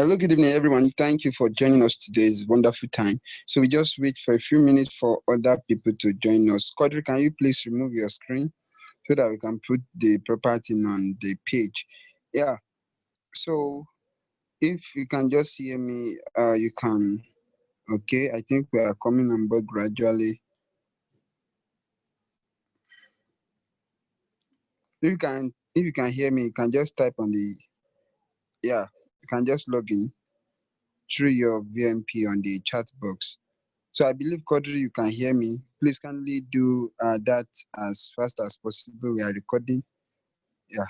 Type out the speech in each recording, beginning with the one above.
Hello, good evening, everyone. Thank you for joining us today's wonderful time. So we just wait for a few minutes for other people to join us. Quadri, can you please remove your screen so that we can put the proper thing on the page? Yeah. So if you can just hear me, you can. Okay. I think we are coming on board gradually. If you can hear me, you can just type on the yeah. You can just log in through your VMP on the chat box. So I believe, Quadri, you can hear me. Please kindly do that as fast as possible. We are recording. Yeah.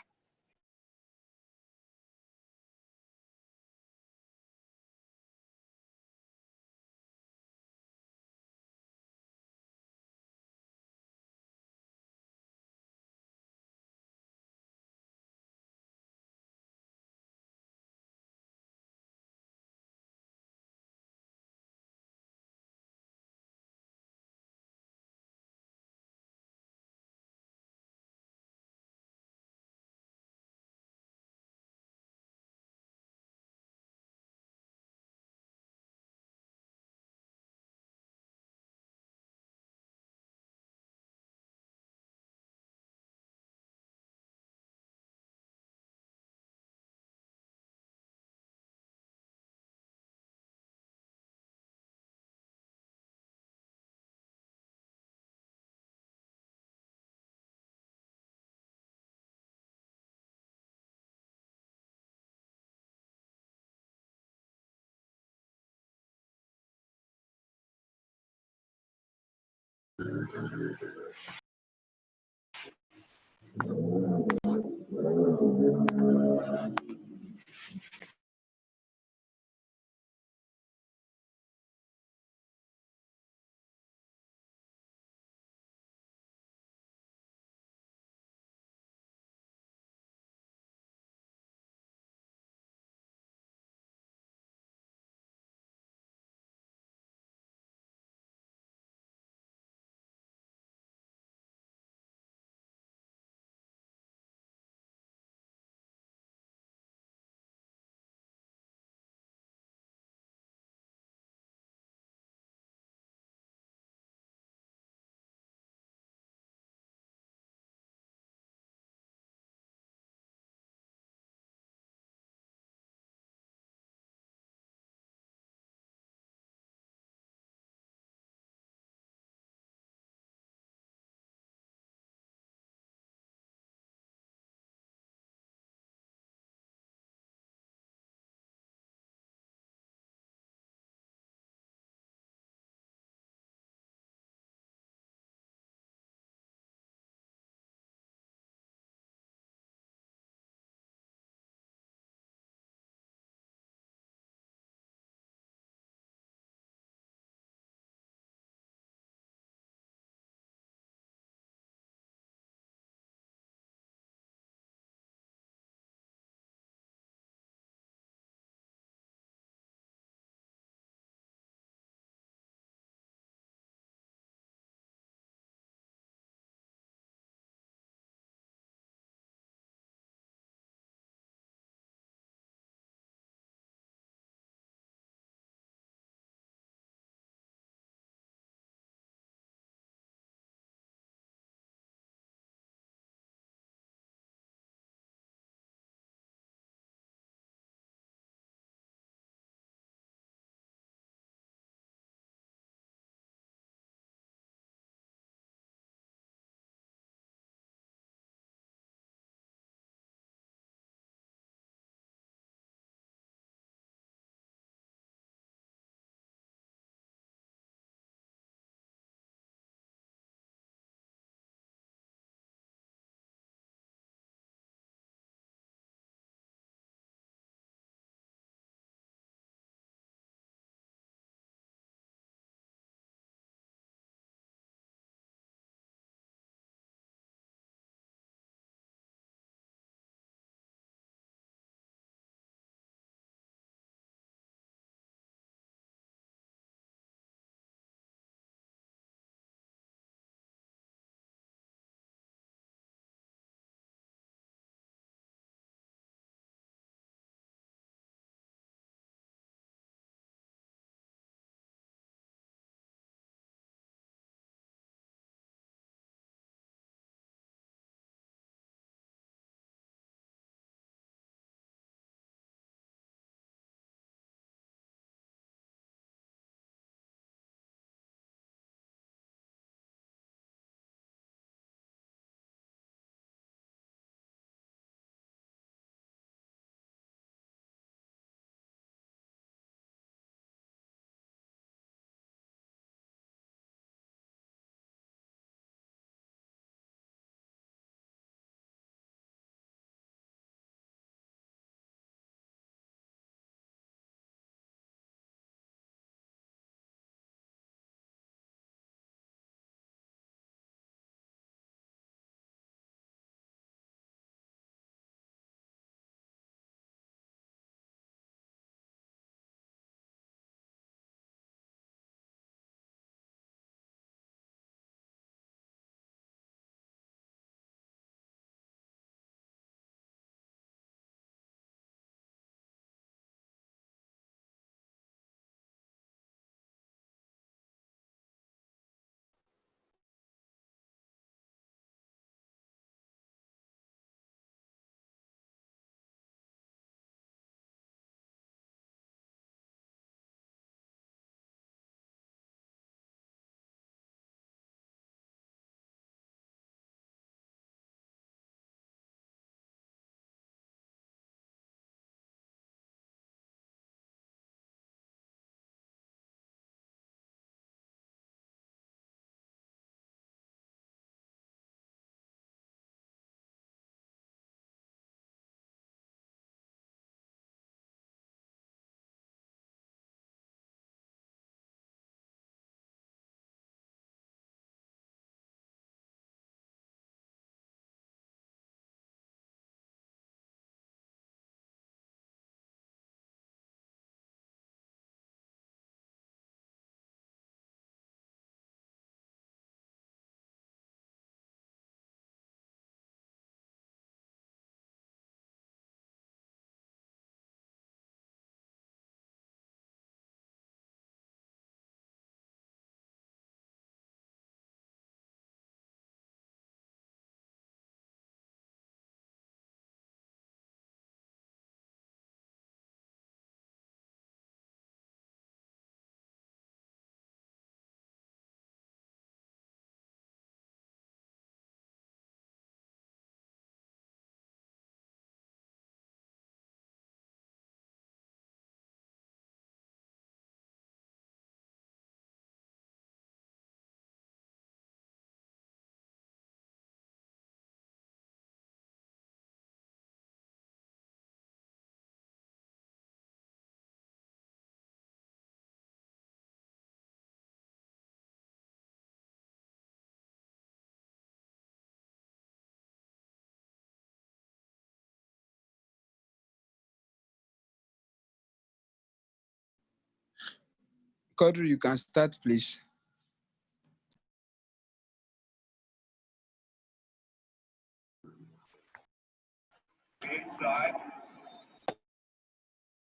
Quadri, you can start, please.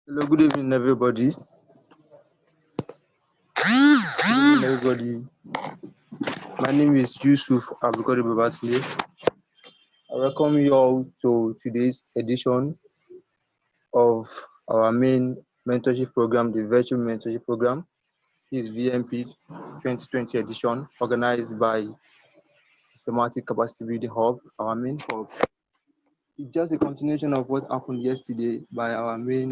Hello, good evening, everybody. Good evening, everybody. My name is Yusuf Abdulkadir Babatunde. I welcome you all to today's edition of our main mentorship program, the virtual mentorship program. This is VMP 2020 edition, organized by Systematic Capacity Building Hub, our main hub. It's just a continuation of what happened yesterday by our main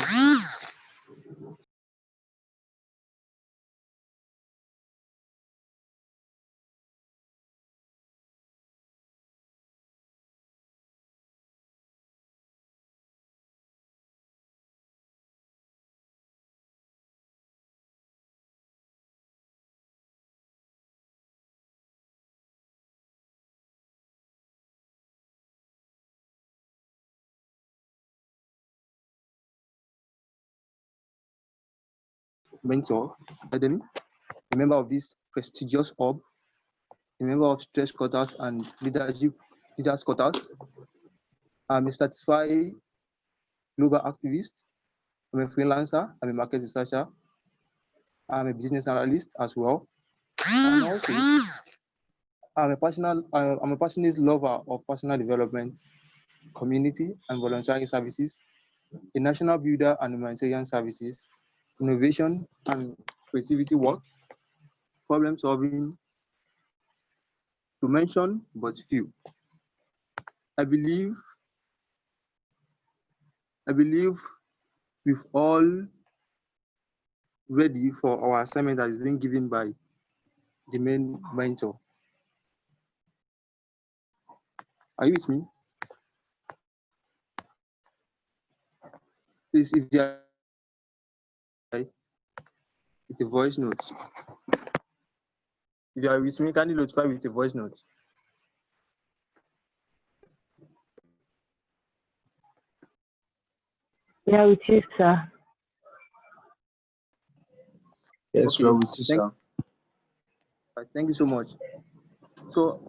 mentor, Academy, a member of this prestigious hub, a member of Stress Quarters and Leaders Quarters. I'm a certified global activist. I'm a freelancer. I'm a market researcher. I'm a business analyst as well. And also, I'm a passionate lover of personal development, community and volunteering services, a national builder and humanitarian services, innovation and creativity work, problem solving, to mention but few. I believe we've all ready for our assignment that is being given by the main mentor. Are you with me? Please, if you are with a voice note. If you are with me, can you notify with a voice note? Yeah, with you, sir. Yes, we are with you, sir. Thank you so much. So,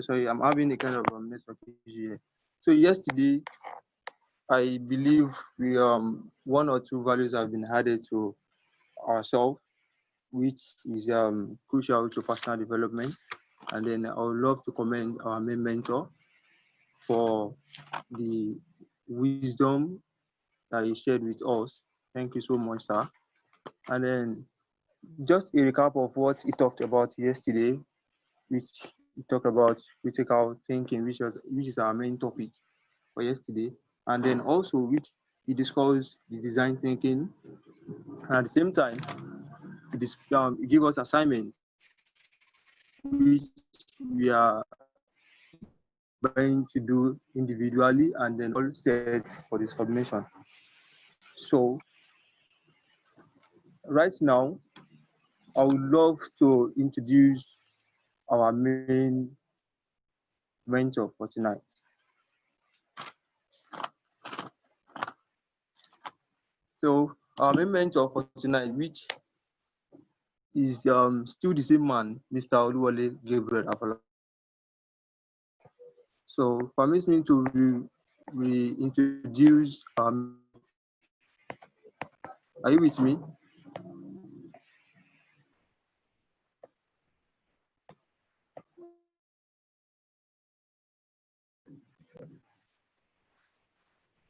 sorry, I'm having a kind of network issue here. So yesterday, I believe we one or two values have been added to ourselves, which is crucial to personal development. And then I would love to commend our main mentor for the wisdom that he shared with us. Thank you so much, sir. And then just a recap of what he talked about yesterday, which he talked about critical thinking, which is our main topic for yesterday. And then also which he discussed the design thinking. And at the same time, he gave us assignments, which we are going to do individually and then all set for the submission. So right now, I would love to introduce our main mentor for tonight. So our main mentor for tonight, which is still the same man, Mr. Oluwole Gabriel Afolayan. So permit me to reintroduce our mentor. Are you with me?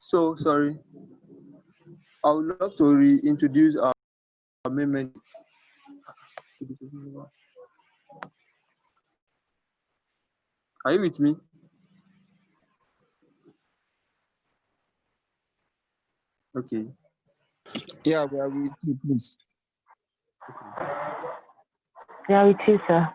So sorry. I would love to reintroduce our main mentor. Are you with me? Okay. Yeah, we are with you, please. Okay. Yeah, it is, sir.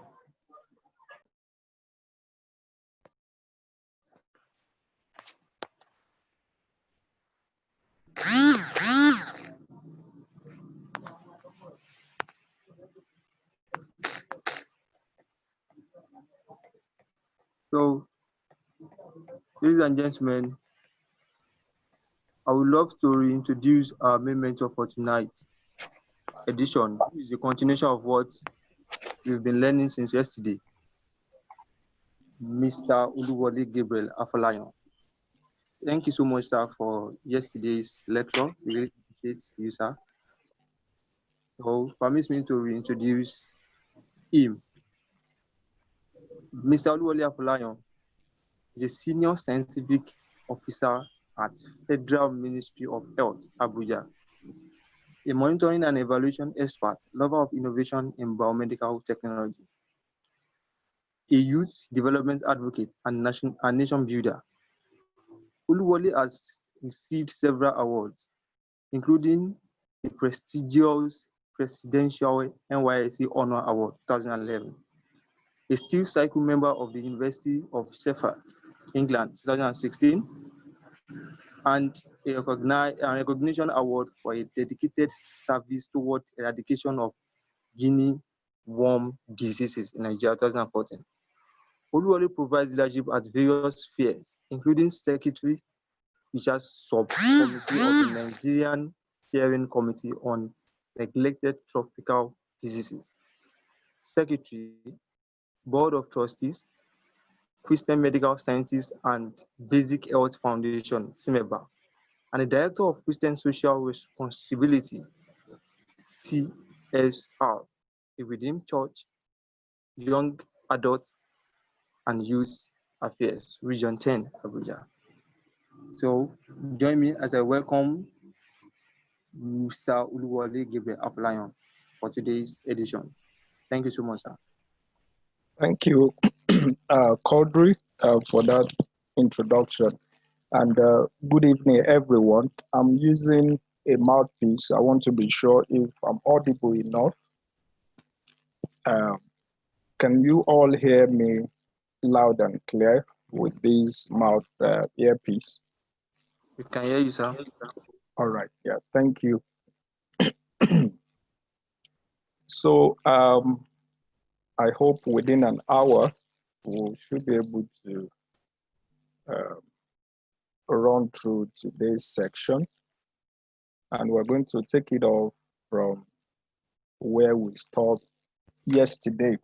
So, ladies and gentlemen, I would love to reintroduce our main mentor for tonight edition, which is a continuation of what we've been learning since yesterday, Mr. Oluwole Gabriel Afolayan. Thank you so much, sir, for yesterday's lecture. We really appreciate you, sir. So, permit me to reintroduce him. Mr. Oluwole Afolayan is a senior scientific officer at Federal Ministry of Health, Abuja, a monitoring and evaluation expert, lover of innovation in biomedical technology, a youth development advocate and nation builder. Oluwole has received several awards, including the prestigious Presidential NYSC Honor Award 2011, a Steel Cycle member of the University of Sheffield, England 2016, and a recognition award for a dedicated service toward eradication of Guinea worm diseases in Nigeria 2014. Oluwole provides leadership at various spheres, including secretary, which has subcommittee of the Nigerian Steering Committee on Neglected Tropical Diseases, secretary, board of trustees, Christian Medical Sciences and Basic Health Foundation, CIMEBA, and the director of Christian Social Responsibility, CSR, a Redeemed Church, Young Adults and Youth Affairs, Region 10, Abuja. So join me as I welcome Mr. Oluwole Gabriel Afolayan for today's edition. Thank you so much, sir. Thank you, Quadri, for that introduction. And good evening, everyone. I'm using a mouthpiece. I want to be sure if I'm audible enough. Can you all hear me loud and clear with this mouth earpiece? We can hear you, sir. All right. Yeah. Thank you. So I hope within an hour we should be able to run through today's section, and we're going to take it off from where we stopped yesterday.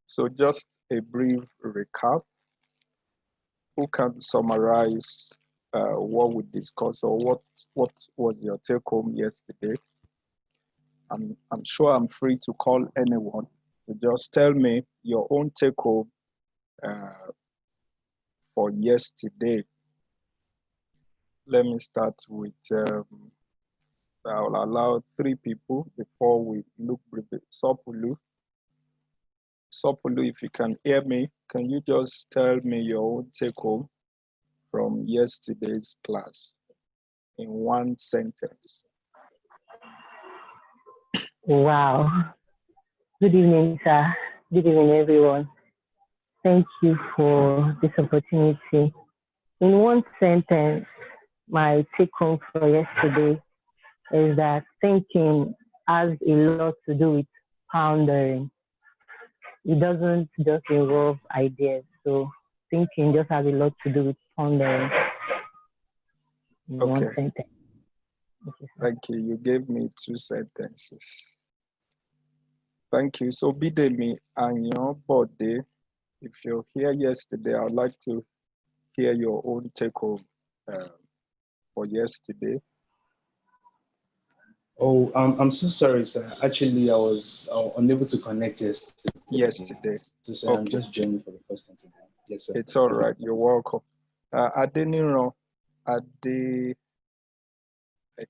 So just a brief recap. Who can summarize what we discussed, or what was your take home yesterday? I'm sure I'm free to call anyone to just tell me your own take home for yesterday. Let me start with, I'll allow 3 people before we look briefly. Sopulu, if you can hear me, can you just tell me your own take home from yesterday's class in 1 sentence? Wow. Good evening, sir. Good evening, everyone. Thank you for this opportunity. In 1 sentence, my take home for yesterday is that thinking has a lot to do with pondering. It doesn't just involve ideas. So thinking just has a lot to do with pondering. In 1 sentence. Thank you. You gave me 2 sentences. Thank you. So Bidemi and your body, if you're here yesterday, I'd like to hear your own take home for yesterday. Oh, I'm so sorry, sir. Actually, I was unable to connect yesterday. So okay. I'm just joining for the first time today. Yes, sir. It's all right. You're welcome. Adeniro, I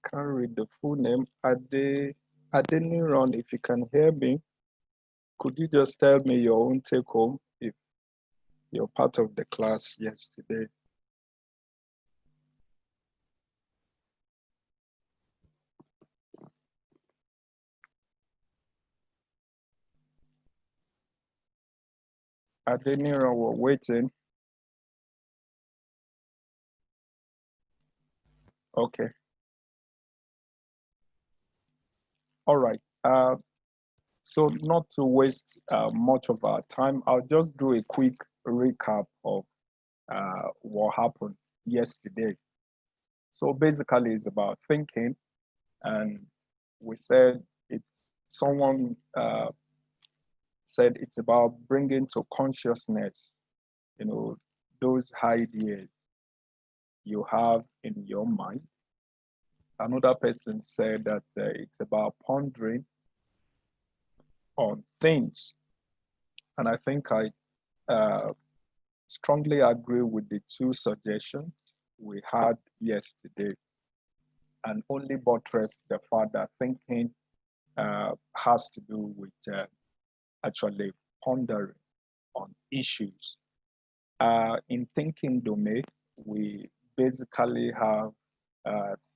can't read the full name. Adeniran, if you can hear me, could you just tell me your own take home if you're part of the class yesterday? Adeniro, we're waiting. Okay. All right. So not to waste much of our time, I'll just do a quick recap of what happened yesterday. So basically, it's about thinking, and we said it's someone said it's about bringing to consciousness, those ideas you have in your mind. Another person said that it's about pondering on things, and I think I strongly agree with the two suggestions we had yesterday, and only buttress the fact that thinking has to do with actually pondering on issues. In thinking domain, we basically have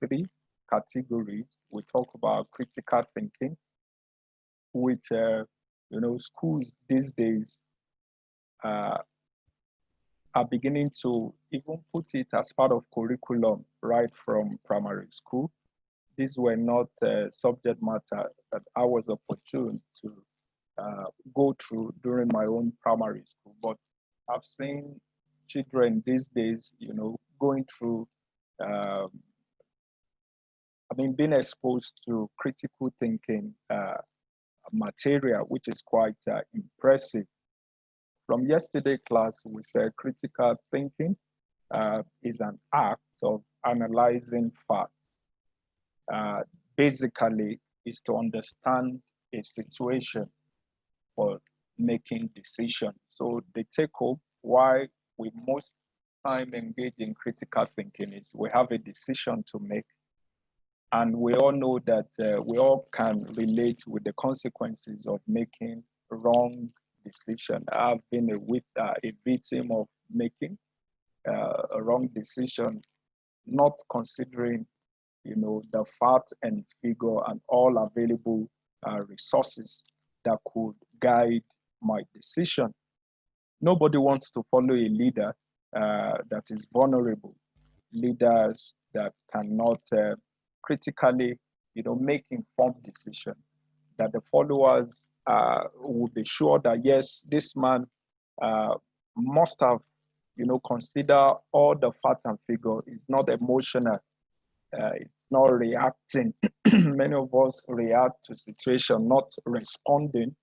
three categories. We talk about critical thinking, which schools these days are beginning to even put it as part of curriculum right from primary school. These were not subject matter that I was opportune to go through during my own primary school, but I've seen children these days, going through, being exposed to critical thinking material, which is quite impressive. From yesterday class, we said critical thinking is an act of analyzing facts. Basically, is to understand a situation for making decisions. So the take home why we most time engage in critical thinking is we have a decision to make, and we all know that we all can relate with the consequences of making wrong decision. I've been a victim of making a wrong decision, not considering, the fact and figure and all available resources that could guide my decision. Nobody wants to follow a leader that is vulnerable, leaders that cannot critically, make informed decisions, that the followers will be sure that, yes, this man must have, consider all the fact and figure. It's not emotional. It's not reacting. Many of us react to situation, not responding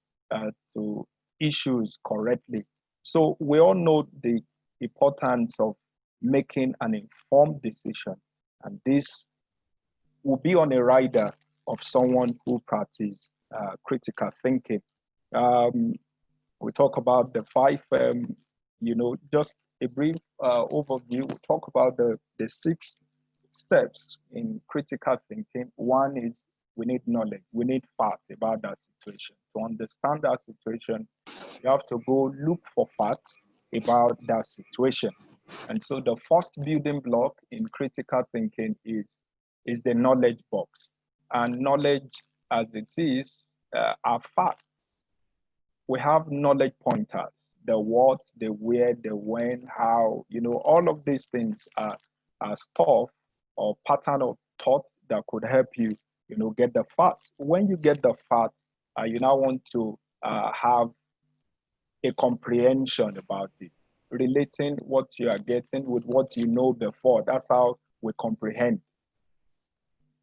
to issues correctly. So we all know the importance of making an informed decision, and this will be on a rider of someone who practices critical thinking. We talk about the five, just a brief overview. We talk about the 6 steps in critical thinking. One is we need knowledge. We need facts about that situation. To understand that situation, you have to go look for facts about that situation. And so the first building block in critical thinking is the knowledge box. And knowledge as it is are facts. We have knowledge pointers, the what, the where, the when, how, all of these things are stuff or pattern of thoughts that could help you, get the facts. When you get the facts, you now want to have a comprehension about it, relating what you are getting with what you know before. That's how we comprehend.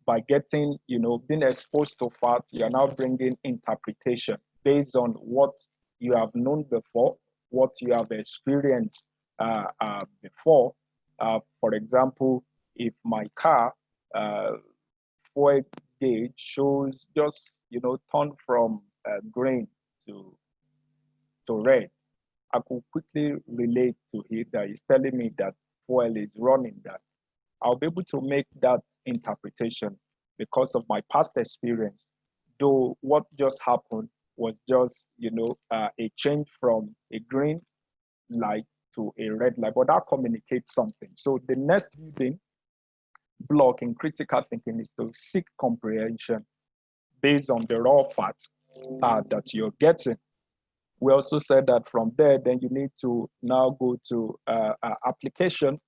By getting, being exposed to facts, you are now bringing interpretation based on what you have known before, what you have experienced before. For example, if my car fuel gauge shows just, turn from green to red, I could quickly relate to it that is telling me that fuel is running, that I'll be able to make that interpretation because of my past experience. Though what just happened was just, a change from a green light to a red light, but that communicates something. So the next building block in critical thinking is to seek comprehension based on the raw facts that you're getting. We also said that from there, then you need to now go to application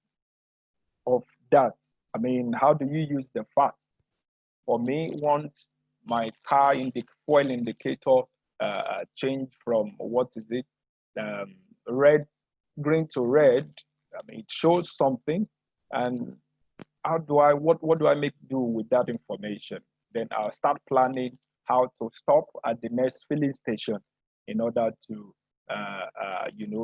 of that. I mean, how do you use the facts? For me, once my car fuel indicator changed from what is it, green to red, I mean, it shows something, and what do I make do with that information? Then I'll start planning how to stop at the next filling station in order to,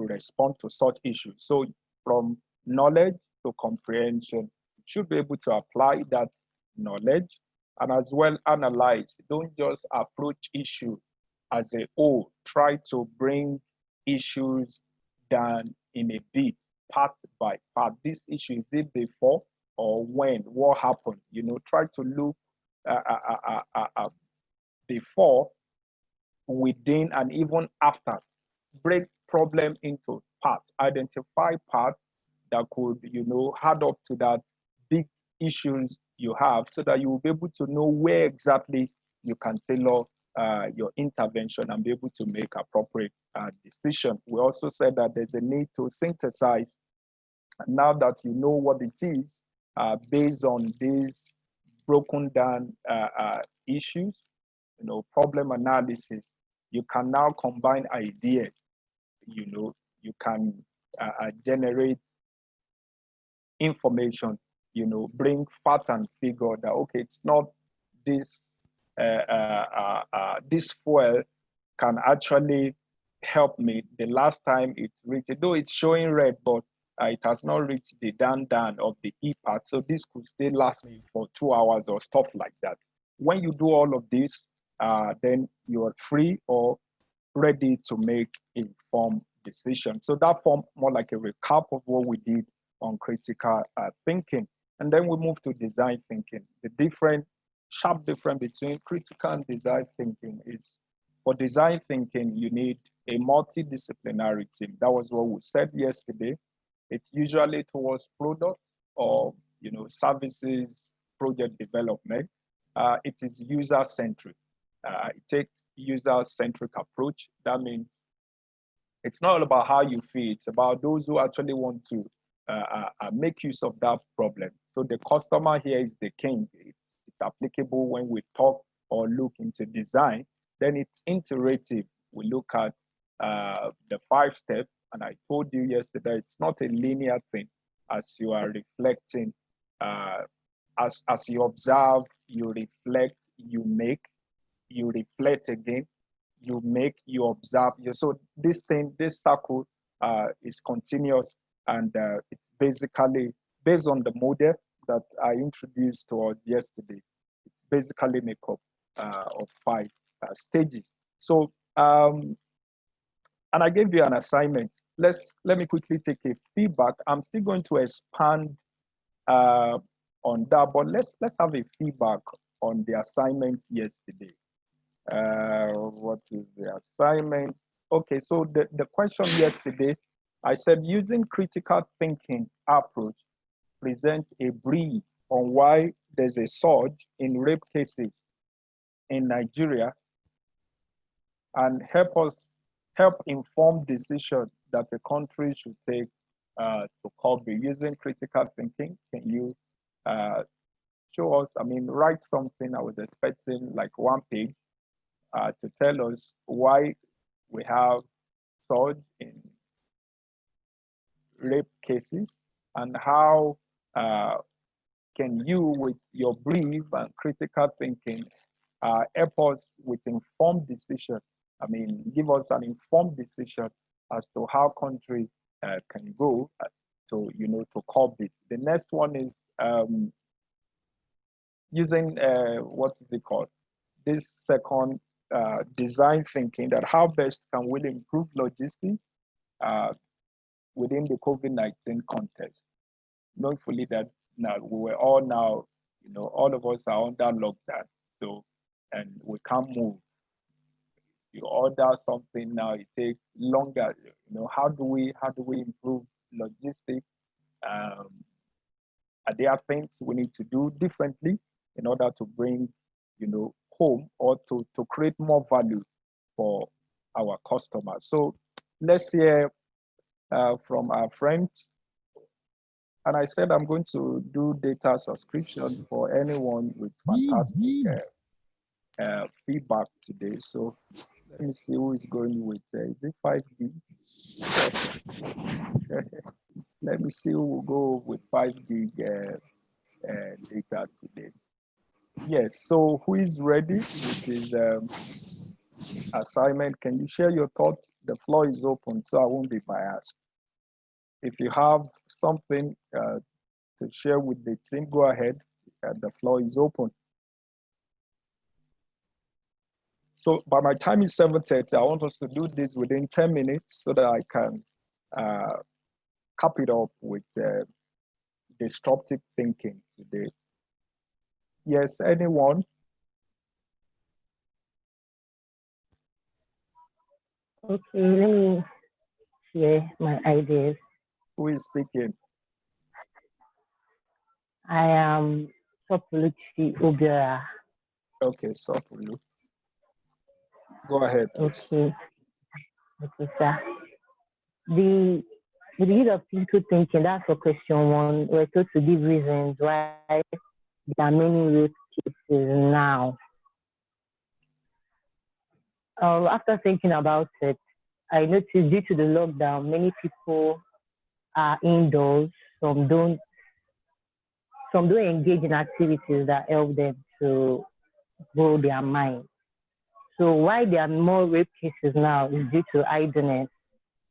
respond to such issues. So from knowledge to comprehension, you should be able to apply that knowledge and as well analyze. Don't just approach issue as a whole. Try to bring issues down in a bit, part by part. This issue, is it before or when? What happened? Try to look before, within, and even after. Break problem into parts. Identify parts that could, add up to that big issues you have, so that you will be able to know where exactly you can tailor your intervention and be able to make appropriate decision. We also said that there's a need to synthesize. Now that you know what it is, based on these broken down issues, problem analysis, you can now combine ideas. You can generate information, bring fact and figure that, okay, it's not this, this fuel can actually help me. The last time it reached, though it's showing red, but it has not reached the down of the E part. So this could still last me for 2 hours or stuff like that. When you do all of this, then you are free or ready to make informed decisions. So that formed more like a recap of what we did on critical thinking. And then we move to design thinking. The sharp difference between critical and design thinking is, for design thinking, you need a multidisciplinary team. That was what we said yesterday. It's usually towards product or services, project development. It is user-centric. It takes user-centric approach. That means it's not all about how you feel. It's about those who actually want to make use of that problem. So the customer here is the king. It's applicable when we talk or look into design. Then it's iterative. We look at the 5 steps. And I told you yesterday, it's not a linear thing. As you are reflecting, as you observe, you reflect, you make, you reflect again, you make, you observe. So this circle is continuous, and it's basically based on the model that I introduced to us yesterday. It's basically made up of 5 stages. So, and I gave you an assignment. Let me quickly take a feedback. I'm still going to expand on that, but let's have a feedback on the assignment yesterday. What is the assignment? Okay, so the question yesterday, I said, using critical thinking approach, present a brief on why there's a surge in rape cases in Nigeria, and help inform decisions that the country should take to curb it. Using critical thinking, can you show us, write something? I was expecting like 1 page to tell us why we have surge in rape cases, and how can you, with your brief and critical thinking, help us with informed decision. Give us an informed decision as to how country can go to curb it. The next one is using what is it called? This second design thinking, that how best can we improve logistics within the COVID-19 context, knowing fully that now we were all now, all of us are under lockdown, so, and we can't move. You order something now, it takes longer. How do we improve logistics? Are there things we need to do differently in order to bring, home, or to create more value for our customers. So let's hear from our friends. And I said I'm going to do data subscription for anyone with fantastic feedback today. So let me see who is going with, is it 5G? Let me see who will go with 5 gig data today. Yes, so who is ready with his assignment? Can you share your thoughts? The floor is open, so I won't be biased. If you have something to share with the team, go ahead. The floor is open. So by my time is 7:30, I want us to do this within 10 minutes so that I can cap it up with disruptive thinking today. Yes, anyone? Okay, let me share my ideas. Who is speaking? I am Sopuluchi Obiora. Okay, Sopulu. Go ahead, please. Okay, sir. The use of critical thinking, that's for question one. We're told to give reasons why there are many use cases now. After thinking about it, I noticed due to the lockdown, many people are indoors. Some don't engage in activities that help them to grow their mind. So why there are more rape cases now is due to idleness.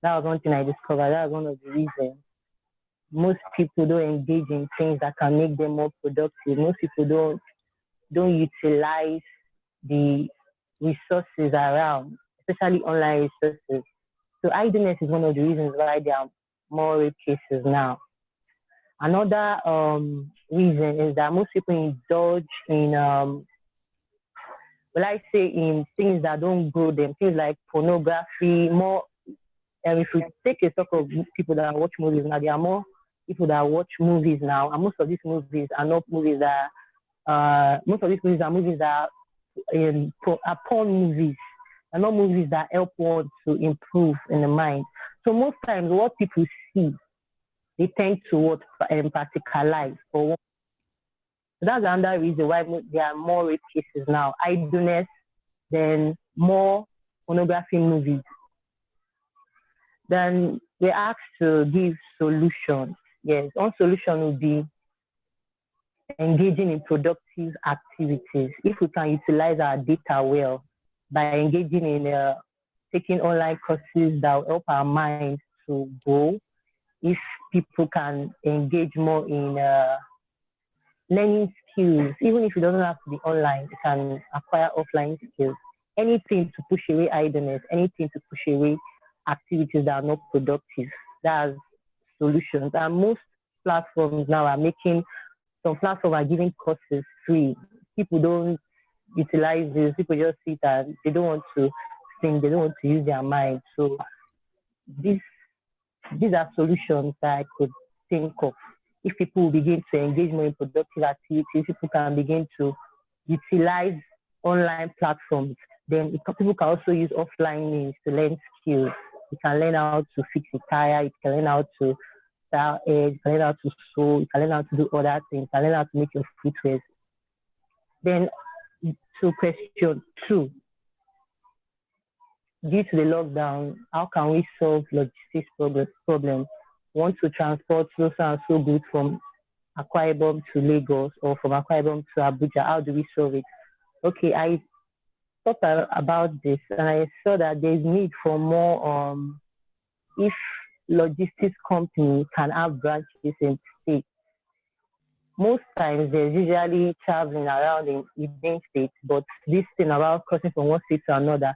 That was one thing I discovered. That was one of the reasons. Most people don't engage in things that can make them more productive. Most people don't utilize the resources around, especially online resources. So idleness is one of the reasons why there are more rape cases now. Another reason is that most people indulge in, in things that don't grow them, things like pornography, more. And if we take a stock of people that watch movies now, there are more people that watch movies now, and most of these movies are not movies that, most of these movies are movies that are porn movies, and not movies that help one to improve in the mind. So most times, what people see, they tend to practicalize for one. So that's another reason why there are more rape cases now. Idleness, then more pornography movies. Then we're asked to give solutions. Yes, one solution would be engaging in productive activities. If we can utilize our data well by engaging in taking online courses that will help our minds to grow, if people can engage more in learning skills, even if it doesn't have to be online, you can acquire offline skills. Anything to push away idleness, anything to push away activities that are not productive. That's solutions. And most platforms now are making, some platforms are giving courses free. People don't utilize this. People just sit and they don't want to think, they don't want to use their mind. So these are solutions that I could think of. If people begin to engage more in productive activities, people can begin to utilize online platforms. Then people can also use offline means to learn skills. You can learn how to fix a tire. You can learn how to style eggs. You can learn how to sew. You can learn how to do other things. You can learn how to make your footwear. Then to question two, due to the lockdown, how can we solve logistics problems? Want to transport so and so goods from Akwa Ibom to Lagos or from Akwa Ibom to Abuja. How do we solve it? Okay, I thought about this and I saw that there's need for more, if logistics companies can have branches in states. Most times there's usually traveling around in within states, but this thing about crossing from one state to another,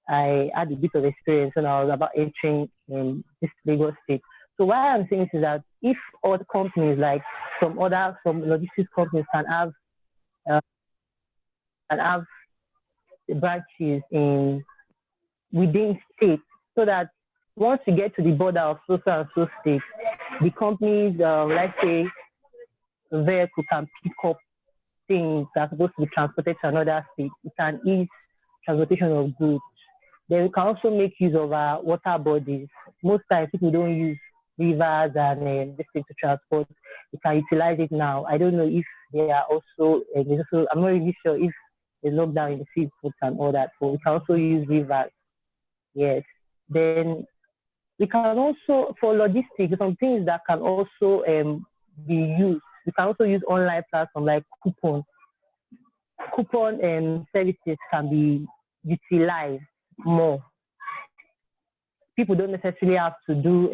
I had a bit of experience when I was about entering in this Lagos state. So why I'm saying this is that if other companies like some logistics companies can have branches in within states, so that once you get to the border of so and so state, the companies, let's say, vehicle can pick up things that are supposed to be transported to another state. It can ease transportation of goods. Then we can also make use of our water bodies. Most times people don't use rivers and this thing to transport. We can utilize it now. I don't know if they are also, I'm not really sure if they lockdown in the seafood and all that, but we can also use rivers. Yes. Then we can also, for logistics, some things that can also be used. We can also use online platforms like coupon services can be utilized more. People don't necessarily have to do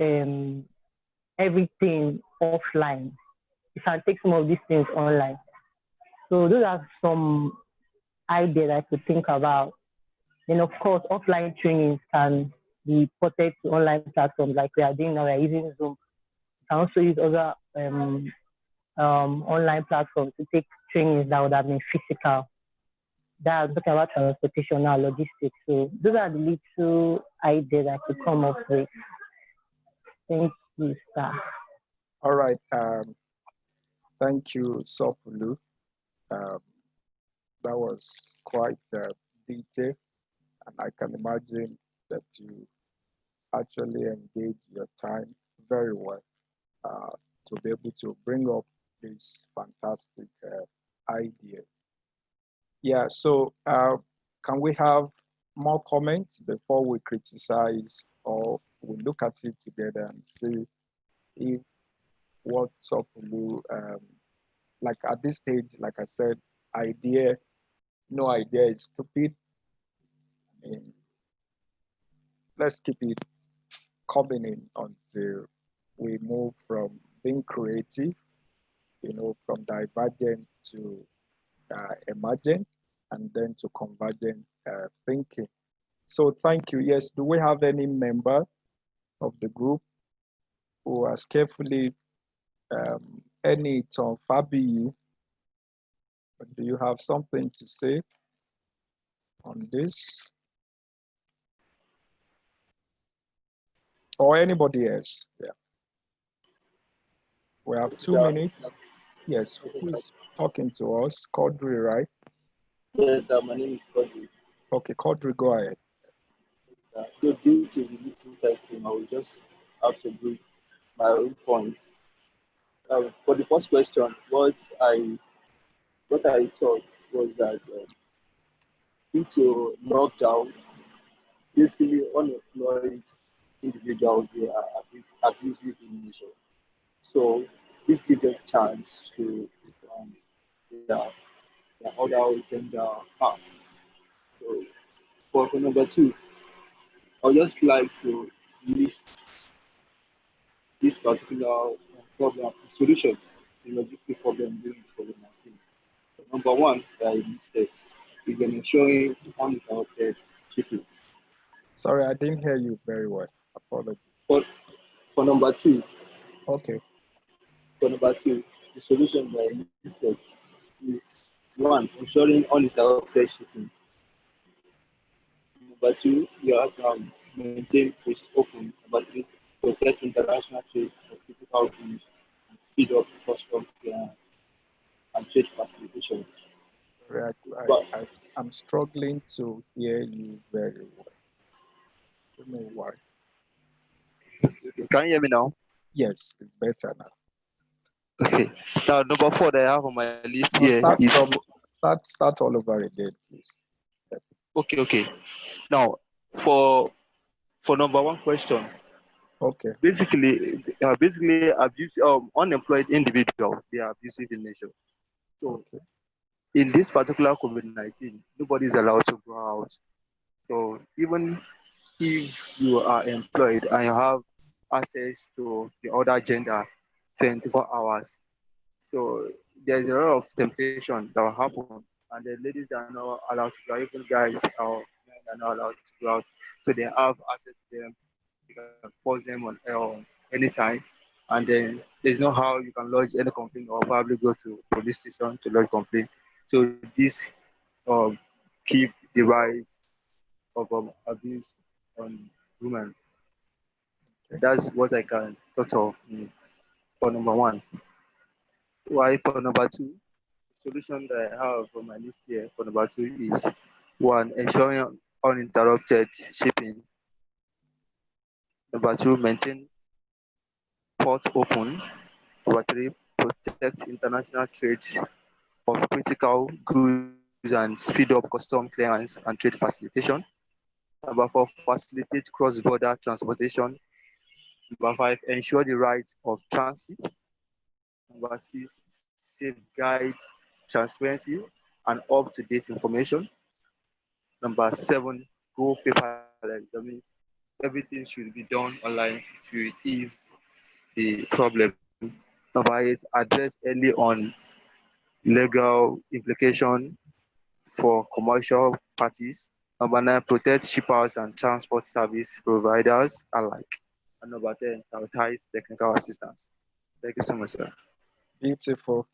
everything offline. You can take some of these things online. So those are some ideas I could think about. Then of course, offline trainings can be ported to online platforms like we are doing now. We are using Zoom. You can also use other online platforms to take trainings that would have been physical. That's talking about transportation now, logistics. So those are the little ideas I could come up with. Thank you, sir. All right. Thank you, Sopulu. That was quite detailed, and I can imagine that you actually engage your time very well to be able to bring up this fantastic idea. Yeah, so can we have more comments before we criticize, or we look at it together and see if what Sopulu, like at this stage, like I said, no idea is stupid. I mean, let's keep it coming in until we move from being creative, from divergent to emergent, and then to convergent thinking. So thank you. Yes, do we have any member of the group who has carefully any Tom Fabi? Do you have something to say on this? Or anybody else? Yeah. We have 2 minutes. Yes, who is talking to us? Quadri, right? Yes, my name is Quadri. Okay, Quadri, go ahead. So due to the little time, I will just have to brief my own points. For the first question, what I thought was that due to lockdown, basically unemployed individuals, they are abusive in nature. So this gives them chance to their, their other gender part. So for number two, I would just like to list this particular problem, solution, the logistic problem during COVID-19. Number one that I listed is ensuring uninterrupted shipping. Sorry, I didn't hear you very well. Apologies. For number two, okay. For number two, the solution that I listed is one, ensuring uninterrupted shipping. Number two, you have to maintain ports open. Number three, protect international trade for critical goods and speed up customs and trade facilitation. I'm struggling to hear you very well. I don't know why. Can you hear me now? Yes, it's better now. Okay. Now, number four that I have on my list here is start all over again, please. Okay. Now, for number one question. Okay. Basically, unemployed individuals, they are abusive in nature. So, in this particular COVID-19, nobody is allowed to go out. So, even if you are employed and you have access to the other gender 24 hours, so there's a lot of temptation that will happen, and the ladies are not allowed to go out, even guys or men are not allowed to go out. So they have access to them. You can force them on anytime, and then there's no how you can lodge any complaint or probably go to police station to lodge complaint. So this keep the rise of abuse on women. That's what I can thought of for number one. Why for number two? The solution that I have on my list here for number two is one, ensuring uninterrupted shipping. Number two, maintain port open. Number three, protect international trade of critical goods and speed up custom clearance and trade facilitation. Number four, facilitate cross-border transportation. Number five, ensure the right of transit. Number six, safeguard transparency and up-to-date information. Number seven, go paperless. That means everything should be done online to ease the problem. Number eight, address early on legal implication for commercial parties. Number nine, protect shippers and transport service providers alike. And number 10, prioritize technical assistance. Thank you so much, sir. Beautiful.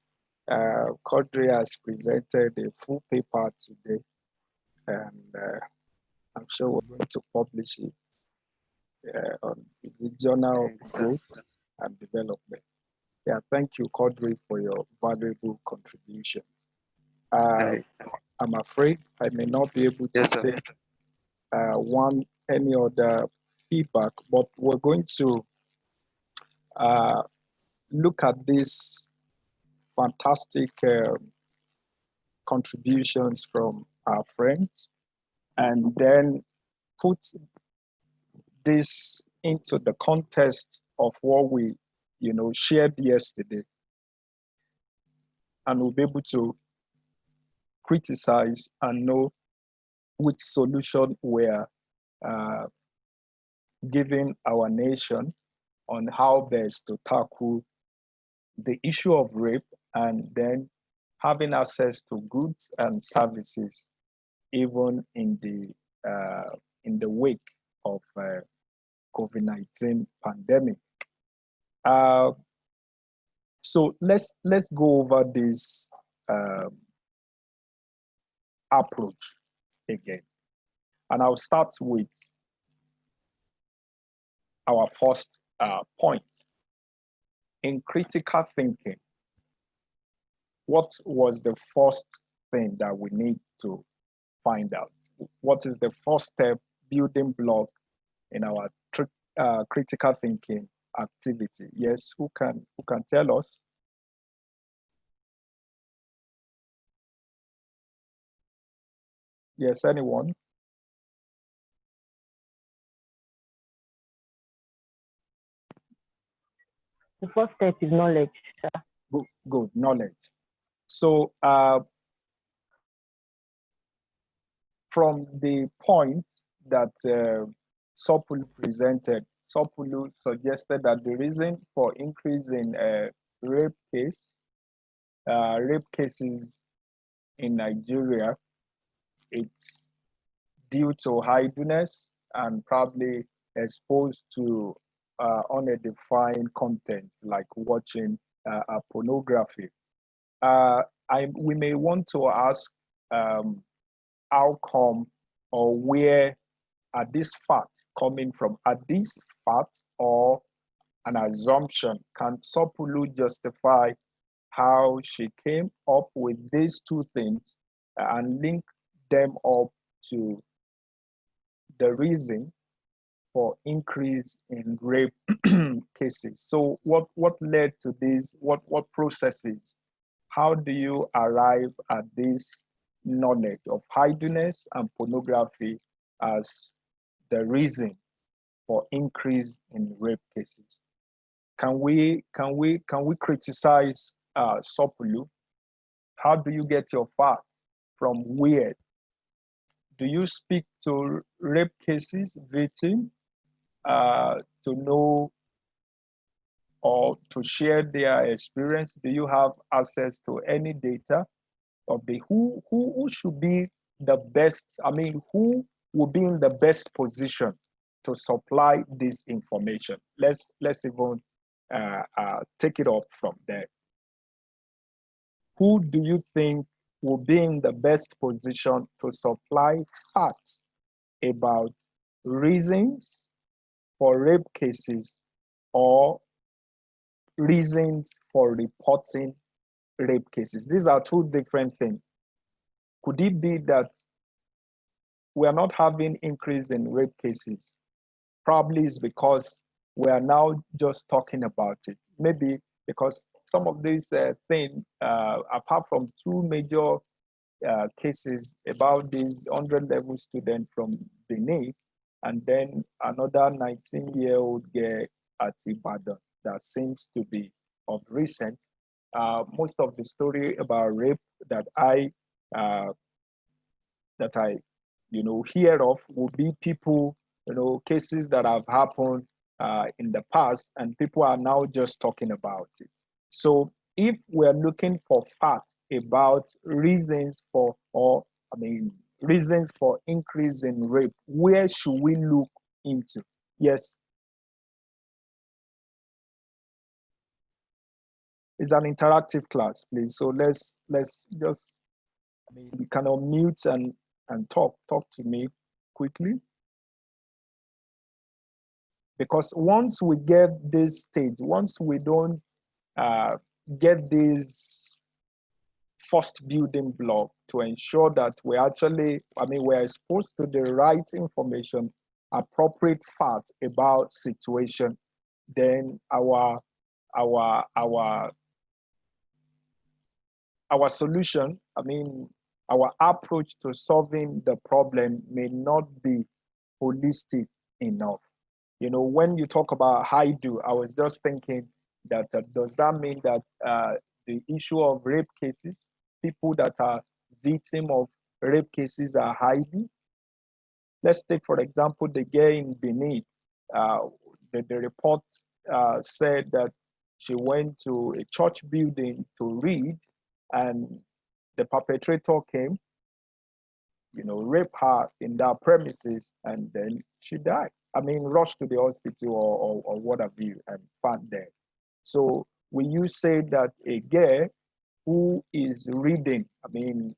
Quadri has presented a full paper today, and I'm sure we're going to publish it on the Journal of Growth and Development. Yeah, thank you, Quadri, for your valuable contribution. I'm afraid I may not be able to take any other feedback, but we're going to look at these fantastic contributions from our friends and then put this into the context of what we shared yesterday, and we'll be able to criticize and know which solution we're giving our nation on how best to tackle the issue of rape, and then having access to goods and services even in the wake of COVID-19 pandemic. So let's go over this approach again, and I'll start with our first point. In critical thinking, what was the first thing that we need to find out? What is the first step, building block in our critical thinking activity? Yes, who can tell us? Yes, anyone? The first step is knowledge, sir. Good, knowledge. So from the point that Sopulu presented, Sopulu suggested that the reason for increase in rape cases in Nigeria, it's due to idleness and probably exposed to undefined content like watching pornography. We may want to ask how come or where are these facts coming from? Are these facts or an assumption? Can Sopulu justify how she came up with these two things and link them up to the reason for increase in rape cases? So what led to this? What processes? How do you arrive at this knowledge of idleness and pornography as the reason for increase in rape cases? Can we criticize Sopulu? How do you get your facts? From where? Do you speak to rape cases victims to know or to share their experience? Do you have access to any data of who should be the best? I mean, who will be in the best position to supply this information? Let's even take it up from there. Who do you think will be in the best position to supply facts about reasons for rape cases or reasons for reporting rape cases? These are two different things. Could it be that we are not having increase in rape cases, probably is because we are now just talking about it. Maybe because some of these things, apart from two major cases about this 100-level student from Benin, and then another 19-year-old girl at Ibadan that seems to be of recent. Most of the story about rape that I hear of will be people, cases that have happened in the past, and people are now just talking about it. So if we're looking for facts about reasons for increase in rape, where should we look into? Yes. It's an interactive class, please. So let's just, you can unmute and talk to me quickly. Because once we get this stage, once we don't get this first building block to ensure that we actually, we're exposed to the right information, appropriate facts about situation, then our solution, our approach to solving the problem may not be holistic enough. When you talk about do, I was just thinking that does that mean that the issue of rape cases, people that are victim of rape cases are hiding? Let's take, for example, the girl in Benin. The report said that she went to a church building to read, and the perpetrator came, raped her in that premises, and then she died. Rushed to the hospital or what have you, and found dead. So will you say that a girl who is reading,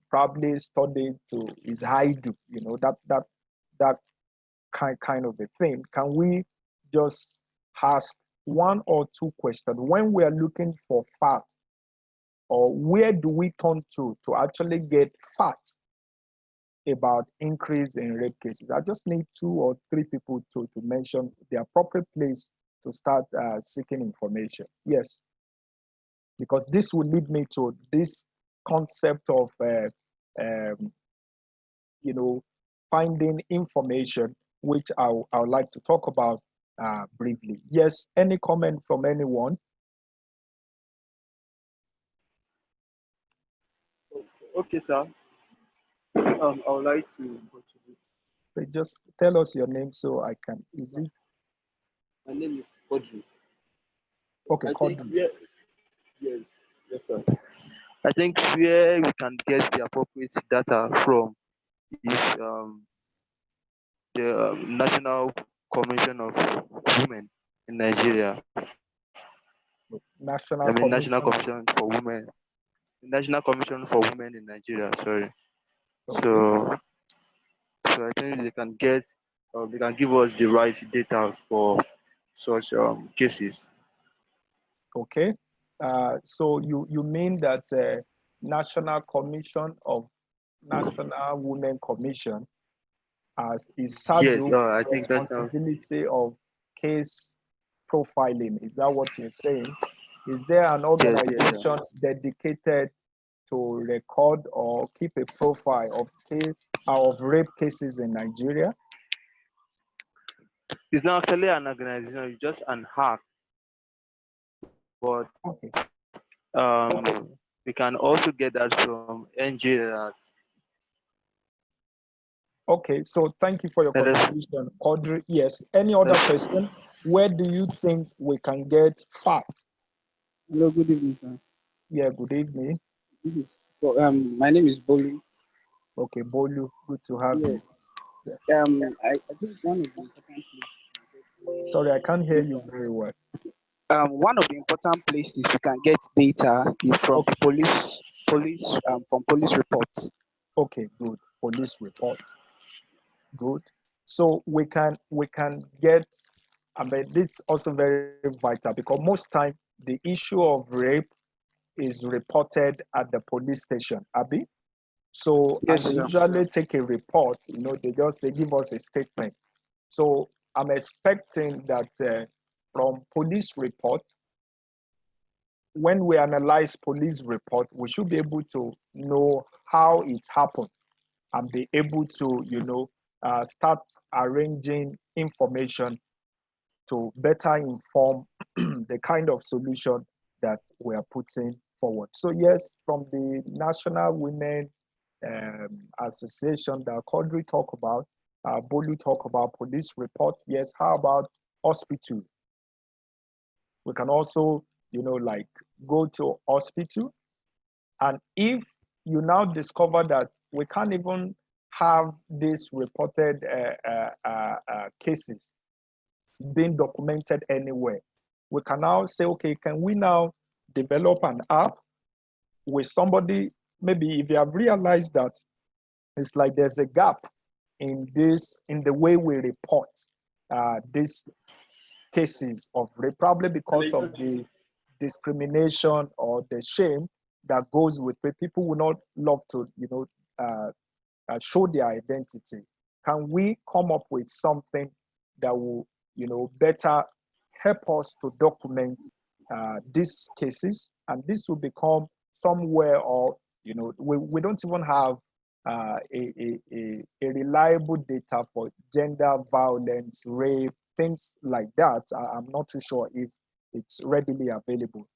probably studied to is haidu, that kind of a thing, can we just ask one or two questions when we are looking for facts, or where do we turn to actually get facts about increase in rape cases? I just need two or three people to mention the appropriate place to start seeking information. Yes, because this will lead me to this concept of, finding information, which I would like to talk about briefly. Yes, any comment from anyone? Okay, sir. I would like to contribute. Just tell us your name so I can easy. My name is Audrey. Okay, Audrey. Yes, sir. I think where we can get the appropriate data from is the National Commission of Women in Nigeria. National Commission for Women. National Commission for Women in Nigeria. Sorry. Okay. So I think they can give us the right data for such cases. Okay. So you mean that National Women Commission is saddled I with think that's responsibility of case profiling. Is that what you're saying? Is there an organization dedicated to record or keep a profile of rape cases in Nigeria? It's not actually an organization, it's just an hack. But okay. We can also get that from NGA. Okay, so thank you for your contribution, Audrey. Yes, any other question? Where do you think we can get facts? Hello, good evening, sir. Yeah, good evening. My name is Bolu. Okay, Bolu, good to have you. I think one of the important places. Sorry, I can't hear you very well. One of the important places you can get data is from police reports. Okay, good. Police reports. Good. So we can get. This also very vital because most time the issue of rape is reported at the police station. Abi? So, and Yes, they sir. usually take a report, they just say, give us a statement. So I'm expecting that from police report, when we analyze police report, we should be able to know how it happened and be able to, start arranging information to better inform the kind of solution that we are putting forward. So yes, from the National Women Association that Quadri talk about, Bolu talk about police report. Yes, how about hospital? We can also, like go to hospital, and if you now discover that we can't even have these reported cases being documented anywhere, we can now say, okay, can we now develop an app with somebody? Maybe if you have realized that it's like there's a gap in the way we report these cases of rape, probably because of the discrimination or the shame that goes with it. People will not love to, show their identity. Can we come up with something that will, better help us to document these cases? And this will become somewhere, or, we don't even have a reliable data for gender violence, rape, things like that. I'm not too sure if it's readily available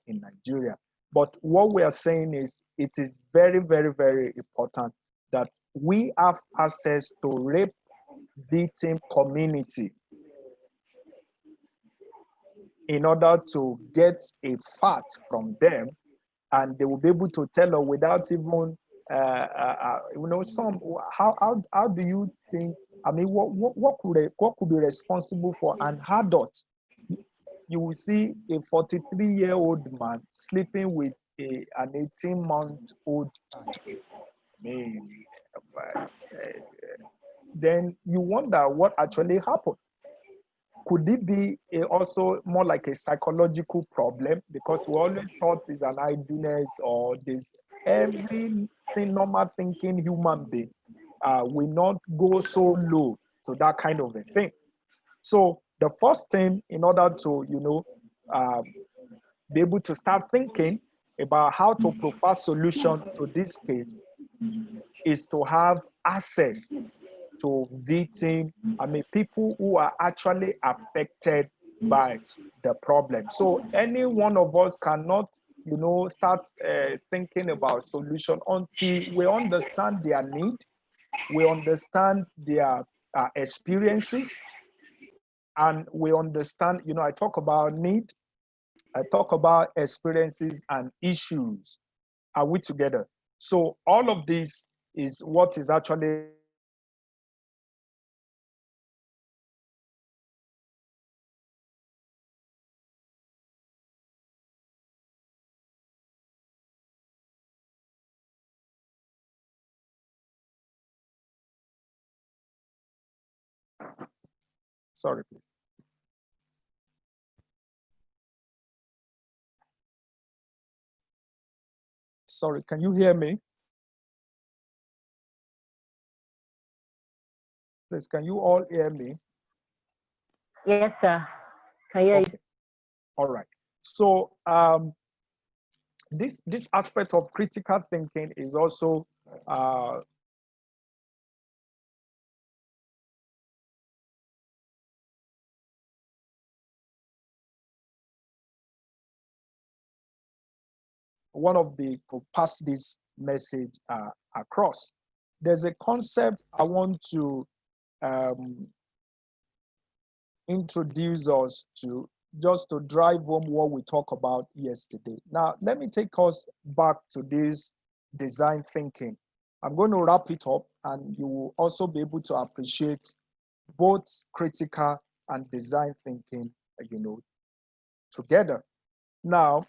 in Nigeria. But what we are saying is it is very, very, very important that we have access to rape victim community in order to get a fact from them, and they will be able to tell us without even some. How do you think? I mean, what could be responsible for an adult? You will see a 43-year-old man sleeping with an 18-month-old child. I mean, then you wonder what actually happened. Could it be also more like a psychological problem? Because we always thought it's an idleness, or this everything normal thinking human being will not go so low to that kind of a thing. So the first thing, in order to be able to start thinking about how to provide solution to this case, is to have access to victim, people who are actually affected by the problem. So any one of us cannot, start thinking about solution until we understand their need, we understand their experiences, and we understand, I talk about need, I talk about experiences and issues. Are we together? So all of this is what is actually sorry, please. Sorry, can you hear me? Please, can you all hear me? Yes, sir. Can you hear Okay. All right. So this aspect of critical thinking is also one of the to pass this message across. There's a concept I want to introduce us to, just to drive home what we talked about yesterday. Now, let me take us back to this design thinking. I'm going to wrap it up, and you will also be able to appreciate both critical and design thinking, together. Now,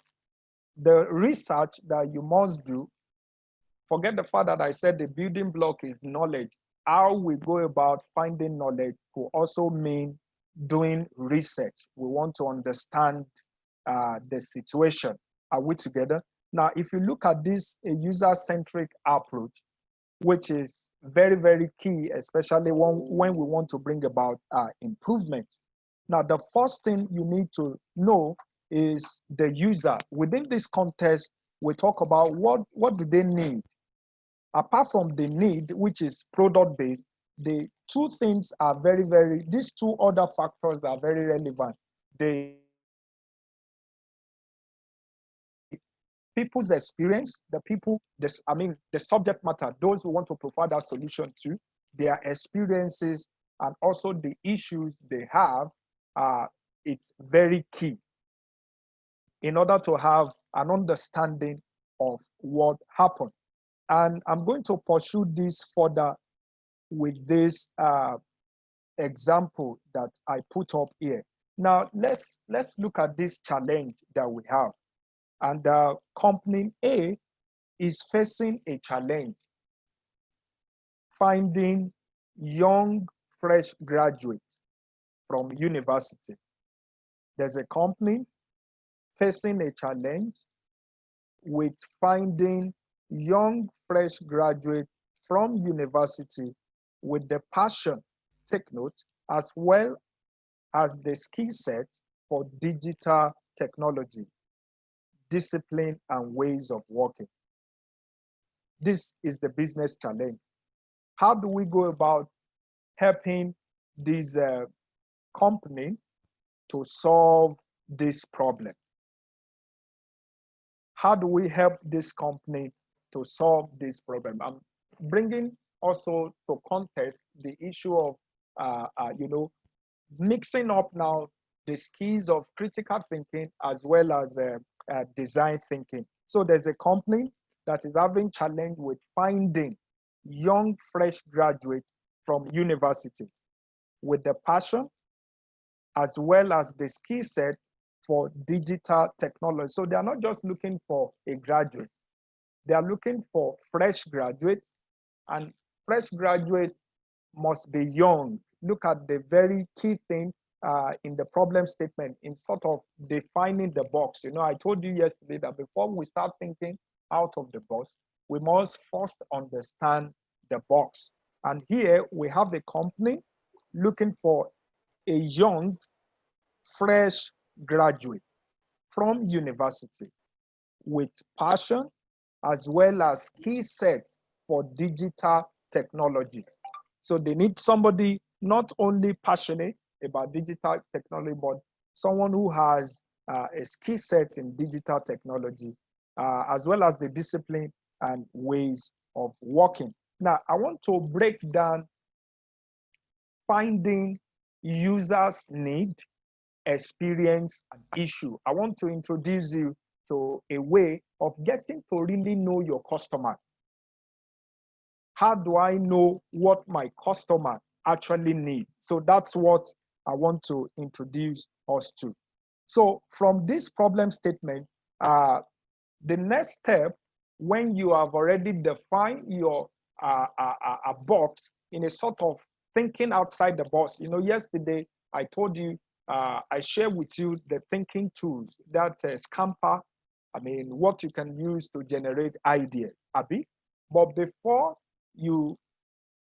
the research that you must do, forget the fact that I said the building block is knowledge. How we go about finding knowledge will also mean doing research. We want to understand the situation. Are we together? Now, if you look at this, a user-centric approach, which is very, very key, especially when we want to bring about improvement. Now, the first thing you need to know is the user. Within this context, we talk about what do they need. Apart from the need, which is product-based, the two things are these two other factors are very relevant. The people's experience, the subject matter, those who want to provide that solution to, their experiences, and also the issues they have, it's very key in order to have an understanding of what happened. And I'm going to pursue this further with this example that I put up here. Now, let's look at this challenge that we have. And company A is facing a challenge, finding young, fresh graduates from university. There's a company facing a challenge with finding young, fresh graduates from university with the passion, take note, as well as the skill set for digital technology, discipline, and ways of working. This is the business challenge. How do we go about helping this company to solve this problem? How do we help this company to solve this problem? I'm bringing also to context the issue of, mixing up now the skills of critical thinking as well as design thinking. So there's a company that is having challenge with finding young, fresh graduates from universities with the passion as well as the skill set for digital technology. So they are not just looking for a graduate, they are looking for fresh graduates, and fresh graduates must be young. Look at the very key thing in the problem statement in sort of defining the box. I told you yesterday that before we start thinking out of the box, we must first understand the box. And here we have a company looking for a young, fresh graduate from university with passion as well as skill set for digital technology. So they need somebody not only passionate about digital technology, but someone who has a skill set in digital technology, as well as the discipline and ways of working. Now, I want to break down finding users' need, experience, and issue. I want to introduce you to a way of getting to really know your customer. How do I know what my customer actually needs? So that's what I want to introduce us to. So from this problem statement, the next step, when you have already defined your a box in a sort of thinking outside the box. Yesterday I told you, I shared with you the thinking tools, that Scamper, what you can use to generate ideas, Abi. But before you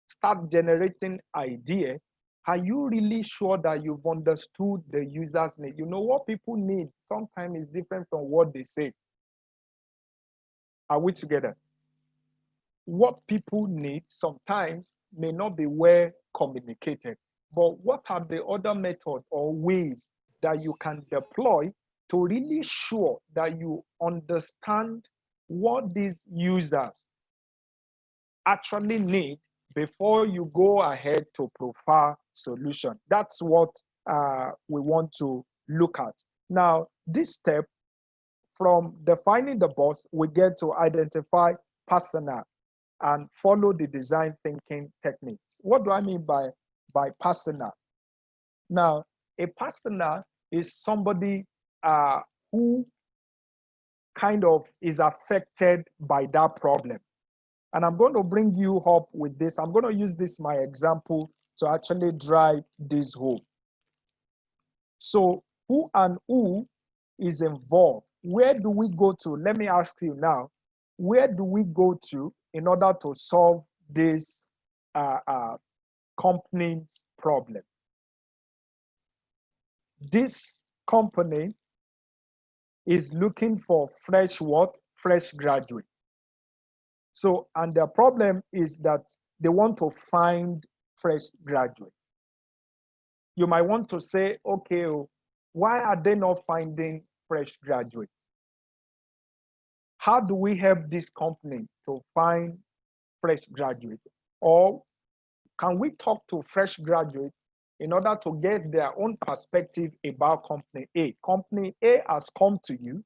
start generating idea, are you really sure that you've understood the user's need? What people need sometimes is different from what they say. Are we together? What people need sometimes may not be well communicated, but what are the other methods or ways that you can deploy to really sure that you understand what these users actually need before you go ahead to profile solution? That's what we want to look at. Now, this step, from defining the box, we get to identify persona and follow the design thinking techniques. What do I mean by persona? Now, a persona is somebody who kind of is affected by that problem. And I'm going to bring you up with this. I'm going to use this, my example, to actually drive this home. So who and who is involved? Where do we go to? Let me ask you now, where do we go to in order to solve this company's problem. This company is looking for fresh graduate. So, and the problem is that they want to find fresh graduate. You might want to say, okay, why are they not finding fresh graduates? How do we help this company to find fresh graduates? Or can we talk to fresh graduates in order to get their own perspective about company A? Company A has come to you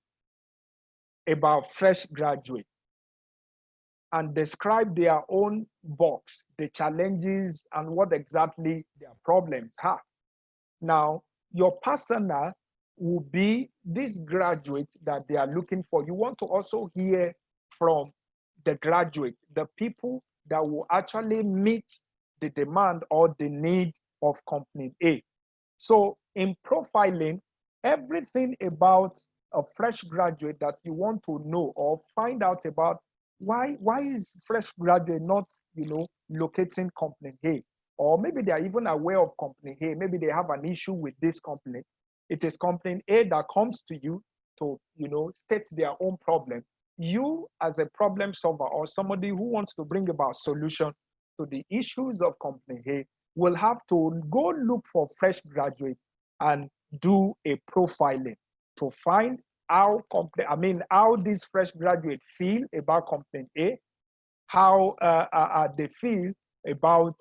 about fresh graduates and describe their own box, the challenges, and what exactly their problems are. Now, your persona will be this graduate that they are looking for. You want to also hear from the graduate, the people that will actually meet the demand or the need of company A. So in profiling, everything about a fresh graduate that you want to know or find out about, why is fresh graduate not, locating company A? Or maybe they are even aware of company A. Maybe they have an issue with this company. It is company A that comes to you to, state their own problem. You, as a problem solver or somebody who wants to bring about solution to the issues of company A, will have to go look for fresh graduates and do a profiling to find how these fresh graduates feel about company A, how they feel about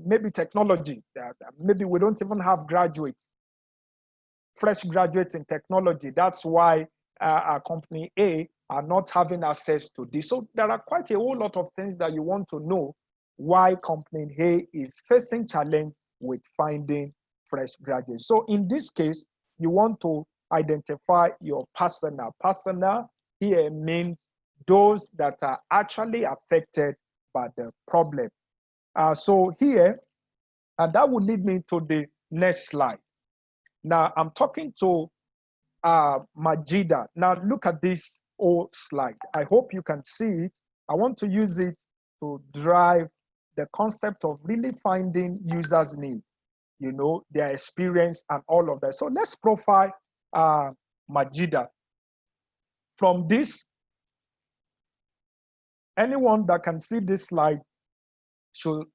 maybe technology. Maybe we don't even have graduates, fresh graduates in technology. That's why our company A are not having access to this. So there are quite a whole lot of things that you want to know why company A is facing challenge with finding fresh graduates. So in this case, you want to identify your persona. Persona here means those that are actually affected by the problem. So here, and that would lead me to the next slide. Now I'm talking to Majida. Now look at this old slide. I hope you can see it. I want to use it to drive the concept of really finding users' need, their experience and all of that. So let's profile Majida. From this, anyone that can see this slide should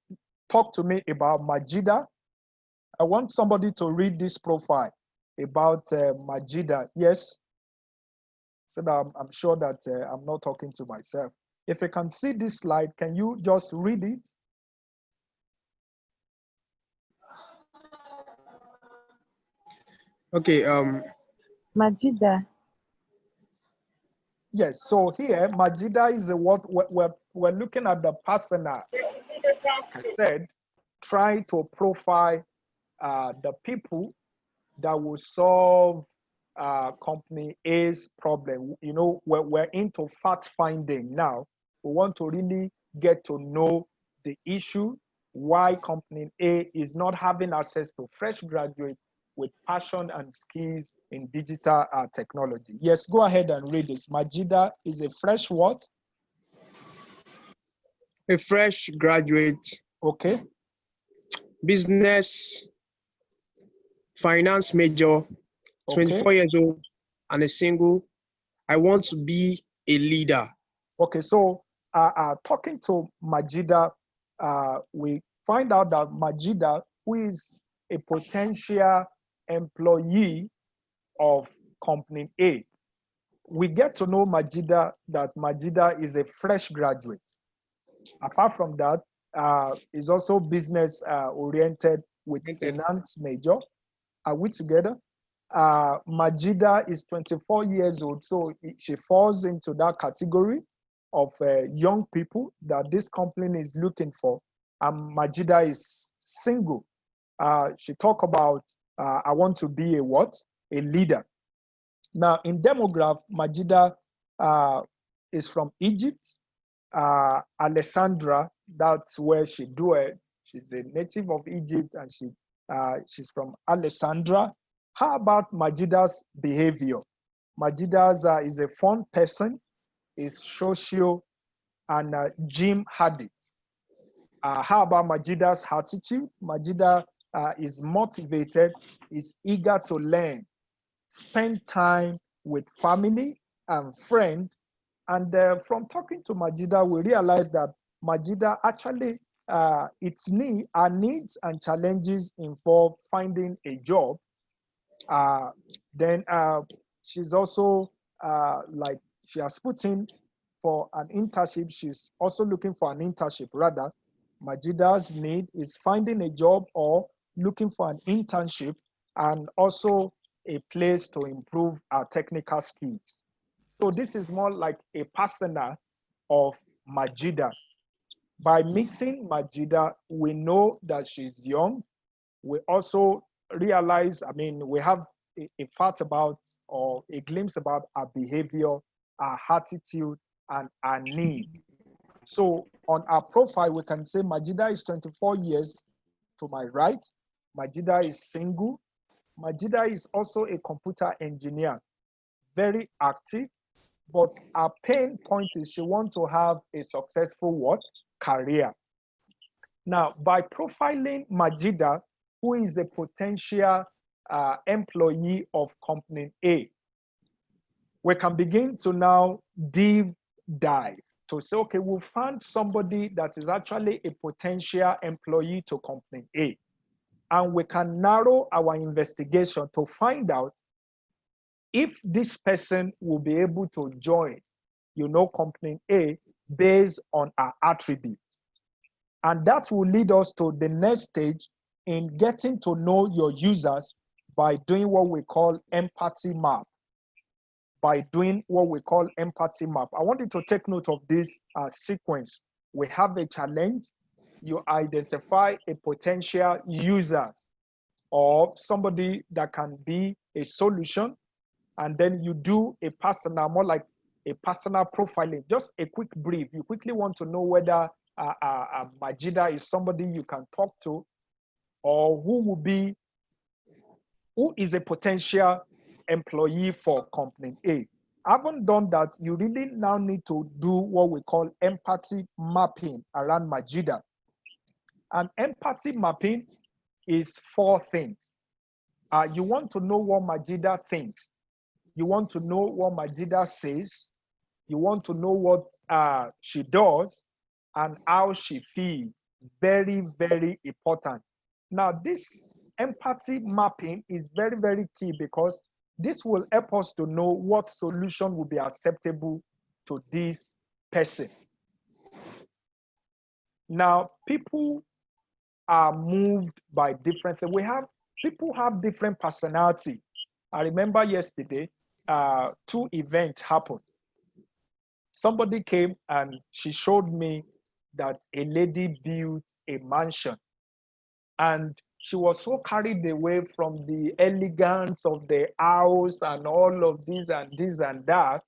talk to me about Majida. I want somebody to read this profile about Majida. Yes, so that I'm sure that I'm not talking to myself. If you can see this slide, can you just read it? Okay. Majida. Yes. So here, Majida is what we're looking at the persona. I said, try to profile the people that will solve company A's problem. We're into fact finding now. We want to really get to know the issue, why company A is not having access to fresh graduates with passion and skills in digital technology. Yes, go ahead and read this. Majida is a fresh what? A fresh graduate. Okay. Business, finance major, 24 years old, and a single. I want to be a leader. Okay, so talking to Majida, we find out that Majida, who is a potential employee of company A, we get to know Majida that Majida is a fresh graduate. Apart from that, is also business oriented with finance major. Are we together? Majida is 24 years old, so she falls into that category of young people that this company is looking for. And Majida is single. She talk about, I want to be a what? A leader. Now, in demograph, Majida is from Egypt. Alessandra, that's where she do it. She's a native of Egypt, and she's from Alessandra. How about Majida's behavior? Majida's is a fun person, is social, and gym habit. How about Majida's attitude? Majida is motivated, is eager to learn, spend time with family and friends. And from talking to Majida, we realized that Majida actually, her needs and challenges involve finding a job. Then she's also like, she has put in for an internship. She's also looking for an internship. Rather, Majida's need is finding a job or looking for an internship, and also a place to improve our technical skills. So this is more like a persona of Majida. By meeting Majida, we know that she's young. We also realize, we have a fact about, or a glimpse about her behavior, her attitude, and her need. So on our profile, we can say Majida is 24 years to my right. Majida is single. Majida is also a computer engineer, very active, but her pain point is she wants to have a successful what? Career. Now, by profiling Majida, who is a potential employee of company A, we can begin to now dive to say, okay, we'll find somebody that is actually a potential employee to company A. And we can narrow our investigation to find out if this person will be able to join, company A based on our attributes. And that will lead us to the next stage in getting to know your users by doing what we call empathy map. I want you to take note of this sequence. We have a challenge. You identify a potential user or somebody that can be a solution. And then you do a personal, more like a personal profiling, just a quick brief. You quickly want to know whether Majida is somebody you can talk to, or who is a potential employee for company A. Having done that, you really now need to do what we call empathy mapping around Majida. And empathy mapping is 4 things. You want to know what Majida thinks. You want to know what Majida says. You want to know what she does and how she feels. Very, very important. Now, this empathy mapping is very, very key, because this will help us to know what solution will be acceptable to this person. Now, people are moved by different things. People have different personality. I remember yesterday, 2 events happened. Somebody came and she showed me that a lady built a mansion, and she was so carried away from the elegance of the house and all of this and that.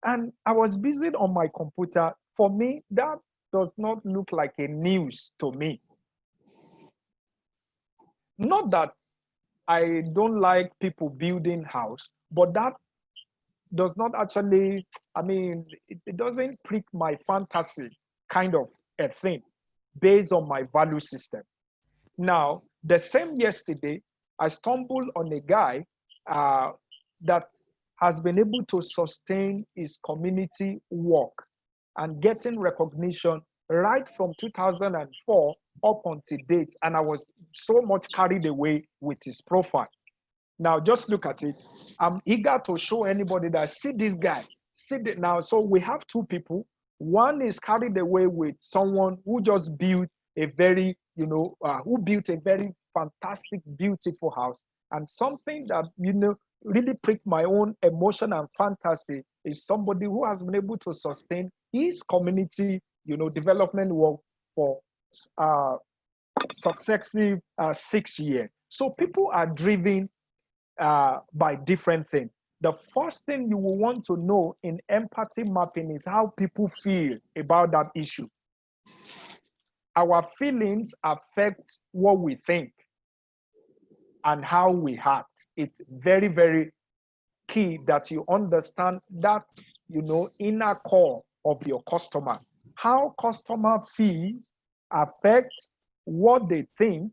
And I was busy on my computer. For me, that does not look like a news to me. Not that I don't like people building house, but that does not actually, it doesn't prick my fantasy kind of a thing based on my value system. Now, the same yesterday, I stumbled on a guy that has been able to sustain his community work and getting recognition right from 2004 up until date. And I was so much carried away with his profile. Now, just look at it. I'm eager to show anybody that, see this guy. Now, so we have 2 people. One is carried away with someone who just built a very, who built a very fantastic, beautiful house. And something that, really pricked my own emotion and fantasy is somebody who has been able to sustain his community, development work for successive 6 years. So people are driven by different things. The first thing you will want to know in empathy mapping is how people feel about that issue. Our feelings affect what we think and how we act. It's very, very key that you understand that, inner core of your customer. How customer feels affect what they think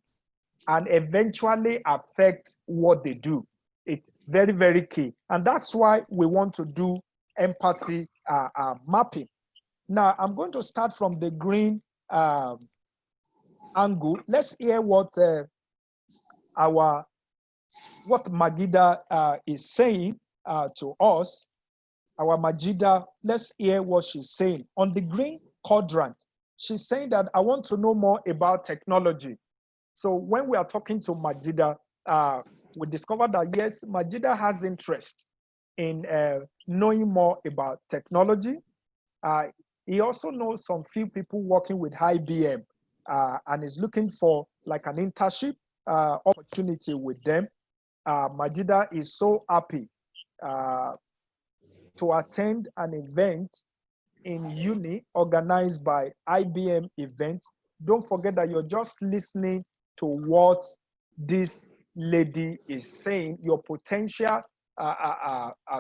and eventually affect what they do. It's very, very key. And that's why we want to do empathy mapping. Now, I'm going to start from the green angle. Let's hear what Magida is saying to us. Our Majida, let's hear what she's saying. On the green quadrant, she's saying that I want to know more about technology. So when we are talking to Majida, we discovered that yes, Majida has interest in knowing more about technology. He also knows some few people working with IBM and is looking for like an internship opportunity with them. Majida is so happy to attend an event in uni organized by IBM event. Don't forget that you're just listening to what this lady is saying, your potential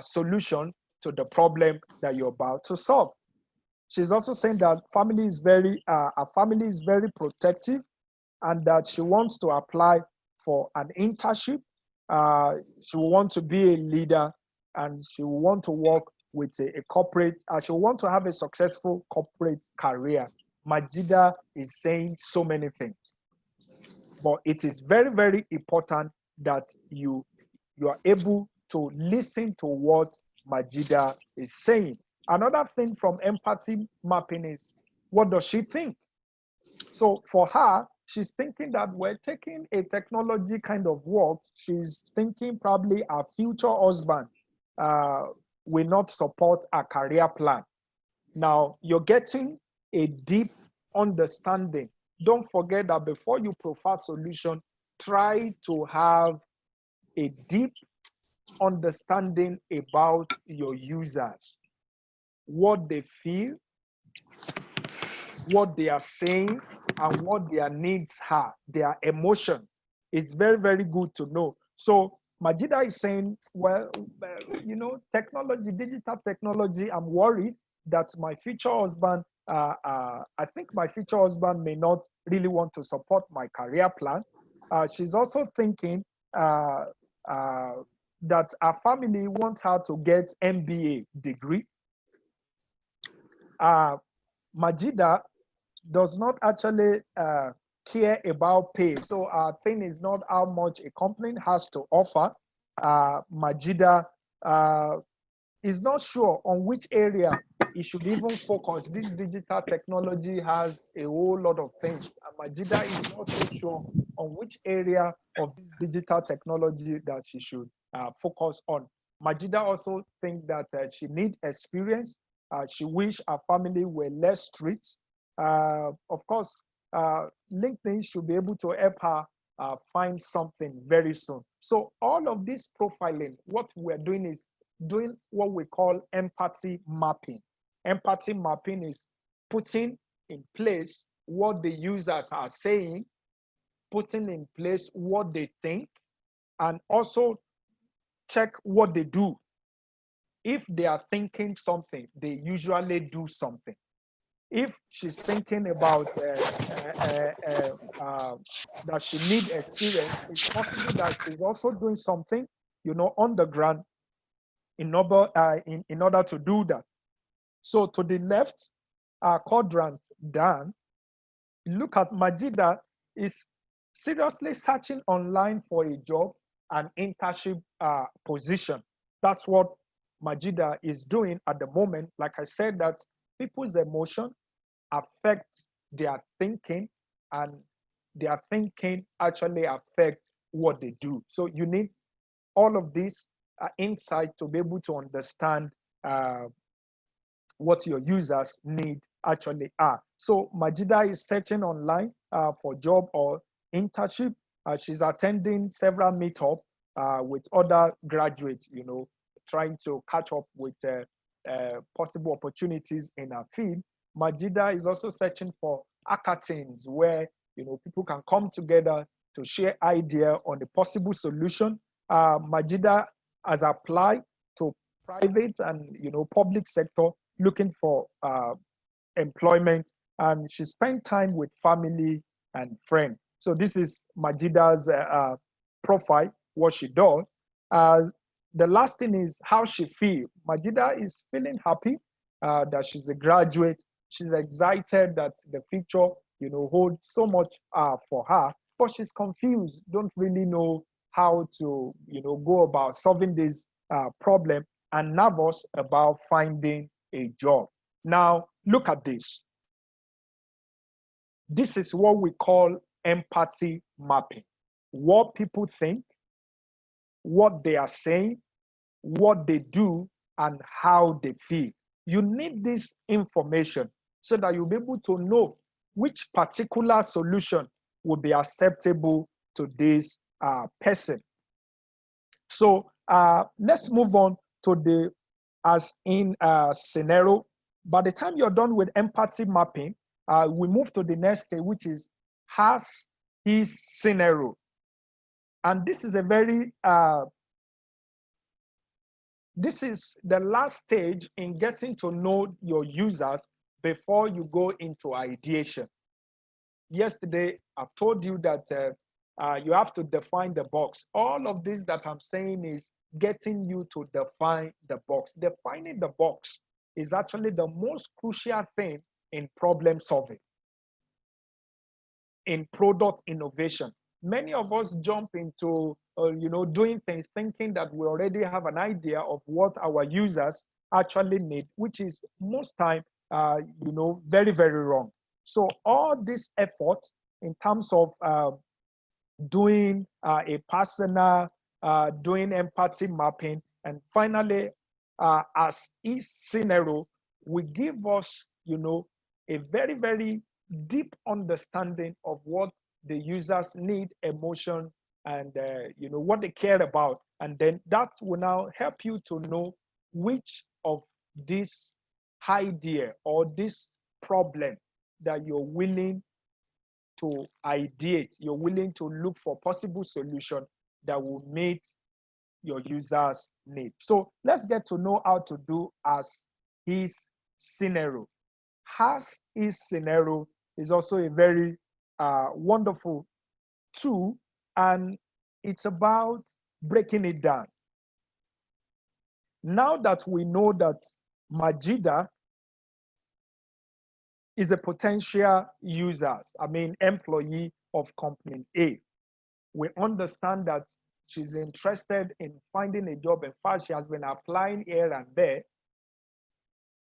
solution to the problem that you're about to solve. She's also saying that her family is very protective and that she wants to apply for an internship. She will want to be a leader and she will want to work with a corporate, she will want to have a successful corporate career. Majida is saying so many things. But it is very, very important that you are able to listen to what Majida is saying. Another thing from empathy mapping is, what does she think? So for her, she's thinking that we're taking a technology kind of work. She's thinking probably her future husband will not support a career plan. Now, you're getting a deep understanding. Don't forget that before you provide solution, try to have a deep understanding about your users, what they feel, what they are saying, and what their needs are, their emotion. It's very, very good to know. So Majida is saying, well, technology, digital technology, I'm worried that my future husband, I think my future husband may not really want to support my career plan. She's also thinking that her family wants her to get MBA degree. Majida does not actually care about pay. So our thing is not how much a company has to offer. Majida is not sure on which area he should even focus. This digital technology has a whole lot of things. Majida is not so sure on which area of this digital technology that she should focus on. Majida also thinks that she needs experience. She wish her family were less strict. Of course, LinkedIn should be able to help her find something very soon. So all of this profiling, what we're doing is doing what we call empathy mapping. Empathy mapping is putting in place what the users are saying, putting in place what they think, and also check what they do. If they are thinking something, they usually do something. If she's thinking about that she needs experience, it's possible that she's also doing something, on the ground in order to do that. So to the left quadrant down, look at Majida is seriously searching online for a job, an internship position. That's what Majida is doing at the moment. Like I said, that people's emotion affect their thinking, and their thinking actually affects what they do. So you need all of this insight to be able to understand what your users need actually are. So Majida is searching online for job or internship. She's attending several meetups with other graduates, trying to catch up with possible opportunities in her field. Majida is also searching for hackathons where people can come together to share idea on the possible solution. Majida has applied to private and public sector looking for employment and she spent time with family and friends. So this is Majida's profile, what she does. The last thing is how she feels. Majida is feeling happy that she's a graduate. She's excited that the future, holds so much for her, but she's confused, don't really know how to, go about solving this problem, and nervous about finding a job. Now, look at this. This is what we call empathy mapping. What people think, what they are saying, what they do, and how they feel. You need this information so that you'll be able to know which particular solution will be acceptable to this person. So let's move on to the as in scenario. By the time you're done with empathy mapping, we move to the next stage, which is has his scenario. And this is a very this is the last stage in getting to know your users before you go into ideation. Yesterday, I've told you that you have to define the box. All of this that I'm saying is getting you to define the box. Defining the box is actually the most crucial thing in problem solving, in product innovation. Many of us jump into doing things thinking that we already have an idea of what our users actually need, which is most time very, very wrong. So all this effort in terms of doing a persona, doing empathy mapping, and finally as each scenario will give us a very, very deep understanding of what the users need, emotion, and what they care about. And then that will now help you to know which of this idea or this problem that you're willing to ideate, you're willing to look for possible solution that will meet your users' need. So let's get to know how to do as his scenario. As his scenario is also a very wonderful tool, and it's about breaking it down. Now that we know that Majida is a potential user, employee of company A, we understand that she's interested in finding a job. In fact, she has been applying here and there.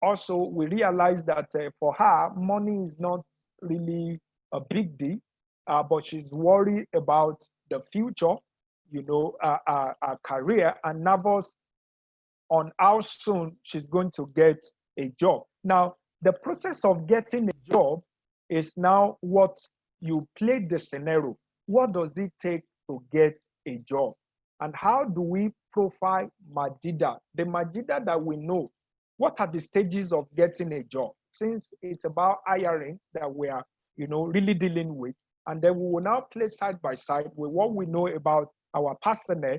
Also, we realize that for her, money is not really a big deal, but she's worried about the future, her career, and nervous on how soon she's going to get a job. Now, the process of getting a job is now what you play the scenario. What does it take to get a job? And how do we profile Majida? The Majida that we know, what are the stages of getting a job? Since it's about hiring that we are, really dealing with, and then we will now play side by side with what we know about our personnel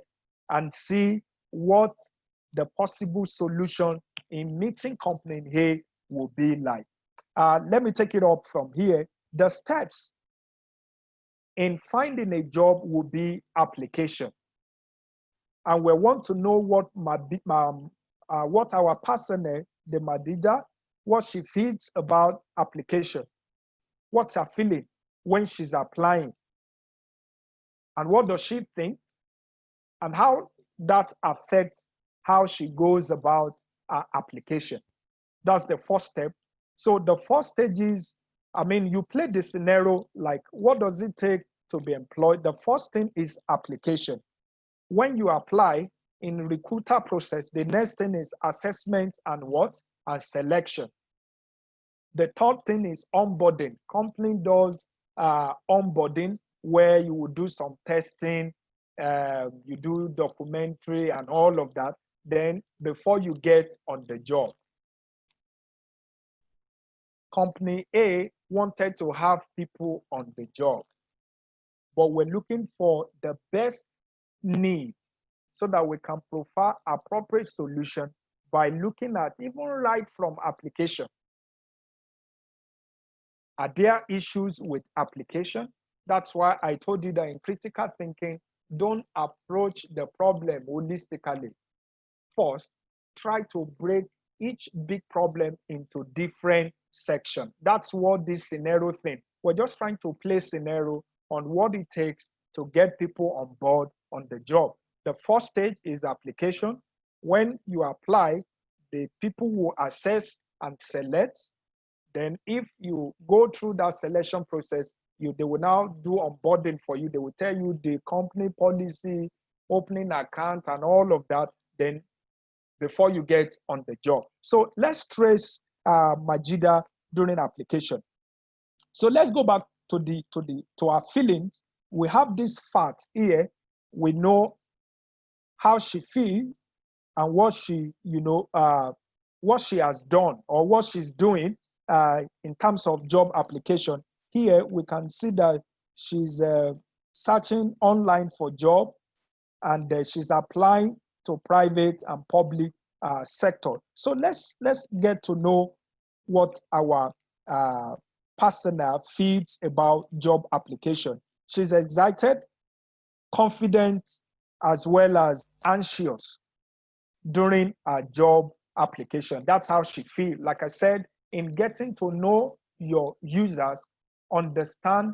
and see what the possible solution in meeting company A will be like. Let me take it up from here. The steps in finding a job will be application. And we want to know what our personnel, the Madija, what she feels about application. What's her feeling when she's applying? And what does she think? And how that affects how she goes about her application. That's the first step. So the first stage is, you play the scenario like, what does it take to be employed? The first thing is application. When you apply in recruiter process, the next thing is assessment and what? And selection. The third thing is onboarding. Company does onboarding where you will do some testing, you do documentary and all of that, then before you get on the job. Company A wanted to have people on the job, but we're looking for the best need so that we can profile appropriate solution by looking at even right from application. Are there issues with application? That's why I told you that in critical thinking, don't approach the problem holistically. First, try to break each big problem into different sections. That's what this scenario thing. We're just trying to play scenario on what it takes to get people on board on the job. The first stage is application. When you apply, the people will assess and select. Then if you go through that selection process, they will now do onboarding for you. They will tell you the company policy, opening account, and all of that. Then before you get on the job. So let's trace Majida during application. So let's go back to our feelings. We have this fact here. We know how she feels and what she, what she has done or what she's doing in terms of job application. Here we can see that she's searching online for job, and she's applying to private and public sector. So let's get to know what our partner feels about job application. She's excited, confident, as well as anxious during a job application. That's how she feels. Like I said, in getting to know your users, understand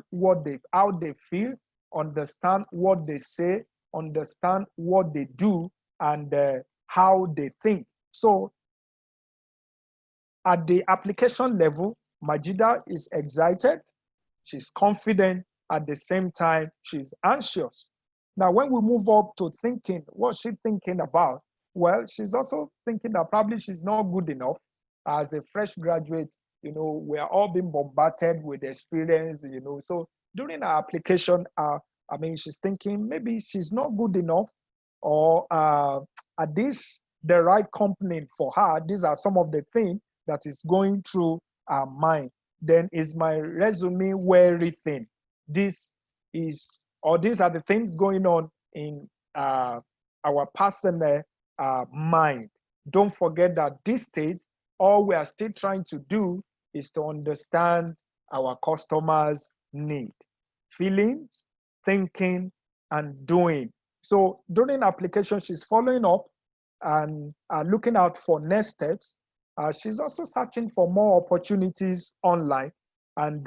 how they feel, understand what they say, understand what they do, and how they think. So at the application level, Majida is excited, she's confident, at the same time, she's anxious. Now, when we move up to thinking, what's she thinking about? Well, she's also thinking that probably she's not good enough. As a fresh graduate, we are all being bombarded with experience, So during our application, she's thinking maybe she's not good enough, or are this the right company for her? These are some of the things that is going through her mind. Then is my resume well written? These are the things going on in our personal mind. Don't forget that this stage, all we are still trying to do is to understand our customers' need, feelings, thinking, and doing. So during application, she's following up and looking out for next steps. She's also searching for more opportunities online, and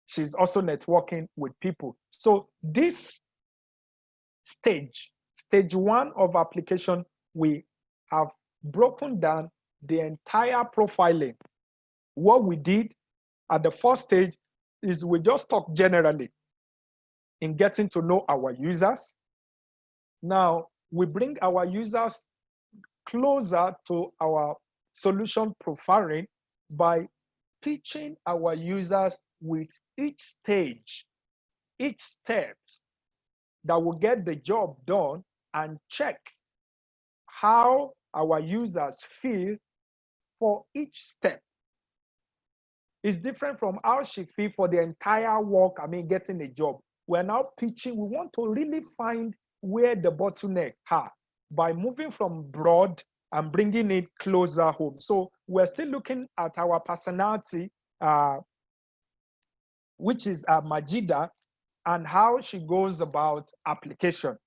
she's also networking with people. So this stage one of application, we have broken down the entire profiling. What we did at the first stage is we just talk generally in getting to know our users. Now, we bring our users closer to our solution profiling by teaching our users with each stage, each steps that will get the job done, and check how our users feel for each step. It's different from how she feels for the entire work, getting a job. We're now pitching, we want to really find where the bottleneck are by moving from broad and bringing it closer home. So we're still looking at our personality, which is Majida, and how she goes about application.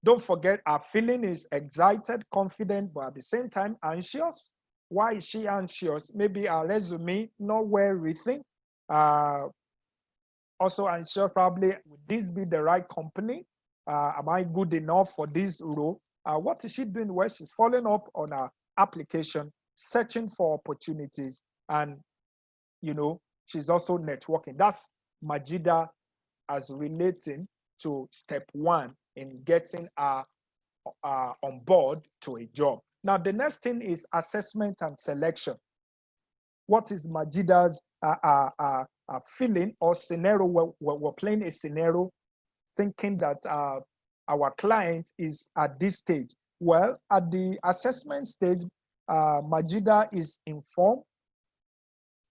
Don't forget, our feeling is excited, confident, but at the same time anxious. Why is she anxious? Maybe our resume not well written. Also anxious, probably, would this be the right company? Am I good enough for this role? What is she doing? Well, she's following up on her application, searching for opportunities, and she's also networking. That's Majida as relating to step one in getting her on board to a job. Now, the next thing is assessment and selection. What is Majida's feeling or scenario? We're playing a scenario thinking that our client is at this stage. Well, at the assessment stage, Majida is informed.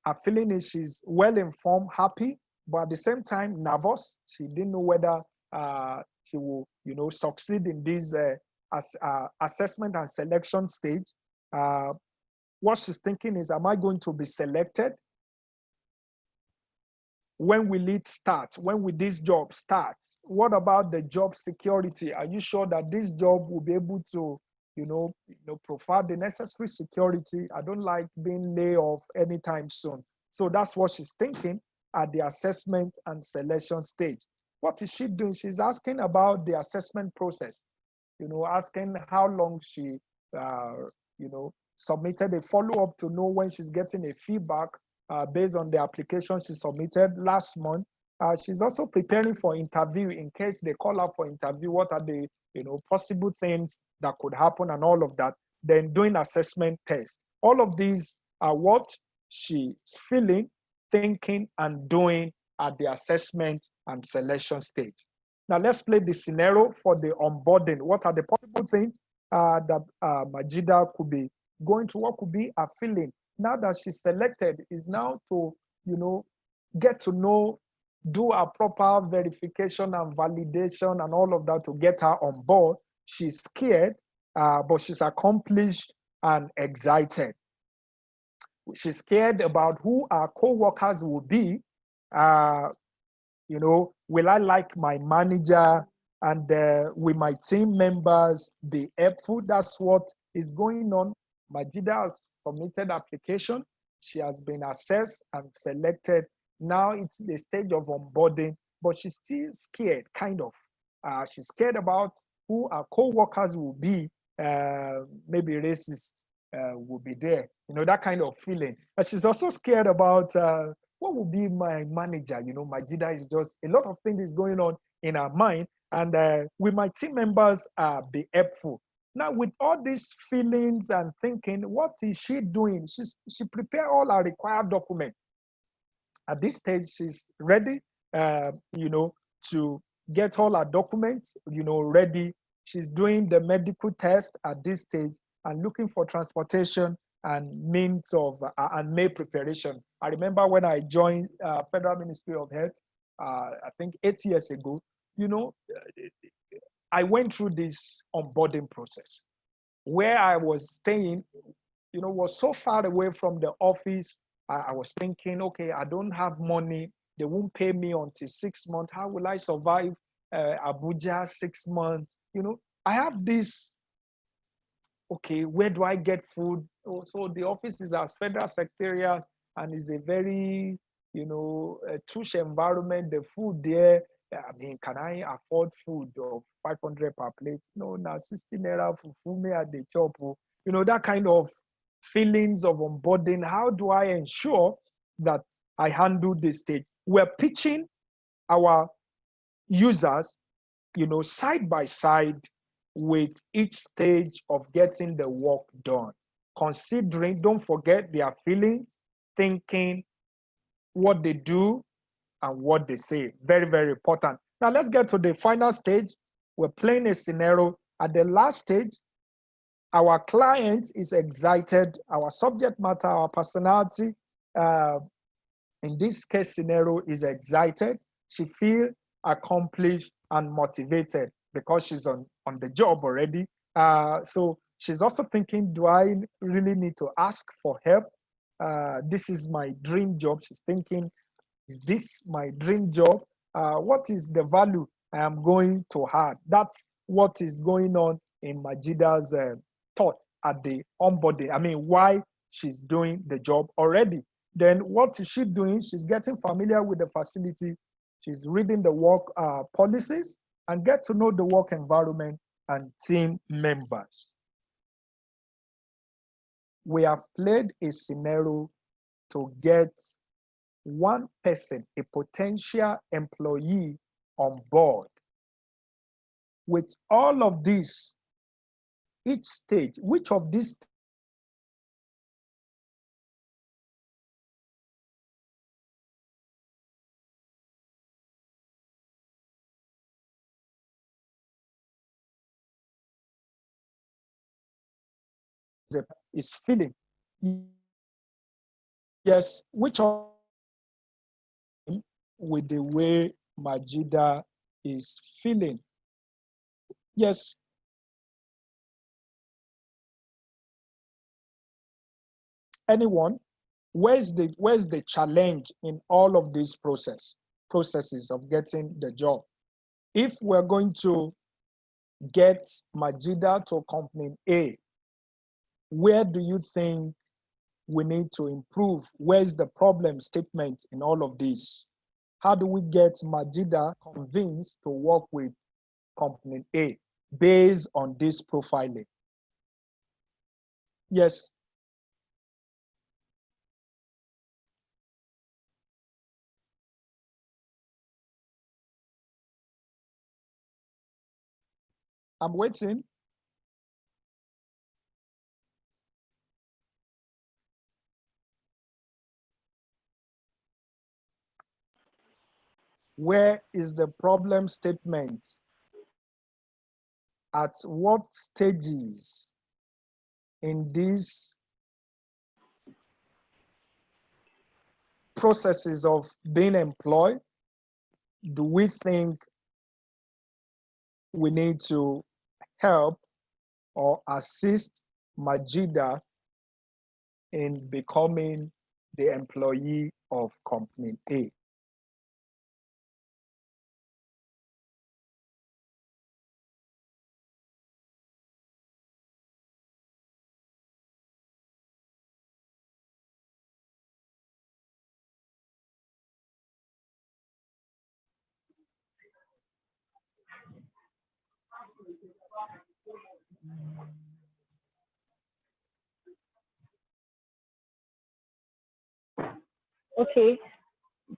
Her feeling is she's well informed, happy, but at the same time nervous. She didn't know whether she will, succeed in this assessment and selection stage. What she's thinking is, am I going to be selected? When will it start? When will this job start? What about the job security? Are you sure that this job will be able to, provide the necessary security? I don't like being laid off anytime soon. So that's what she's thinking at the assessment and selection stage. What is she doing? She's asking about the assessment process, asking how long she, submitted a follow-up to know when she's getting a feedback based on the application she submitted last month. She's also preparing for interview in case they call her for interview. What are the possible things that could happen and all of that? Then doing assessment tests. All of these are what she's feeling, thinking, and doing at the assessment and selection stage. Now let's play the scenario for the onboarding. What are the possible things that Majida could be going through? What could be a feeling now that she's selected is now to, get to know, do a proper verification and validation and all of that to get her on board. She's scared, but she's accomplished and excited. She's scared about who our co-workers will be. Will I like my manager, and will my team members be helpful? That's what is going on. Majida has submitted application. She has been assessed and selected. Now it's the stage of onboarding, but she's still scared, kind of. She's scared about who our co-workers will be. Maybe racist will be there. That kind of feeling. But she's also scared about what will be my manager? Majida is just, a lot of things is going on in her mind. And will my team members be helpful? Now, with all these feelings and thinking, what is she doing? She prepared all her required documents. At this stage, she's ready, to get all her documents, ready. She's doing the medical test at this stage and looking for transportation and means of and May preparation. I remember when I joined Federal Ministry of Health, I think 8 years ago, I went through this onboarding process where I was staying, was so far away from the office. I was thinking, okay, I don't have money. They won't pay me until 6 months. How will I survive Abuja 6 months? I have this, okay, where do I get food? So the office is as federal secretariat and is a very, tush environment. The food there, can I afford food of 500 per plate? No, now 60 naira for me at the chop. That kind of feelings of onboarding. How do I ensure that I handle this stage? We're pitching our users, side by side with each stage of getting the work done. Considering, don't forget their feelings, thinking, what they do, and what they say. Very, very important. Now let's get to the final stage. We're playing a scenario. At the last stage, our client is excited, our subject matter, our personality, in this case scenario, is excited. She feels accomplished and motivated because she's on the job already. So she's also thinking, do I really need to ask for help? This is my dream job. She's thinking, is this my dream job? What is the value I am going to add? That's what is going on in Majida's thought at the onboarding. Why she's doing the job already. Then what is she doing? She's getting familiar with the facility. She's reading the work policies and get to know the work environment and team members. We have played a scenario to get one person, a potential employee, on board. With all of this, each stage, which of these is feeling? Yes, which of with the way Majida is feeling? Yes. Anyone? where's the challenge in all of these processes of getting the job? If we're going to get Majida to company A, where do you think we need to improve? Where's the problem statement in all of this? How do we get Majida convinced to work with company A based on this profiling? Yes. I'm waiting. Where is the problem statement? At what stages in these processes of being employed do we think we need to help or assist Majida in becoming the employee of company A? Okay,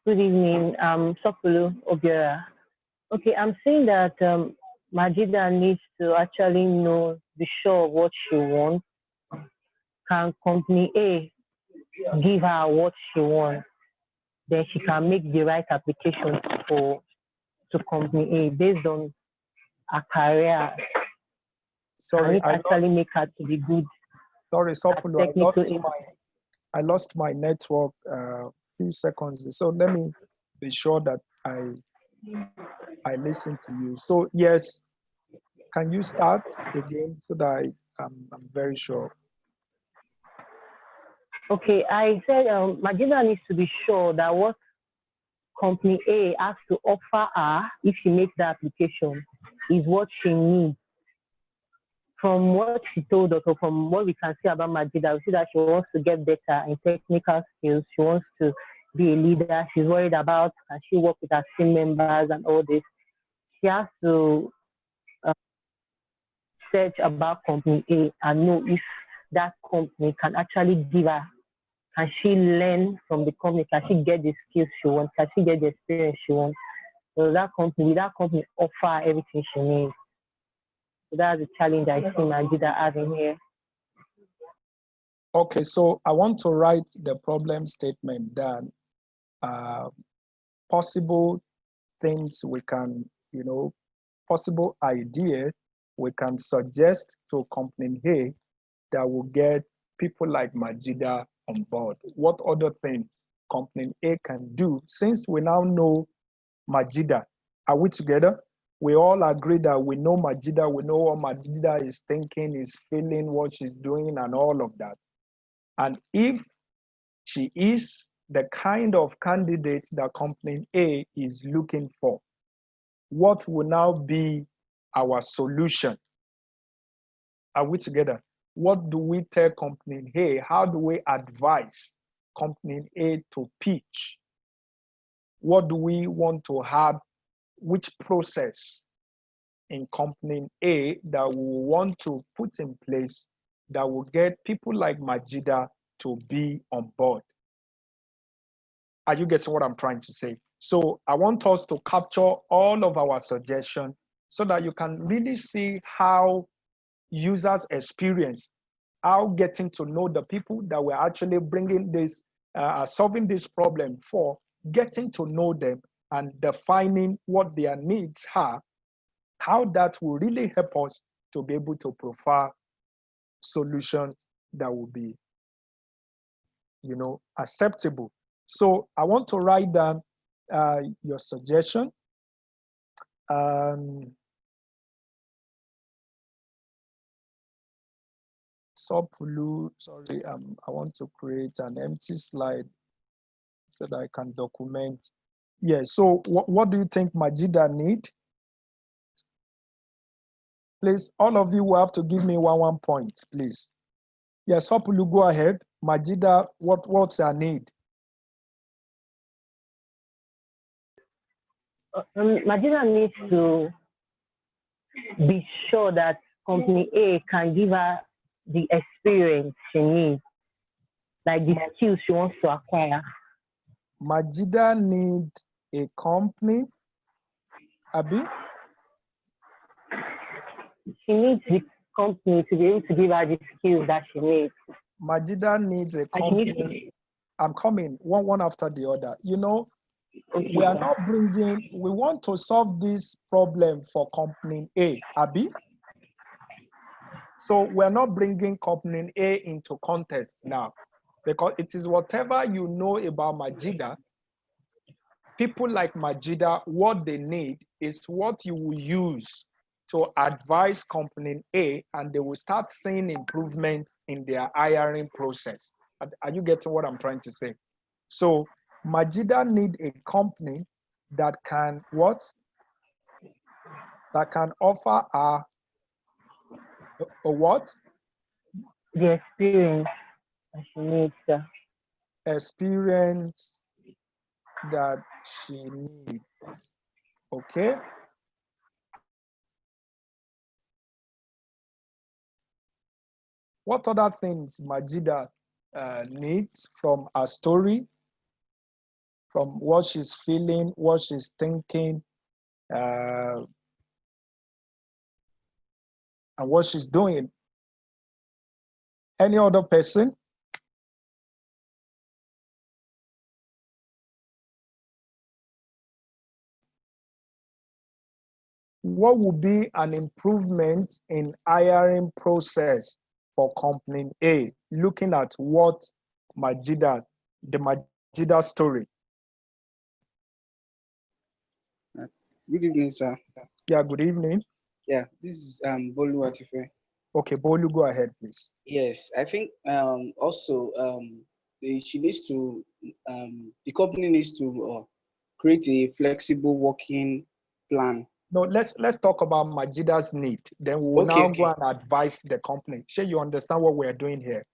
good evening. Sokulu Obiora. Okay, I'm saying that Majida needs to actually be sure of what she wants. Can company A give her what she wants? Then she can make the right application to company A based on her career. Sorry, can it actually make her to be good? Sorry, Sokulu, I lost my network few seconds. So let me be sure that I listen to you. So yes, can you start again so that I'm very sure? Okay, I said Majida needs to be sure that what company A has to offer her if she makes the application is what she needs. From what she told us, or from what we can see about Majida, we see that she wants to get better in technical skills. She wants to be a leader. She's worried about can she work with her team members and all this. She has to search about company A and know if that company can actually give her. Can she learn from the company? Can she get the skills she wants? Can she get the experience she wants? So that company offer everything she needs. So that's the challenge I see Majida having here. Okay, so I want to write the problem statement down. Possible things we can, possible idea we can suggest to company A that will get people like Majida on board. What other things company A can do? Since we now know Majida, are we together? We all agree that we know Majida, we know what Majida is thinking, is feeling, what she's doing, and all of that. And if she is the kind of candidate that company A is looking for, what will now be our solution? Are we together? What do we tell company A? How do we advise company A to pitch? What do we want to have? Which process in company A that we want to put in place that will get people like Majida to be on board? Are you getting what I'm trying to say? So I want us to capture all of our suggestions so that you can really see how users experience, how getting to know the people that we're actually bringing this, solving this problem for, getting to know them and defining what their needs are, how that will really help us to be able to provide solutions that will be, acceptable. So I want to write down your suggestion. Sopulu, sorry, I want to create an empty slide so that I can document. Yeah, so what do you think Majida need? Please, all of you will have to give me one point, please. Yes, Sopulu, go ahead. Majida, what's her need? Majida needs to be sure that company A can give her the experience she needs, like the skills she wants to acquire. Majida need a company, Abi? She needs the company to be able to give her the skills that she needs. Majida needs a company. I'm coming one after the other. You know, okay, we are not bringing, we want to solve this problem for company A, Abi? So we're not bringing company A into contest now, because it is whatever you know about Majida. People like Majida, what they need is what you will use to advise company A, and they will start seeing improvements in their hiring process. Are you getting what I'm trying to say? So Majida need a company that can what? That can offer a what? The experience that she needs. Experience that she needs. Okay. What other things Majida needs from her story, from what she's feeling, what she's thinking, and what she's doing? Any other person? What would be an improvement in hiring process for company A, looking at what Majida, the Majida story? Good evening, sir. Yeah, good evening. Yeah, this is Bolu Atife. Okay, Bolu, go ahead, please. Yes, I think also she needs to the company needs to create a flexible working plan. No, let's talk about Majida's need. Then we'll now go and advise the company. Sure, you understand what we're doing here?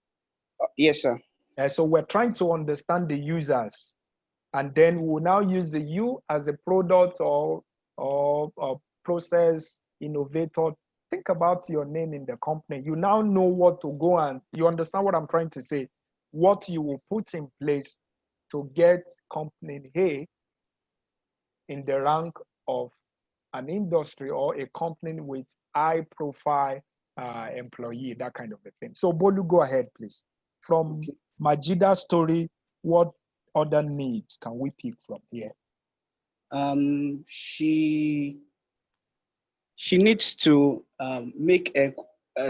Yes, sir. So we're trying to understand the users, and then we'll now use the you as a product or process innovator. Think about your name in the company. You now know what to go and you understand what I'm trying to say. What you will put in place to get company A in the rank of an industry or a company with high profile employee, that kind of a thing. So Bolu, go ahead, please. From Majida's story, what other needs can we pick from here? She needs to make a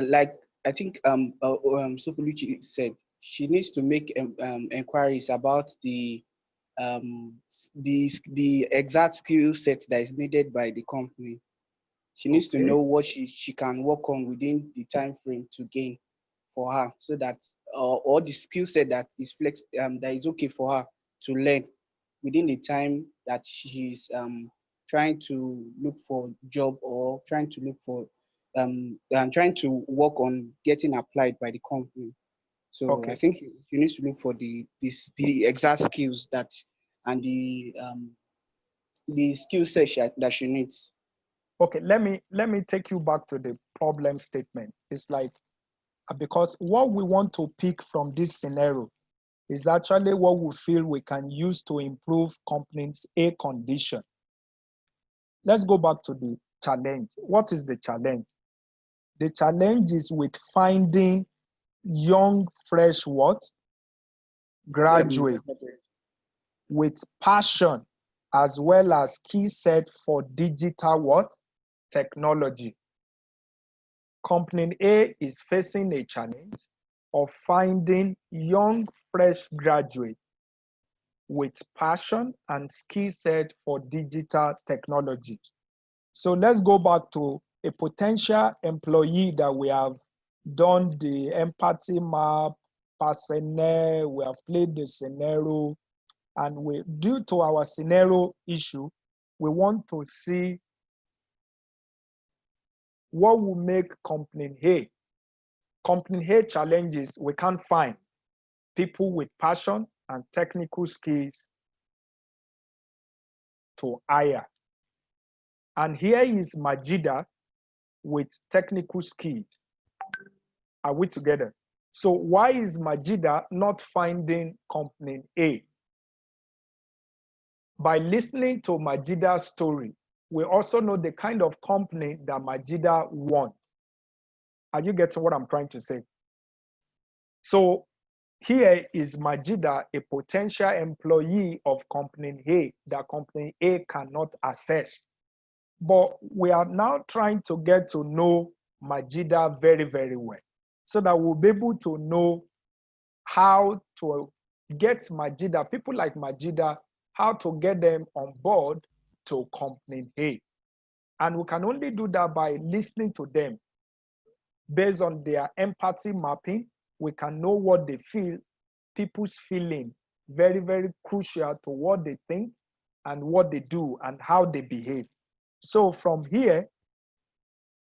like I think Sopoluchi said, she needs to make inquiries about the exact skill set that is needed by the company. She needs to know what she can work on within the time frame to gain for her, so that or the skill set that is that is okay for her to learn within the time that she's trying to look for job or trying to look for trying to work on getting applied by the company. So I think you need to look for the exact skills that and the skill set that she needs. Okay, let me take you back to the problem statement. It's like, because what we want to pick from this scenario is actually what we feel we can use to improve company's A condition. Let's go back to the challenge. What is the challenge? The challenge is with finding young, fresh what? Graduate with passion as well as key set for digital what? Technology. Company A is facing a challenge of finding young, fresh graduates with passion and skill set for digital technology. So let's go back to a potential employee that we have done the empathy map, personnel, we have played the scenario, and due to our scenario issue, we want to see what will make company A. Company A challenges, we can't find people with passion and technical skills to hire. And here is Majida with technical skills. Are we together? So why is Majida not finding company A? By listening to Majida's story, we also know the kind of company that Majida wants. Are you getting what I'm trying to say? So here is Majida, a potential employee of company A that company A cannot access. But we are now trying to get to know Majida very, very well, so that we'll be able to know how to get Majida, people like Majida, how to get them on board to company A. And we can only do that by listening to them. Based on their empathy mapping, we can know what they feel, people's feeling, very, very crucial to what they think and what they do and how they behave. So from here,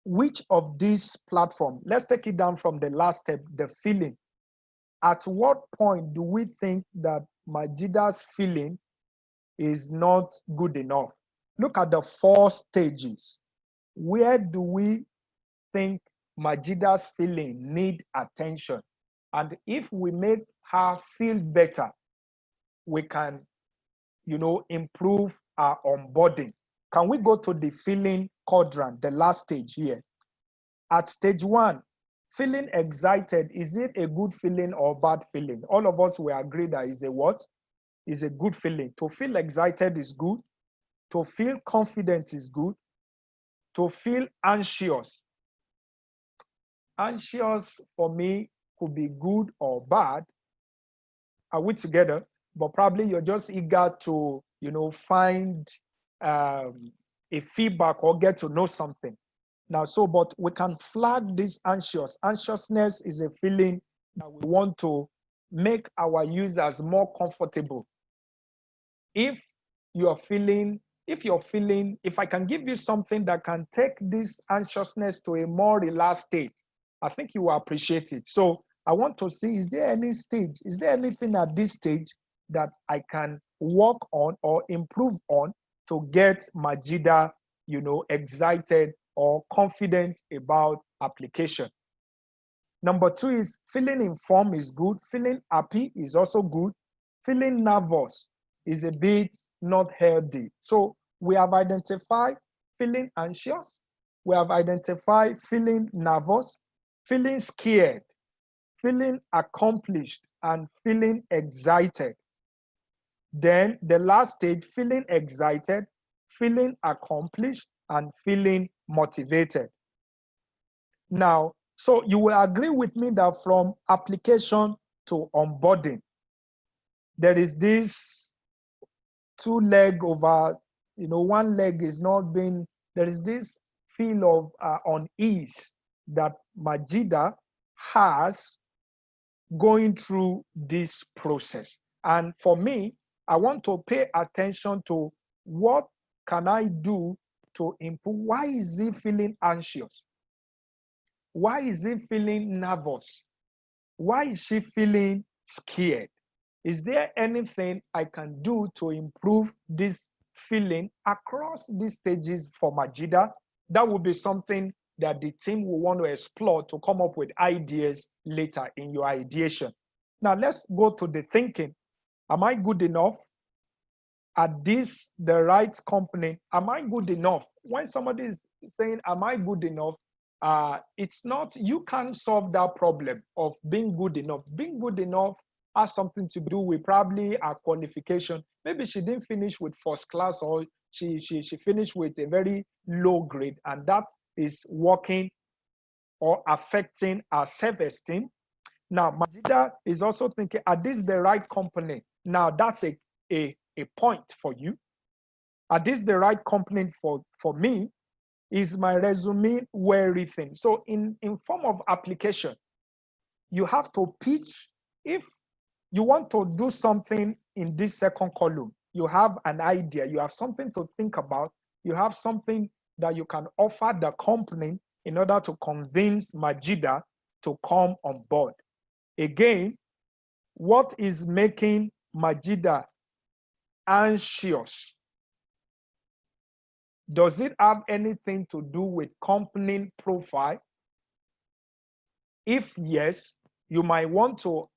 which of these platforms, let's take it down from the last step, the feeling. At what point do we think that Majida's feeling is not good enough? Look at the 4 stages. Where do we think Majida's feeling need attention? And if we make her feel better, we can, improve our onboarding. Can we go to the feeling quadrant, the last stage here? At stage 1, feeling excited, is it a good feeling or bad feeling? All of us will agree that is a what? Is a good feeling. To feel excited is good. To feel confident is good. To feel anxious. Anxious for me could be good or bad. Are we together? But probably you're just eager to, find a feedback or get to know something. Now, but we can flag this anxious. Anxiousness is a feeling that we want to make our users more comfortable. If I can give you something that can take this anxiousness to a more relaxed state, I think you will appreciate it. So I want to see, is there anything at this stage that I can work on or improve on to get Majida, excited or confident about application? Number 2 is feeling informed is good. Feeling happy is also good. Feeling nervous is a bit not healthy. So we have identified feeling anxious. We have identified feeling nervous, feeling scared, feeling accomplished, and feeling excited. Then the last stage, feeling excited, feeling accomplished, and feeling motivated. Now, so you will agree with me that from application to onboarding, there is this 2 leg over, one leg is not being, there is this feel of unease that Majida has going through this process. And for me, I want to pay attention to what can I do to improve. Why is he feeling anxious? Why is he feeling nervous? Why is she feeling scared? Is there anything I can do to improve this feeling across these stages for Majida? That would be something that the team will want to explore to come up with ideas later in your ideation. Now let's go to the thinking. Am I good enough? At this, the right company, am I good enough? When somebody is saying, am I good enough? It's not, you can't solve that problem of being good enough. Being good enough has something to do with probably a qualification. Maybe she didn't finish with first class, or she finished with a very low grade, and that is working or affecting our self-esteem. Now, Majida is also thinking, are this the right company? Now, that's a point for you. Are this the right company for me? Is my resume well written? So in form of application, you have to pitch. If you want to do something in this second column, you have an idea, you have something to think about, you have something that you can offer the company in order to convince Majida to come on board. Again, what is making Majida anxious? Does it have anything to do with company profile? If yes, you might want to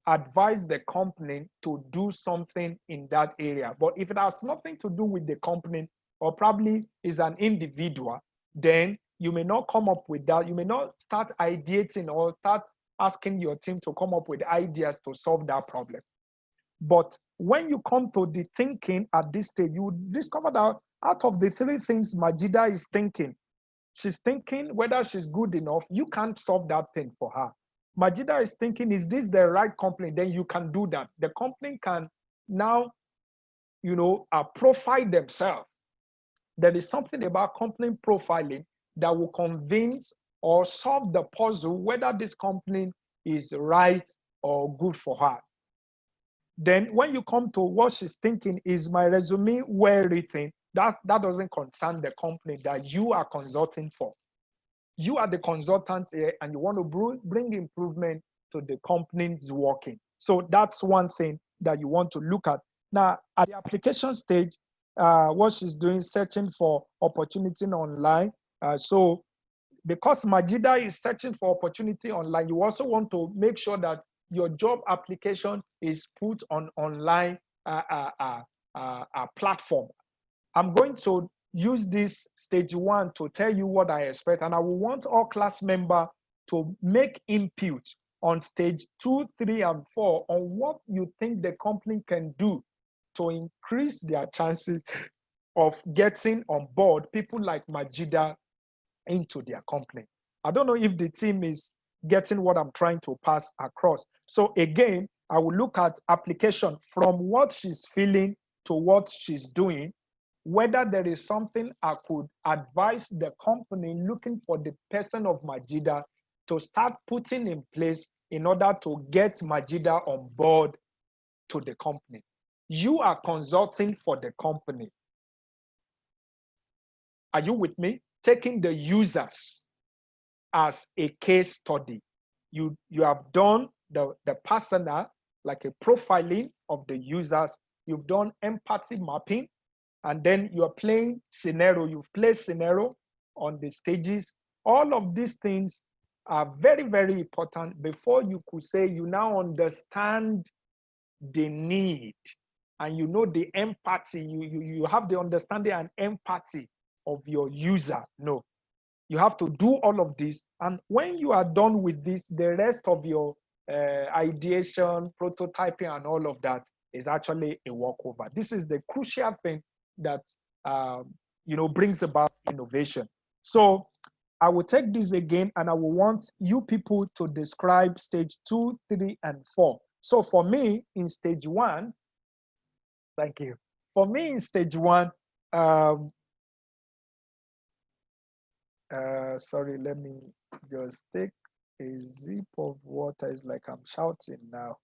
advise the company to do something in that area. But if it has nothing to do with the company, or probably is an individual, then you may not come up with that. You may not start ideating or start asking your team to come up with ideas to solve that problem. But when you come to the thinking at this stage, you discover that out of the three things Majida is thinking, she's thinking whether she's good enough. You can't solve that thing for her. Majida is thinking, is this the right company? Then you can do that. The company can now, profile themselves. There is something about company profiling that will convince or solve the puzzle whether this company is right or good for her. Then when you come to what she's thinking, is my resume well written? That doesn't concern the company that you are consulting for. You are the consultant here and you want to bring improvement to the company's working. So that's one thing that you want to look at. Now, at the application stage, what she's doing, searching for opportunity online. So because Majida is searching for opportunity online, you also want to make sure that your job application is put on online platform. I'm going to use this stage 1 to tell you what I expect, and I will want all class members to make input on stage 2, 3, and 4 on what you think the company can do to increase their chances of getting on board people like Majida into their company. I don't know if the team is getting what I'm trying to pass across. So again, I will look at application from what she's feeling to what she's doing, whether there is something I could advise the company looking for the person of Majida to start putting in place in order to get Majida on board to the company. You are consulting for the company. Are you with me? Taking the users as a case study. You have done the personal, like a profiling of the users. You've done empathy mapping, and then you're playing scenario. You've played scenario on the stages. All of these things are very, very important before you could say you now understand the need and you know the empathy. You have the understanding and empathy of your user. No, you have to do all of this. And when you are done with this, the rest of your ideation, prototyping, and all of that is actually a walkover. This is the crucial thing that brings about innovation. So I will take this again, and I will want you people to describe stage 2, 3, and 4. So for me, in stage 1, thank you. For me, in stage 1, sorry, let me just take a sip of water. It's like I'm shouting now.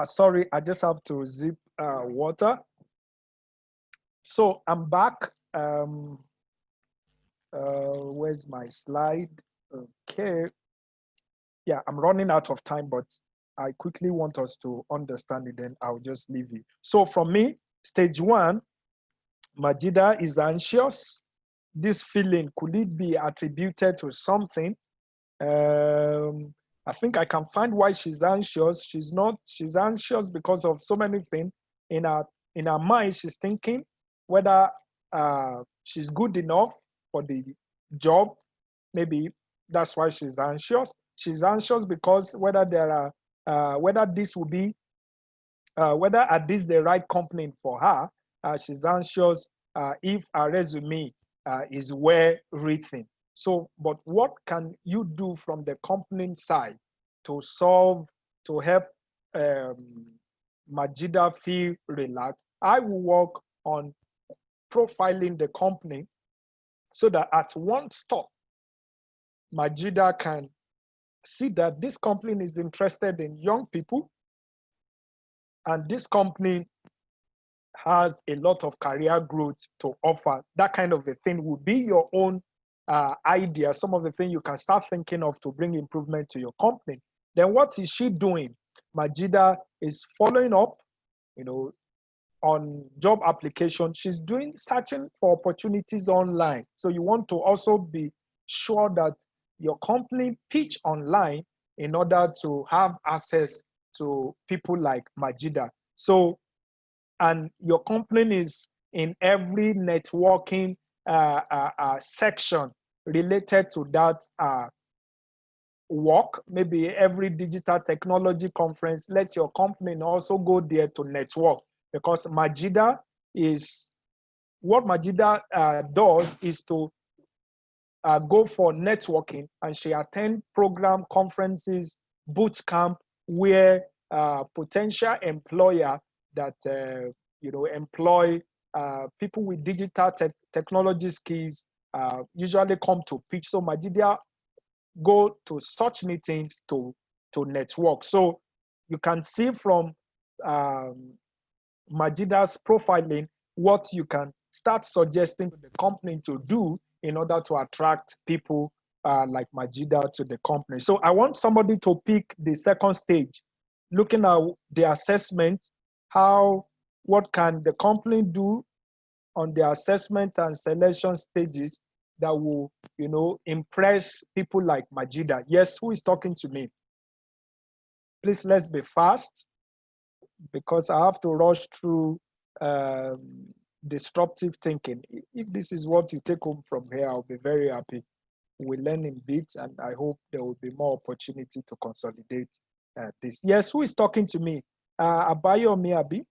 Sorry, I just have to zip water. So I'm back. Where's my slide? Okay. Yeah, I'm running out of time, but I quickly want us to understand it, then I'll just leave you. So from me, stage 1, Majida is anxious. This feeling, could it be attributed to something? I think I can find why she's anxious. She's anxious because of so many things. In her mind, she's thinking whether she's good enough for the job. Maybe that's why she's anxious. She's anxious because whether this will be, whether at this the right company for her. She's anxious if her resume is well written. So, but what can you do from the company side to help Majida feel relaxed? I will work on profiling the company so that at one stop, Majida can see that this company is interested in young people, and this company has a lot of career growth to offer. That kind of a thing will be your own idea, some of the things you can start thinking of to bring improvement to your company. Then what is she doing? Majida is following up, on job application. She's searching for opportunities online. So you want to also be sure that your company pitch online in order to have access to people like Majida. So, and your company is in every networking section related to that work, maybe every digital technology conference. Let your company also go there to network, because Majida does is to go for networking, and she attend program, conferences, boot camp, where potential employer that employ people with digital technology skills usually come to pitch. So Majida go to such meetings to network. So you can see from Majida's profiling what you can start suggesting to the company to do in order to attract people like Majida to the company. So I want somebody to pick the second stage, looking at the assessment, what can the company do on the assessment and selection stages that will, impress people like Majida. Yes, who is talking to me? Please, let's be fast, because I have to rush through disruptive thinking. If this is what you take home from here, I'll be very happy. We learn in bits, and I hope there will be more opportunity to consolidate this. Yes, who is talking to me? Abayomi Abi?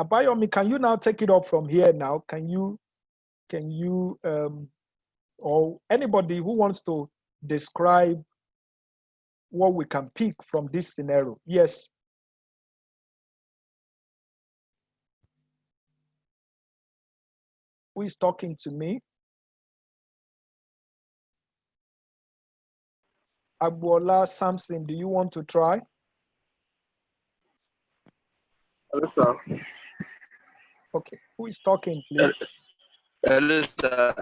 Abayomi, can you now take it up from here now? Can you, or anybody who wants to describe what we can pick from this scenario? Yes. Who is talking to me? Agbola Samson, do you want to try? Hello, sir. Okay, who is talking, please? Hello, sir.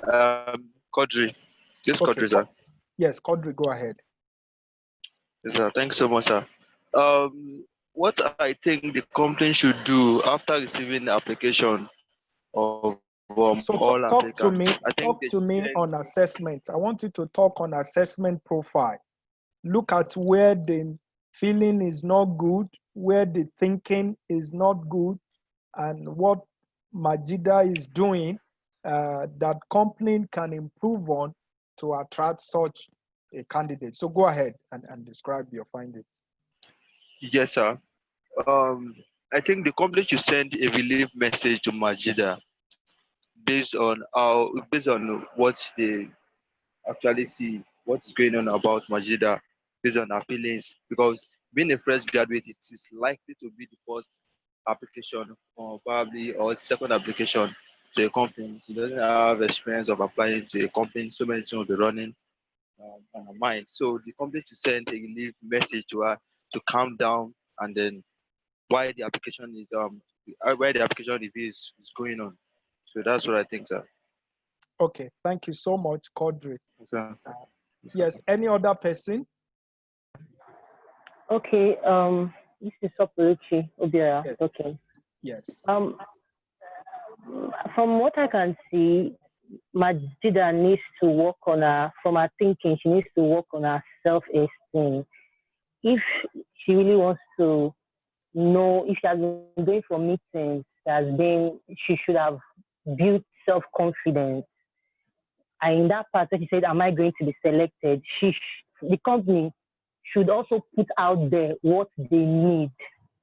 Kodri. This Okay. Kodri, sir. Yes, Kodri, go ahead. Yes, sir. Thanks so much, sir. What I think the company should do after receiving the application of all Talk to applicants, me. I think Talk to me on assessment. I want you to talk on assessment profile. Look at where the feeling is not good, where the thinking is not good, and what Majida is doing that company can improve on to attract such a candidate. So go ahead and describe your findings. Yes, sir. I think the company should send a relief message to Majida based on what they actually see, what's going on about Majida, based on her feelings. Because being a fresh graduate, it is likely to be the first application, or probably or second application to a company. She doesn't have experience of applying to a company. So many things will be running on her mind. So the company should send a relief message to her to calm down, and then why the application review is going on. So that's what I think, sir. Okay, thank you so much, Kodri. Yes, sir. Yes, any other person? Okay. This is Sopoluchi Obiara. Yes. Okay. Yes. From what I can see, Majida needs to work on her, from her thinking, she needs to work on her self-esteem. If she really wants to know, if she has been going for meetings, she should have built self-confidence. And in that part, when she said, am I going to be selected? The company should also put out there what they need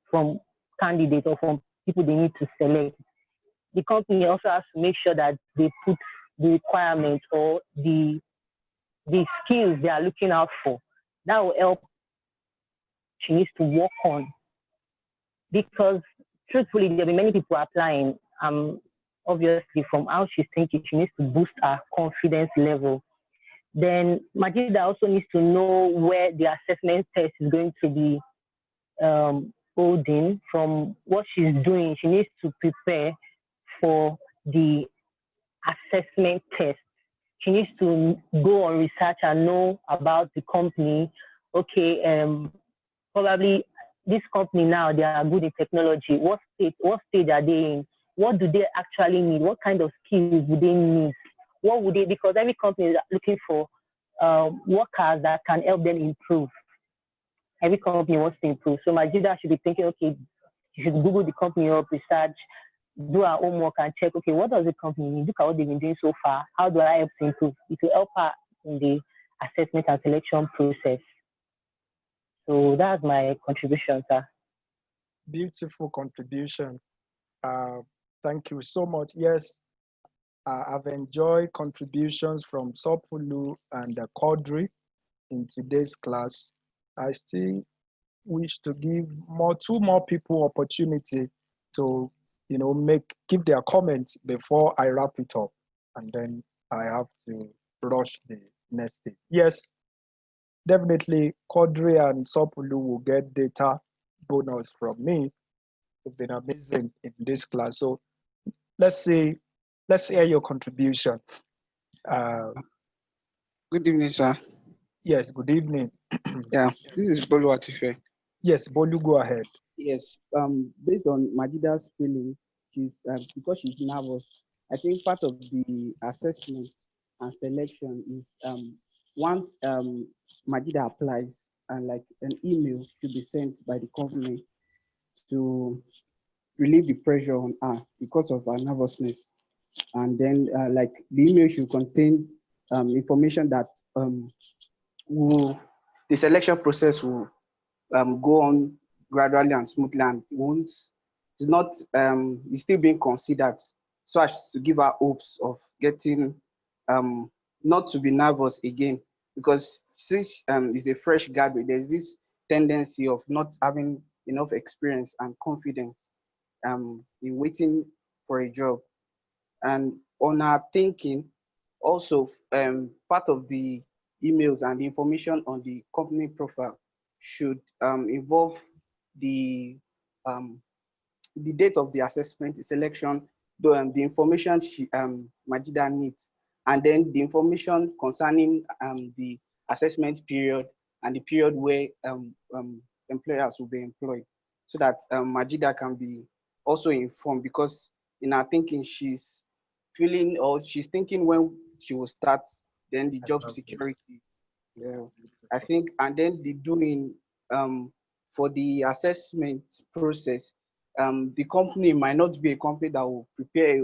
from candidates or from people they need to select. The company also has to make sure that they put the requirements or the skills they are looking out for. That will help she needs to work on. Because truthfully, there'll be many people applying. Obviously, from how she's thinking, she needs to boost her confidence level. Then Majida also needs to know where the assessment test is going to be holding. From what she's doing, she needs to prepare for the assessment test. She needs to go on research and know about the company. Okay, probably this company now, they are good in technology. What stage are they in? What do they actually need? What kind of skills do they need? What would they, because every company is looking for workers that can help them improve. Every company wants to improve. So Majida should be thinking, okay, you should Google the company up, research, do our homework and check, okay, what does the company need? Look at what they've been doing so far. How do I help to improve? It will help her in the assessment and selection process. So that's my contribution, sir. Beautiful contribution. Thank you so much. Yes, I've enjoyed contributions from Sopulu and Kodri in today's class. I still wish to give two more people opportunity to, give their comments before I wrap it up, and then I have to rush the next thing. Yes, definitely Kodri and Sopulu will get data bonus from me. They've been amazing in this class. So let's hear your contribution. Good evening, sir. Yes, good evening. Yeah, this is Bolu Atife. Yes, Bolu, go ahead. Yes, based on Majida's feeling, because she's nervous. I think part of the assessment and selection is once Majida applies, and like an email should be sent by the company to relieve the pressure on her because of her nervousness, and then like the email should contain information that the selection process will go on gradually and smoothly, and it's still being considered, so as to give her hopes of getting not to be nervous again, because since it's a fresh graduate, there's this tendency of not having enough experience and confidence in waiting for a job. And on our thinking, also part of the emails and the information on the company profile should involve the date of the assessment, the selection, the information Majida needs, and then the information concerning the assessment period and the period where employers will be employed, so that Majida can be also informed, because in her thinking, she's thinking when she will start, then the job security. Yeah, I think, and then the doing for the assessment process, the company might not be a company that will prepare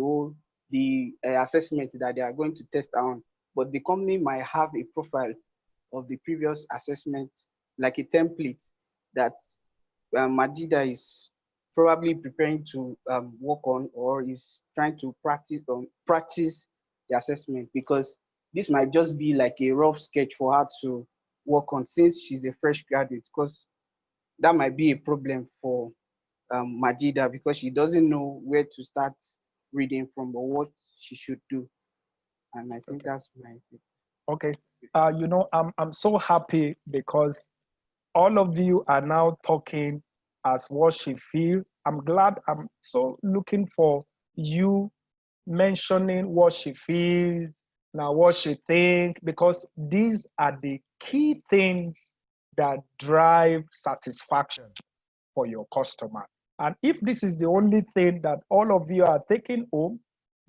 the assessment that they are going to test on, but the company might have a profile of the previous assessment, like a template that Majida is probably preparing to work on, or is trying to practice the assessment, because this might just be like a rough sketch for her to work on, since she's a fresh graduate, because that might be a problem for Majida, because she doesn't know where to start reading from or what she should do. And I think that's my thing. Okay. I'm so happy because all of you are now talking as what she feels. I'm glad. I'm so looking for you mentioning what she feels, now what she thinks, because these are the key things that drive satisfaction for your customer. And if this is the only thing that all of you are taking home,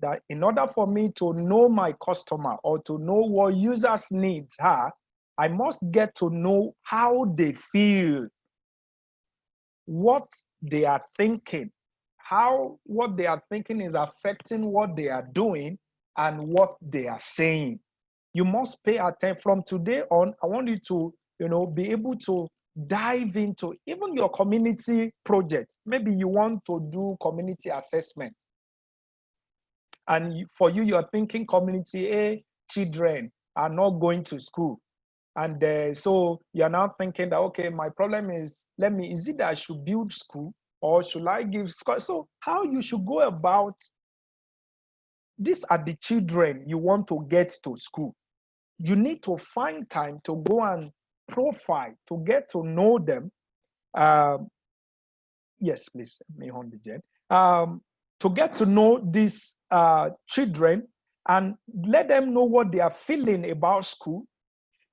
that in order for me to know my customer or to know what users' needs are, I must get to know how they feel, what they are thinking, how what they are thinking is affecting what they are doing and what they are saying. You must pay attention. From today on, I want you to, be able to dive into even your community project. Maybe you want to do community assessment. And for you, you're thinking community A, children are not going to school. And so you're now thinking that, okay, my problem is, is it that I should build school or should I give school? So how you should go about, these are the children you want to get to school. You need to find time to go and profile, to get to know them. Yes, please, me on the jet. To get to know these children and let them know what they are feeling about school.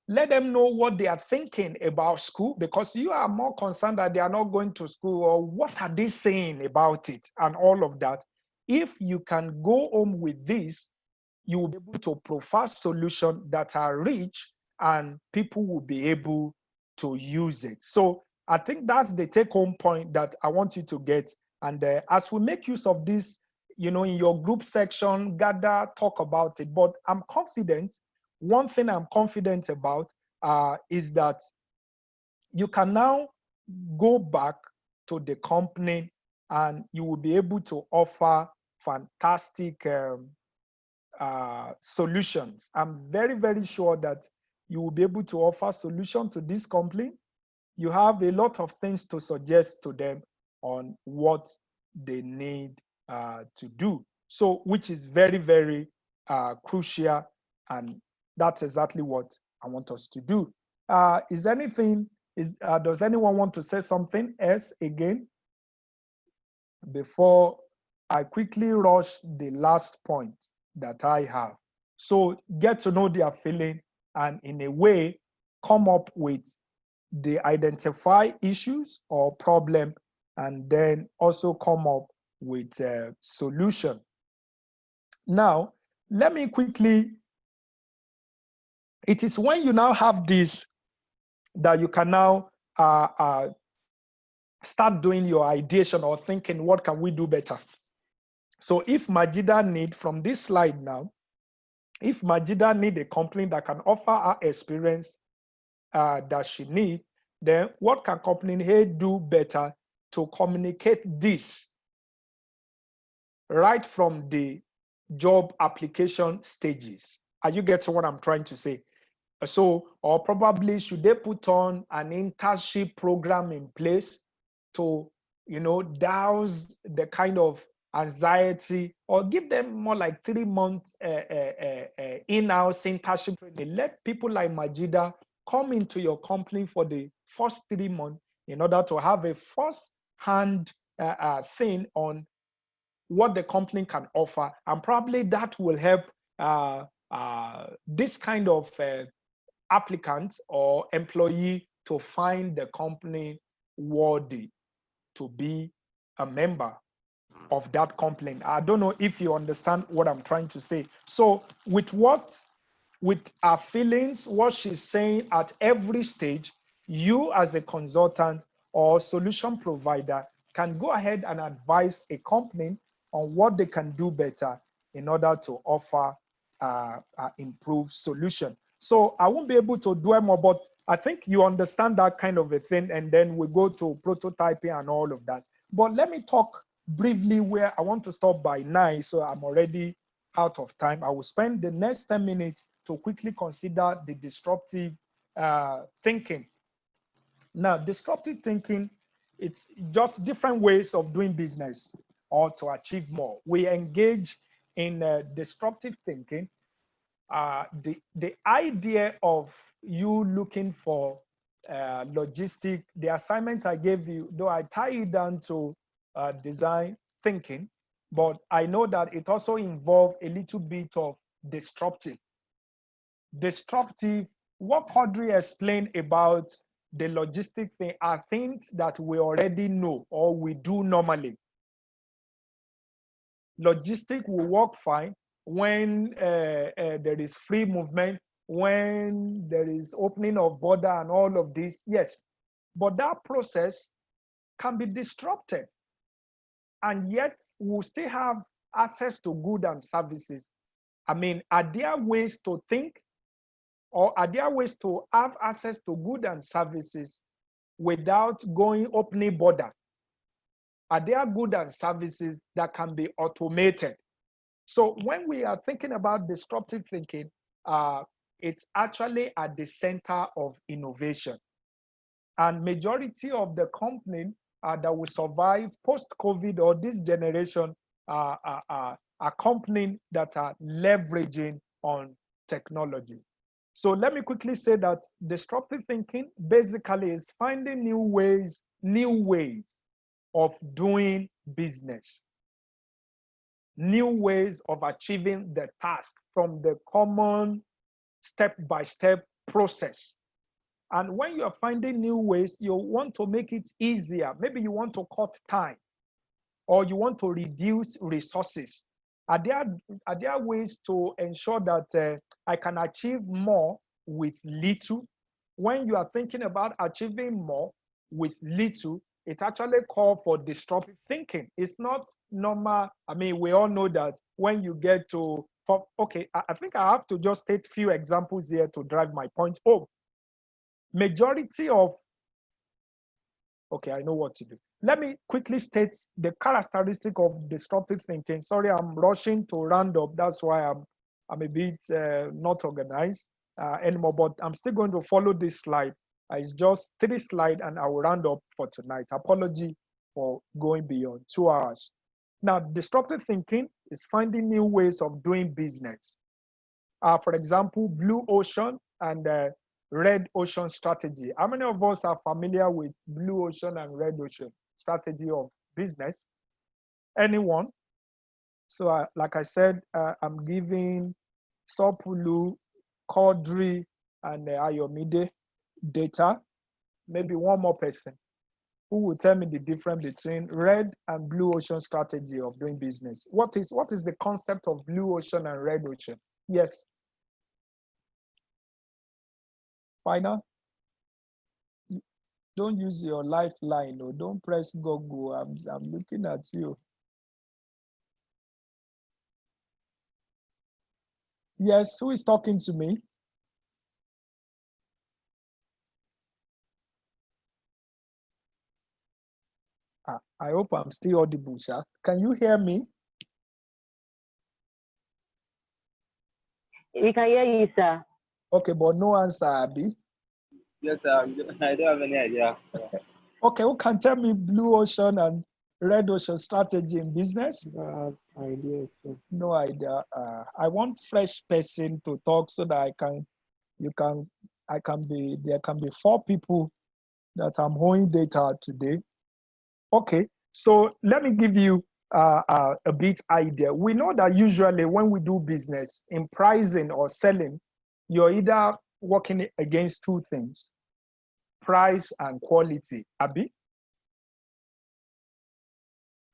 Let them know what they are thinking about school, because you are more concerned that they are not going to school, or what are they saying about it and all of that. If you can go home with this, you will be able to provide solutions that are rich and people will be able to use it. So I think that's the take-home point that I want you to get. And as we make use of this, in your group section, gather, talk about it. But I'm confident, one thing I'm confident about is that you can now go back to the company and you will be able to offer fantastic solutions. I'm very, very sure that you will be able to offer solutions to this company. You have a lot of things to suggest to them on what they need to do. So, which is very, very crucial, and that's exactly what I want us to do. Does anyone want to say something else again before I quickly rush the last point that I have? So get to know their feeling and in a way come up with the identify issues or problem, and then also come up with a solution. Now, let me quickly, it is when you now have this that you can now start doing your ideation or thinking, what can we do better? So if Majida need, from this slide now, if Majida need a company that can offer her experience that she need, then what can company A do better to communicate this right from the job application stages? Are you getting what I'm trying to say? So, or probably should they put on an internship program in place to, douse the kind of anxiety, or give them more like 3 months in-house internship training? Let people like Majida come into your company for the first 3 months in order to have a first-hand thing on what the company can offer, and probably that will help this kind of applicant or employee to find the company worthy to be a member of that company. I don't know if you understand what I'm trying to say. So with our feelings, what she's saying at every stage, you as a consultant or solution provider can go ahead and advise a company on what they can do better in order to offer improved solution. So I won't be able to dwell more, but I think you understand that kind of a thing, and then we go to prototyping and all of that. But let me talk briefly where I want to stop by 9, so I'm already out of time. I will spend the next 10 minutes to quickly consider the disruptive thinking. Now, disruptive thinking, it's just different ways of doing business or to achieve more. We engage in disruptive thinking. The idea of you looking for logistic, the assignment I gave you, though I tie it down to design thinking, but I know that it also involves a little bit of disruptive. Disruptive, what Audrey explained about the logistic thing are things that we already know or we do normally. Logistic will work fine when there is free movement, when there is opening of border and all of this, yes. But that process can be disrupted. And yet we'll still have access to goods and services. I mean, are there ways to think, or are there ways to have access to goods and services without opening border? Are there goods and services that can be automated? So when we are thinking about disruptive thinking, it's actually at the center of innovation. And majority of the company that will survive post-COVID or this generation are companies that are leveraging on technology. So let me quickly say that disruptive thinking basically is finding new ways of doing business, new ways of achieving the task from the common step-by-step process. And when you're finding new ways, you want to make it easier. Maybe you want to cut time, or you want to reduce resources. Are there ways to ensure that I can achieve more with little? When you are thinking about achieving more with little, it actually calls for disruptive thinking. It's not normal. I mean, we all know that when you get to, okay, I think I have to just state a few examples here to drive my point home. Majority of, okay, I know what to do. Let me quickly state the characteristic of disruptive thinking. Sorry, I'm rushing to round up. That's why I'm a bit not organized anymore, but I'm still going to follow this slide. It's just 3 slides and I will round up for tonight. Apology for going beyond 2 hours. Now, disruptive thinking is finding new ways of doing business. For example, blue ocean and red ocean strategy. How many of us are familiar with blue ocean and red ocean strategy of business? Anyone? So like I said, I'm giving Sopulu, Kodri, and Ayomide data. Maybe one more person who will tell me the difference between red and blue ocean strategy of doing business. What is the concept of blue ocean and red ocean? Yes. Final? Don't use your lifeline, or don't press Google. I'm looking at you. Yes, who is talking to me? I hope I'm still audible, sir. Can you hear me? We can hear you, sir. Okay, but no answer, Abby. Yes, sir. I don't have any idea. Okay, who can tell me blue ocean and red ocean strategy in business? Idea, sir. No idea. I want fresh person to talk so that there can be 4 people that I'm holding data today. Okay, so let me give you a bit idea. We know that usually when we do business in pricing or selling, you're either working against 2 things, price and quality, Abi.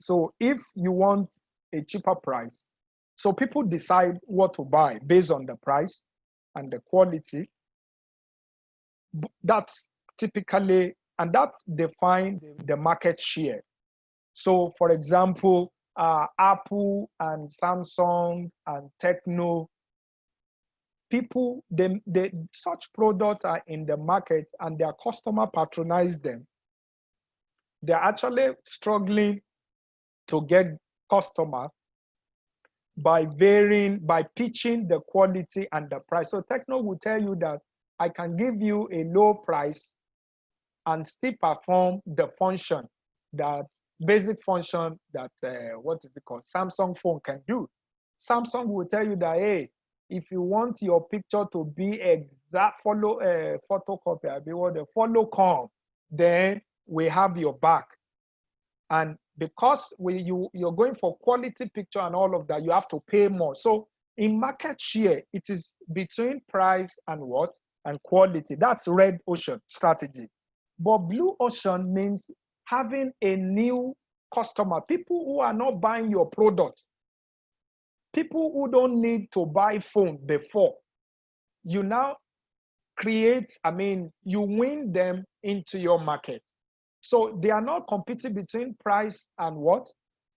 So if you want a cheaper price, so people decide what to buy based on the price and the quality. That's typically, and that's define the market share. So for example, Apple and Samsung and Techno, people, such products are in the market and their customer patronize them. They're actually struggling to get customer by pitching the quality and the price. So Techno will tell you that I can give you a low price and still perform the function, that basic function that, what is it called, Samsung phone can do. Samsung will tell you that, hey, if you want your picture to be exact photocopy, follow, then we have your back. And because you're going for quality picture and all of that, you have to pay more. So in market share, it is between price and what? And quality. That's red ocean strategy. But blue ocean means having a new customer, people who are not buying your product, people who don't need to buy phone before. You now create, you win them into your market. So they are not competing between price and what?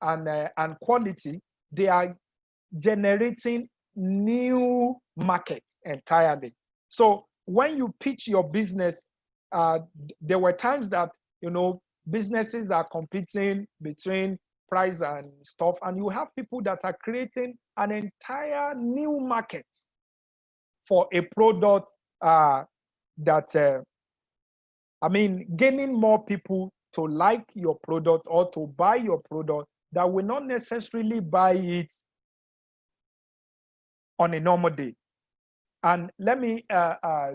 And quality. They are generating new market entirely. So when you pitch your business, there were times that, businesses are competing between price and stuff, and you have people that are creating an entire new market for a product that gaining more people to like your product or to buy your product that will not necessarily buy it on a normal day. And let me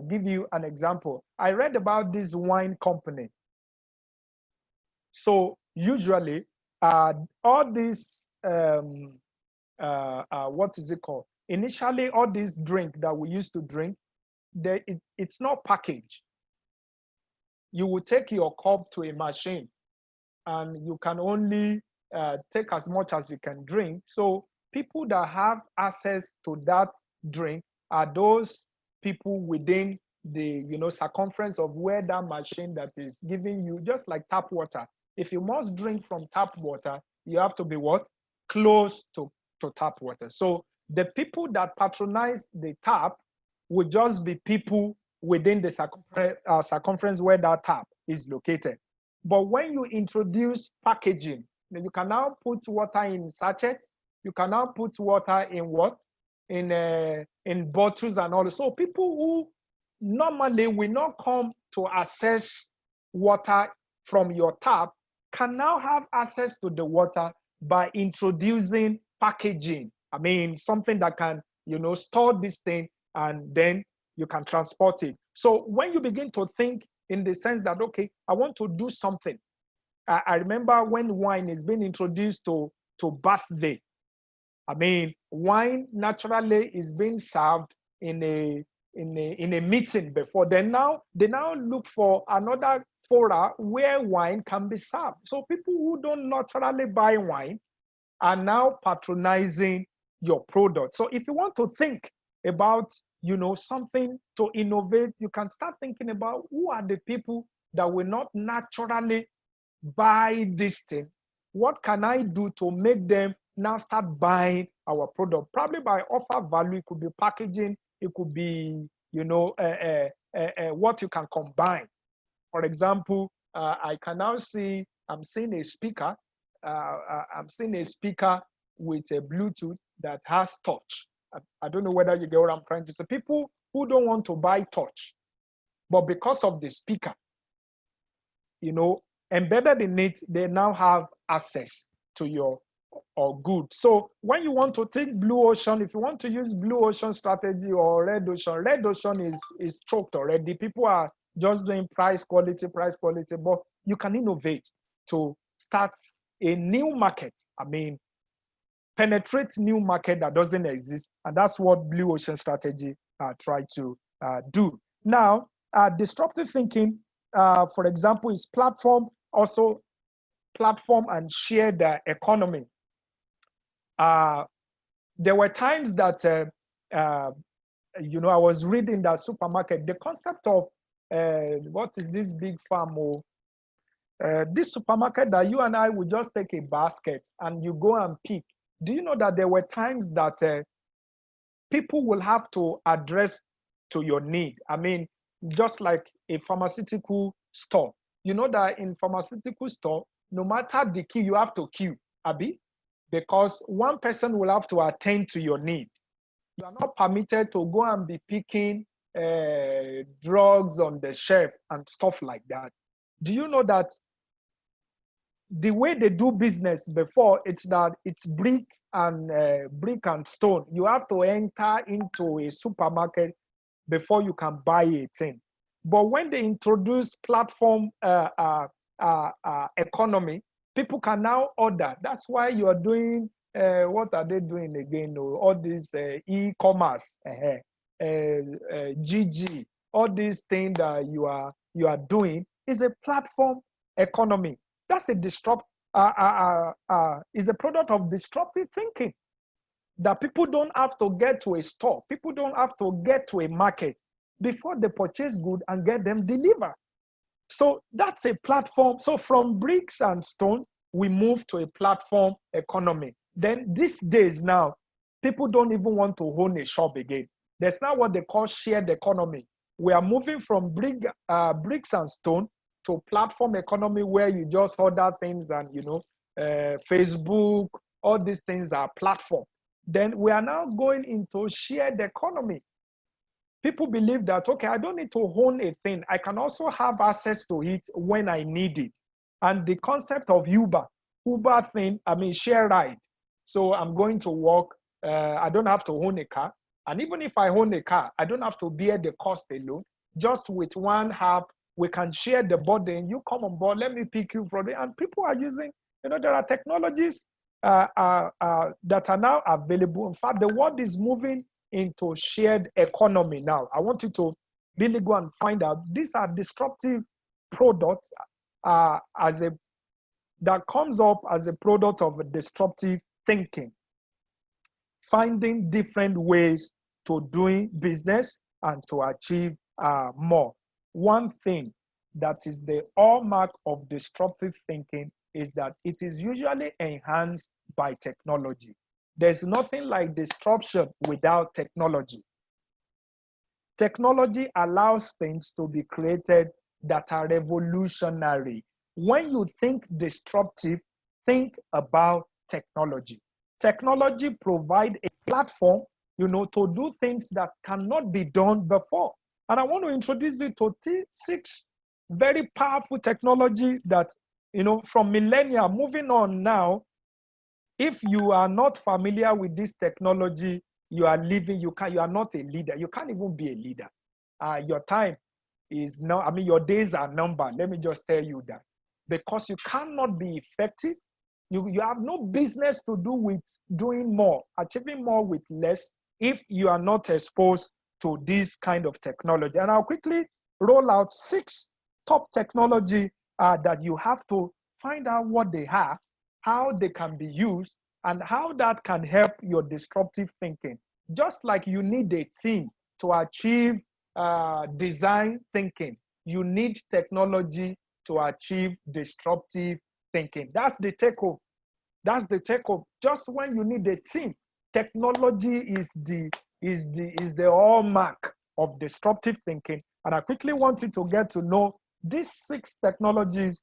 give you an example. I read about this wine company. So usually, all these, what is it called? Initially, all this drink that we used to drink, it's not packaged. You will take your cup to a machine and you can only take as much as you can drink. So people that have access to that drink are those people within the circumference of where that machine that is giving you, just like tap water. If you must drink from tap water, you have to be what? Close to tap water. So the people that patronize the tap would just be people within the circumference where that tap is located. But when you introduce packaging, you can now put water in sachets. You can now put water in what? In bottles and all. So people who normally will not come to access water from your tap can now have access to the water by introducing packaging. Something that can, store this thing and then you can transport it. So when you begin to think in the sense that, okay, I want to do something. I remember when wine is being introduced to birthday. Wine naturally is being served in a meeting before. They now look for another fora where wine can be served. So people who don't naturally buy wine are now patronizing your product. So if you want to think about something to innovate, you can start thinking about who are the people that will not naturally buy this thing. What can I do to make them now start buying our product? Probably by offer value. It could be packaging. It could be what you can combine. For example, I can now see, I'm seeing a speaker. I'm seeing a speaker with a Bluetooth that has touch. I don't know whether you get what I'm trying to say. People who don't want to buy touch, but because of the speaker, embedded in it, they now have access to your good. So when you want to take blue ocean, if you want to use blue ocean strategy or red ocean is choked already. People are just doing price quality, but you can innovate to start a new market. Penetrate new market that doesn't exist, and that's what blue ocean strategy try to do. Now, disruptive thinking, for example, is platform and shared economy. There were times that I was reading that supermarket, the concept of what is this big farm this supermarket that you and I would just take a basket and you go and pick. Do you know that there were times that people will have to address to your need? Just like a pharmaceutical store. You know that in pharmaceutical store, no matter the queue, you have to queue, Abi, because one person will have to attend to your need. You are not permitted to go and be picking drugs on the shelf and stuff like that. Do you know that the way they do business before, it's brick and stone. You have to enter into a supermarket before you can buy a thing. But when they introduce platform economy, people can now order. That's why you are doing, what are they doing again? All these e-commerce, GG, all these things that you are doing. is a platform economy. That's a is a product of disruptive thinking. That people don't have to get to a store. People don't have to get to a market before they purchase goods and get them delivered. So that's a platform. So from bricks and stone, we move to a platform economy. Then these days now, people don't even want to own a shop again. There's now what they call shared economy. We are moving from bricks and stone to platform economy where you just order things and, Facebook, all these things are platform. Then we are now going into shared economy. People believe that, okay, I don't need to own a thing. I can also have access to it when I need it. And the concept of Uber thing, share ride. So I'm going to work. I don't have to own a car. And even if I own a car, I don't have to bear the cost alone. Just with one app, we can share the burden. You come on board, let me pick you from it. And people are using, there are technologies that are now available. In fact, the world is moving into shared economy now. I want you to really go and find out. These are disruptive products that comes up as a product of a disruptive thinking. Finding different ways to doing business and to achieve more. One thing that is the hallmark of disruptive thinking is that it is usually enhanced by technology. There's nothing like disruption without technology. Technology allows things to be created that are revolutionary. When you think disruptive, think about technology. Technology provides a platform, to do things that cannot be done before. And I want to introduce you to 6 very powerful technology that, from millennia moving on now. If you are not familiar with this technology, you are living, you are not a leader. You can't even be a leader. Your time is now, your days are numbered. Let me just tell you that. Because you cannot be effective. You have no business to do with doing more, achieving more with less, if you are not exposed to this kind of technology. And I'll quickly roll out 6 top technology that you have to find out what they are, how they can be used, and how that can help your disruptive thinking. Just like you need a team to achieve design thinking, you need technology to achieve disruptive thinking. That's the take-home. That's the take-home. Just when you need a team, technology is the hallmark of disruptive thinking. And I quickly want you to get to know these 6 technologies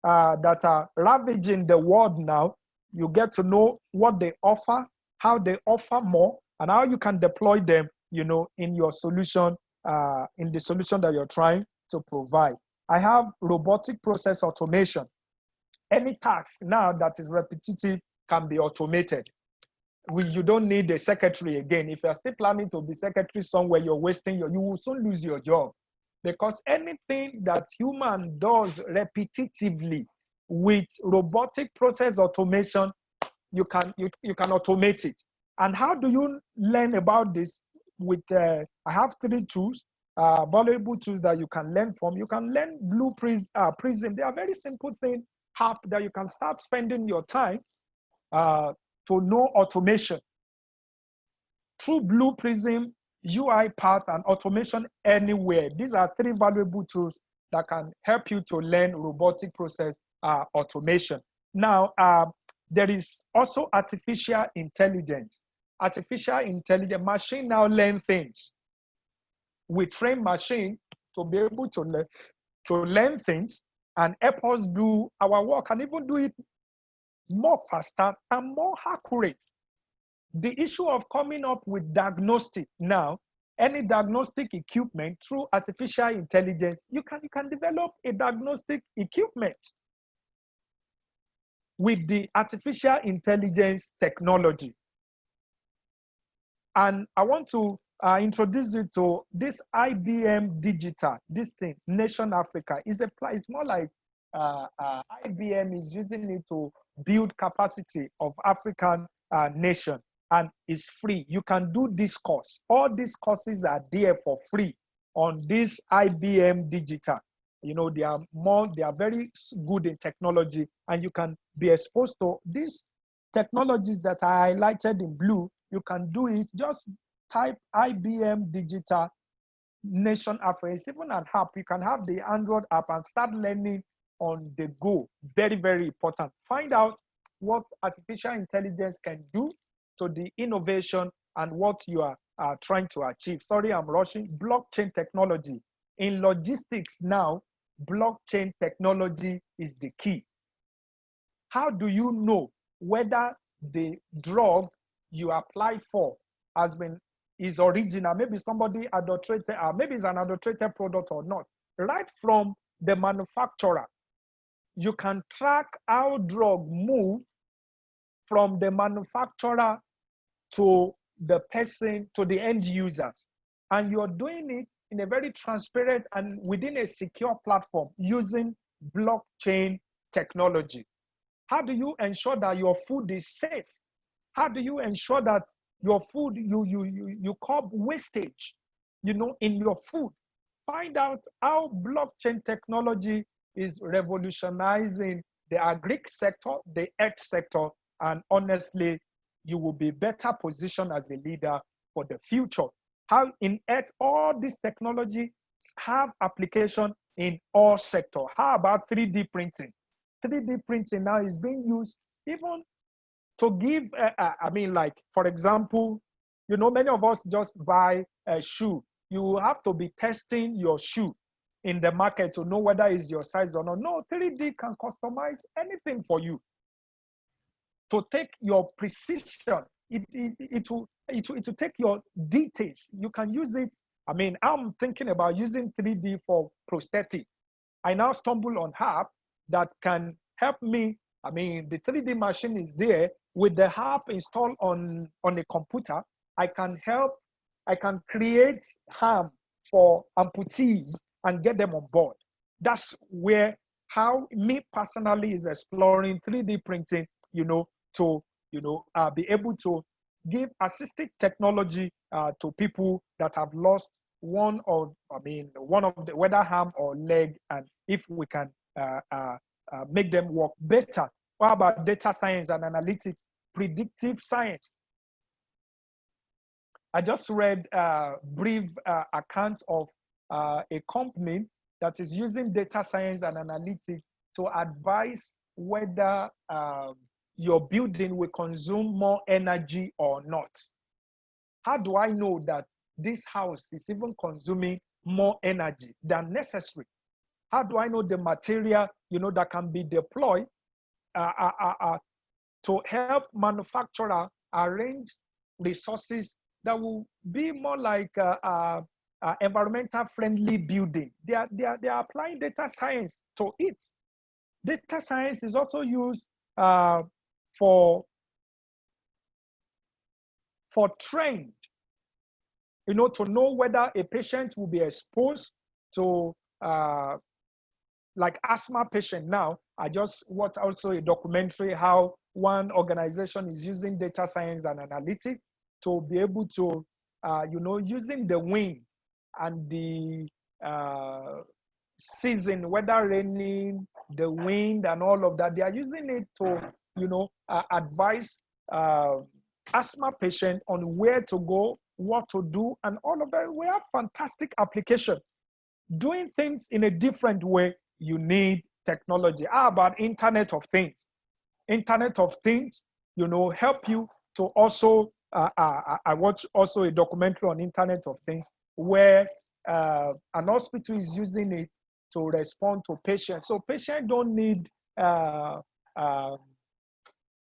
that are ravaging the world now. You get to know what they offer, how they offer more, and how you can deploy them, in your solution, in the solution that you're trying to provide. I have robotic process automation. Any task now that is repetitive can be automated. You don't need a secretary again. If you're still planning to be secretary somewhere, you're wasting you will soon lose your job. Because anything that human does repetitively with robotic process automation, you can automate it. And how do you learn about this? I have 3 tools, valuable tools that you can learn from. You can learn Blue Prism. They are very simple things, app that you can start spending your time to know automation. Through Blue Prism, UiPath, and automation anywhere. These are 3 valuable tools that can help you to learn robotic process automation. Now, there is also artificial intelligence. Artificial intelligence, machine now learn things. We train machine to be able to learn things and help us do our work and even do it more faster and more accurate. The issue of coming up with diagnostic now, any diagnostic equipment through artificial intelligence, you can develop a diagnostic equipment with the artificial intelligence technology. And I want to introduce you to this IBM Digital, this thing, Nation Africa. It's more like IBM is using it to build capacity of African nation, and it's free. You can do this course. All these courses are there for free on this IBM Digital. they are very good in technology, and you can be exposed to these technologies that I highlighted in blue. You can do it. Just type IBM Digital Nation Africa. It's even an app. You can have the Android app and start learning on the go. Very, very important. Find out what artificial intelligence can do to the innovation and what you are trying to achieve. Sorry, I'm rushing. Blockchain technology. In logistics now, blockchain technology is the key. How do you know whether the drug you apply for is original? Maybe somebody adulterated, maybe it's an adulterated product or not. Right from the manufacturer, you can track how drug move from the manufacturer to the person, to the end user. And you're doing it in a very transparent and within a secure platform using blockchain technology. How do you ensure that your food is safe? How do you ensure that your food, you curb wastage, in your food? Find out how blockchain technology is revolutionizing the agri sector, the earth sector, and honestly, you will be better positioned as a leader for the future. How in earth, all this technology have application in all sectors. How about 3D printing? 3D printing now is being used even to give, like, for example, many of us just buy a shoe. You have to be testing your shoe in the market to know whether it's your size or not. No, 3D can customize anything for you. To take your precision, it will take your details. You can use it. I'm thinking about using 3D for prosthetics. I now stumble on app that can help me. The 3D machine is there. With the app installed on a computer, I can create arm for amputees and get them on board. That's how me personally is exploring 3D printing, to be able to give assistive technology to people that have lost one of the, whether arm or leg, and if we can make them work better. What about data science and analytics, predictive science? I just read a brief account of a company that is using data science and analytics to advise whether your building will consume more energy or not. How do I know that this house is even consuming more energy than necessary? How do I know the material, that can be deployed to help manufacturer arrange resources that will be more like environmental friendly building? They are applying data science to it. Data science is also used for trend, to know whether a patient will be exposed to like asthma patient. Now, I just watched also a documentary how one organization is using data science and analytics to be able to, using the wind and the season, whether raining, the wind and all of that, they are using it to, advise asthma patient on where to go, what to do, and all of that. We have fantastic application. Doing things in a different way, you need technology. How about Internet of Things? Internet of Things, help you to also, I watched also a documentary on Internet of Things where an hospital is using it to respond to patients. So patients don't need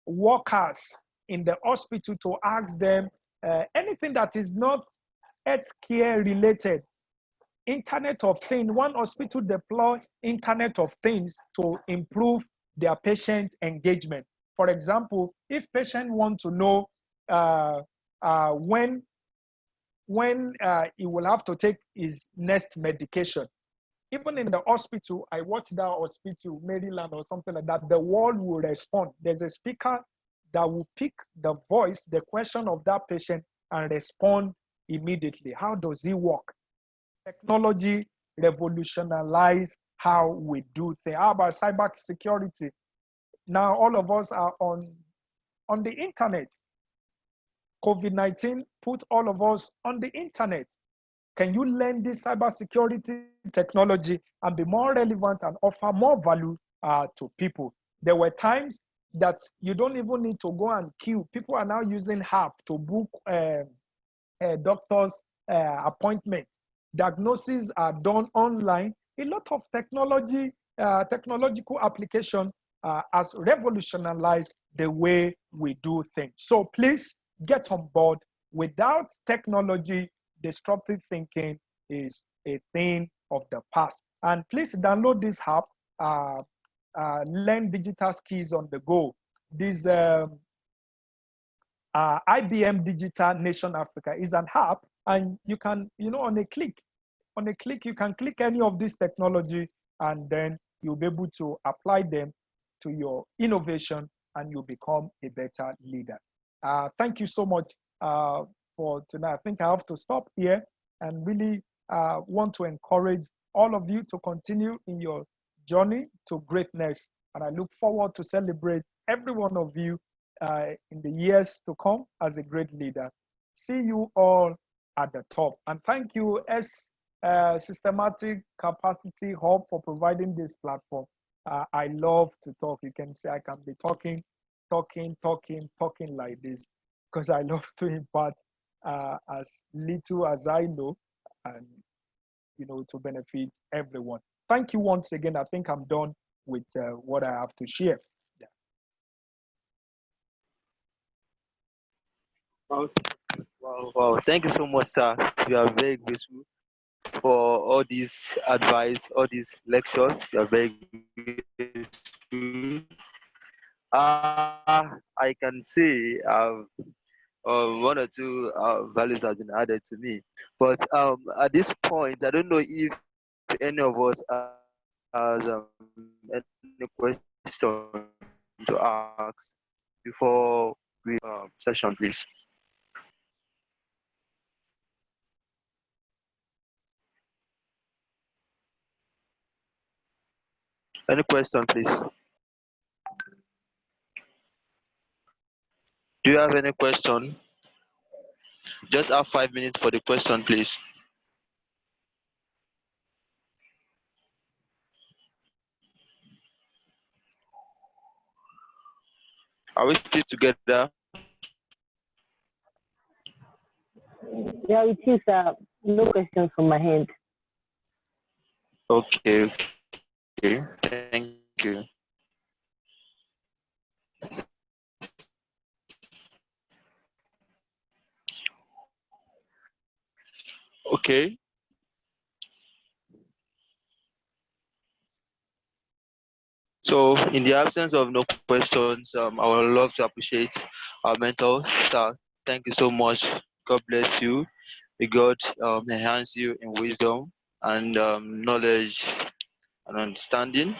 workers in the hospital to ask them anything that is not healthcare related. Internet of Things, one hospital deploy Internet of Things to improve their patient engagement. For example, if patient want to know when he will have to take his next medication, even in the hospital, I watched that hospital, Maryland or something like that, the world will respond. There's a speaker that will pick the voice, the question of that patient, and respond immediately. How does it work? Technology revolutionized how we do things. How about cyber security? Now all of us are on the internet. COVID-19 put all of us on the internet. Can you learn this cybersecurity technology and be more relevant and offer more value to people? There were times that you don't even need to go and queue. People are now using app to book doctor's appointments. Diagnoses are done online. A lot of technological application has revolutionized the way we do things. So please get on board. Without technology, disruptive thinking is a thing of the past. And please download this app, learn digital skills on the go. This IBM Digital Nation Africa is an app, and you can, on a click, you can click any of this technology, and then you'll be able to apply them to your innovation, and you'll become a better leader. Thank you so much for tonight. I think I have to stop here and really want to encourage all of you to continue in your journey to greatness. And I look forward to celebrate every one of you in the years to come as a great leader. See you all at the top. And thank you, Systematic Capacity Hub, for providing this platform. I love to talk. You can say I can be talking like this because I love to impart as little as I know, and to benefit everyone. Thank you once again. I think I'm done with what I have to share. Yeah. Wow. Thank you so much, sir. We are very grateful for all these advice, all these lectures. We are very grateful. I can say one or two values have been added to me. But at this point, I don't know if any of us has any question to ask before we session, please. Any question, please? Do you have any question? Just have 5 minutes for the question, please. Are we still together? Yeah, it is no questions from my hand. Okay. Thank you. Okay. So, in the absence of no questions, I would love to appreciate our mentor, sir. Thank you so much. God bless you. May God enhance you in wisdom and knowledge and understanding.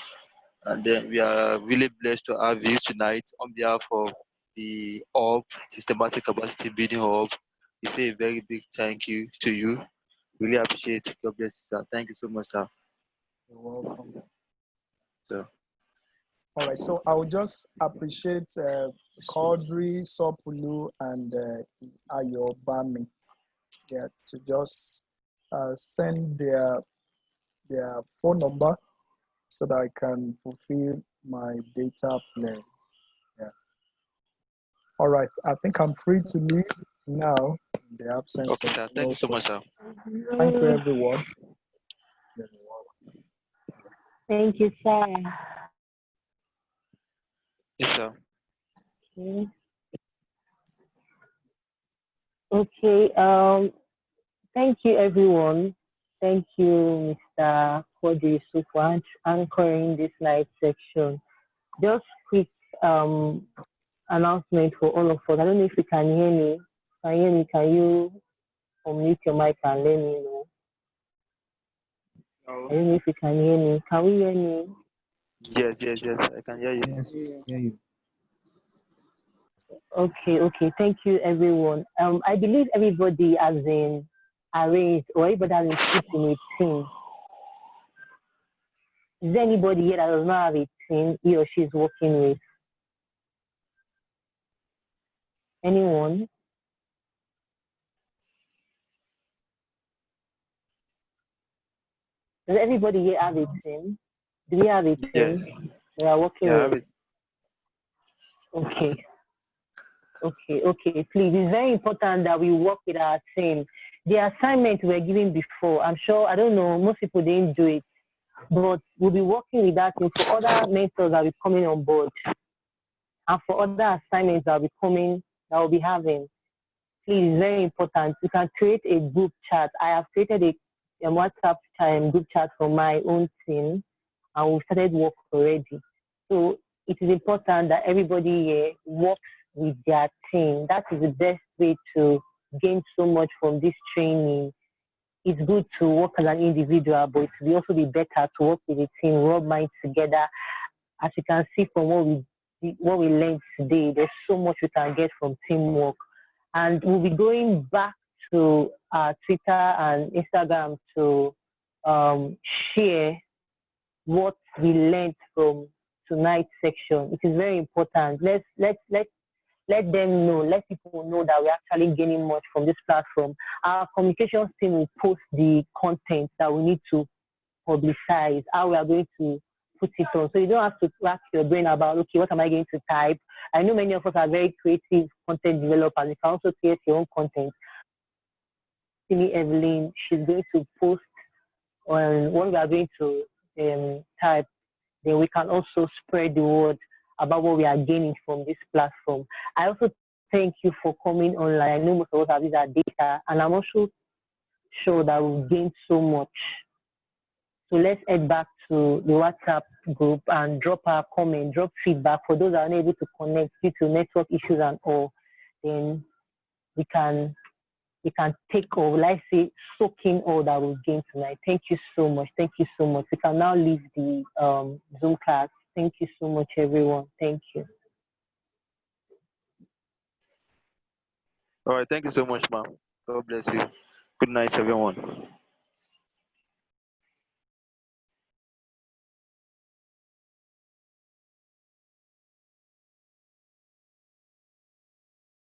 And then we are really blessed to have you tonight on behalf of the Hub, Systematic Capacity Building Hub. We say a very big thank you to you. Really appreciate it. God bless you, sir. Thank you so much, sir. You're welcome. So. All right, so I would just appreciate Kodri, Sopulu, and Ayo Bami, to just send their phone number so that I can fulfill my data plan. Yeah. All right, I think I'm free to leave now in the absence of. Sir. Thank you so much, sir. Thank you, everyone. Thank you, sir. Yes, sir. Okay. Thank you, everyone. Thank you, Mr. Kodri, for anchoring this night section. Just quick announcement for all of us. I don't know if you can hear me. Can you unmute your mic and let me know? I don't know if you can hear me. Can we hear me? Yes. I can hear you. Yes, hear you. Okay. Thank you, everyone. I believe everybody has been arranged, or everybody has been put in a team. Is there anybody here that does not have a team he or she is working with? Anyone? Does everybody here have a team? Do we have a team Yes. we are working Yeah, with? Okay. Okay. Please, it's very important that we work with our team. The assignment we were given before, I'm sure, I don't know, most people didn't do it, but we'll be working with that team for other mentors that will be coming on board and for other assignments that will be having. Please, it's very important. You can create a group chat. I have created a WhatsApp group chat for my own team, and we've started work already. So it is important that everybody here works with their team. That is the best way to gain so much from this training. It's good to work as an individual, but it will also be better to work with a team, rub minds together. As you can see from what we learned today, there's so much we can get from teamwork. And we'll be going back to Twitter and Instagram to share what we learned from tonight's section. It is very important. Let them know, let people know that we're actually gaining much from this platform. Our communications team will post the content that we need to publicize, how we are going to put it on. So you don't have to rack your brain about, okay, what am I going to type? I know many of us are very creative content developers. You can also create your own content. Evelyn, she's going to post on what we are going to type. Then we can also spread the word about what we are gaining from this platform. I also thank you for coming online. I know most of us have our data, and I'm also sure that we've gained so much. So let's head back to the WhatsApp group and drop our comment, drop feedback. For those that are unable to connect due to network issues and all, then we can take, or let's say, soak in all that we've gained tonight. Thank you so much. Thank you so much. We can now leave the Zoom class. Thank you so much, everyone. Thank you. All right. Thank you so much, ma'am. God bless you. Good night, everyone.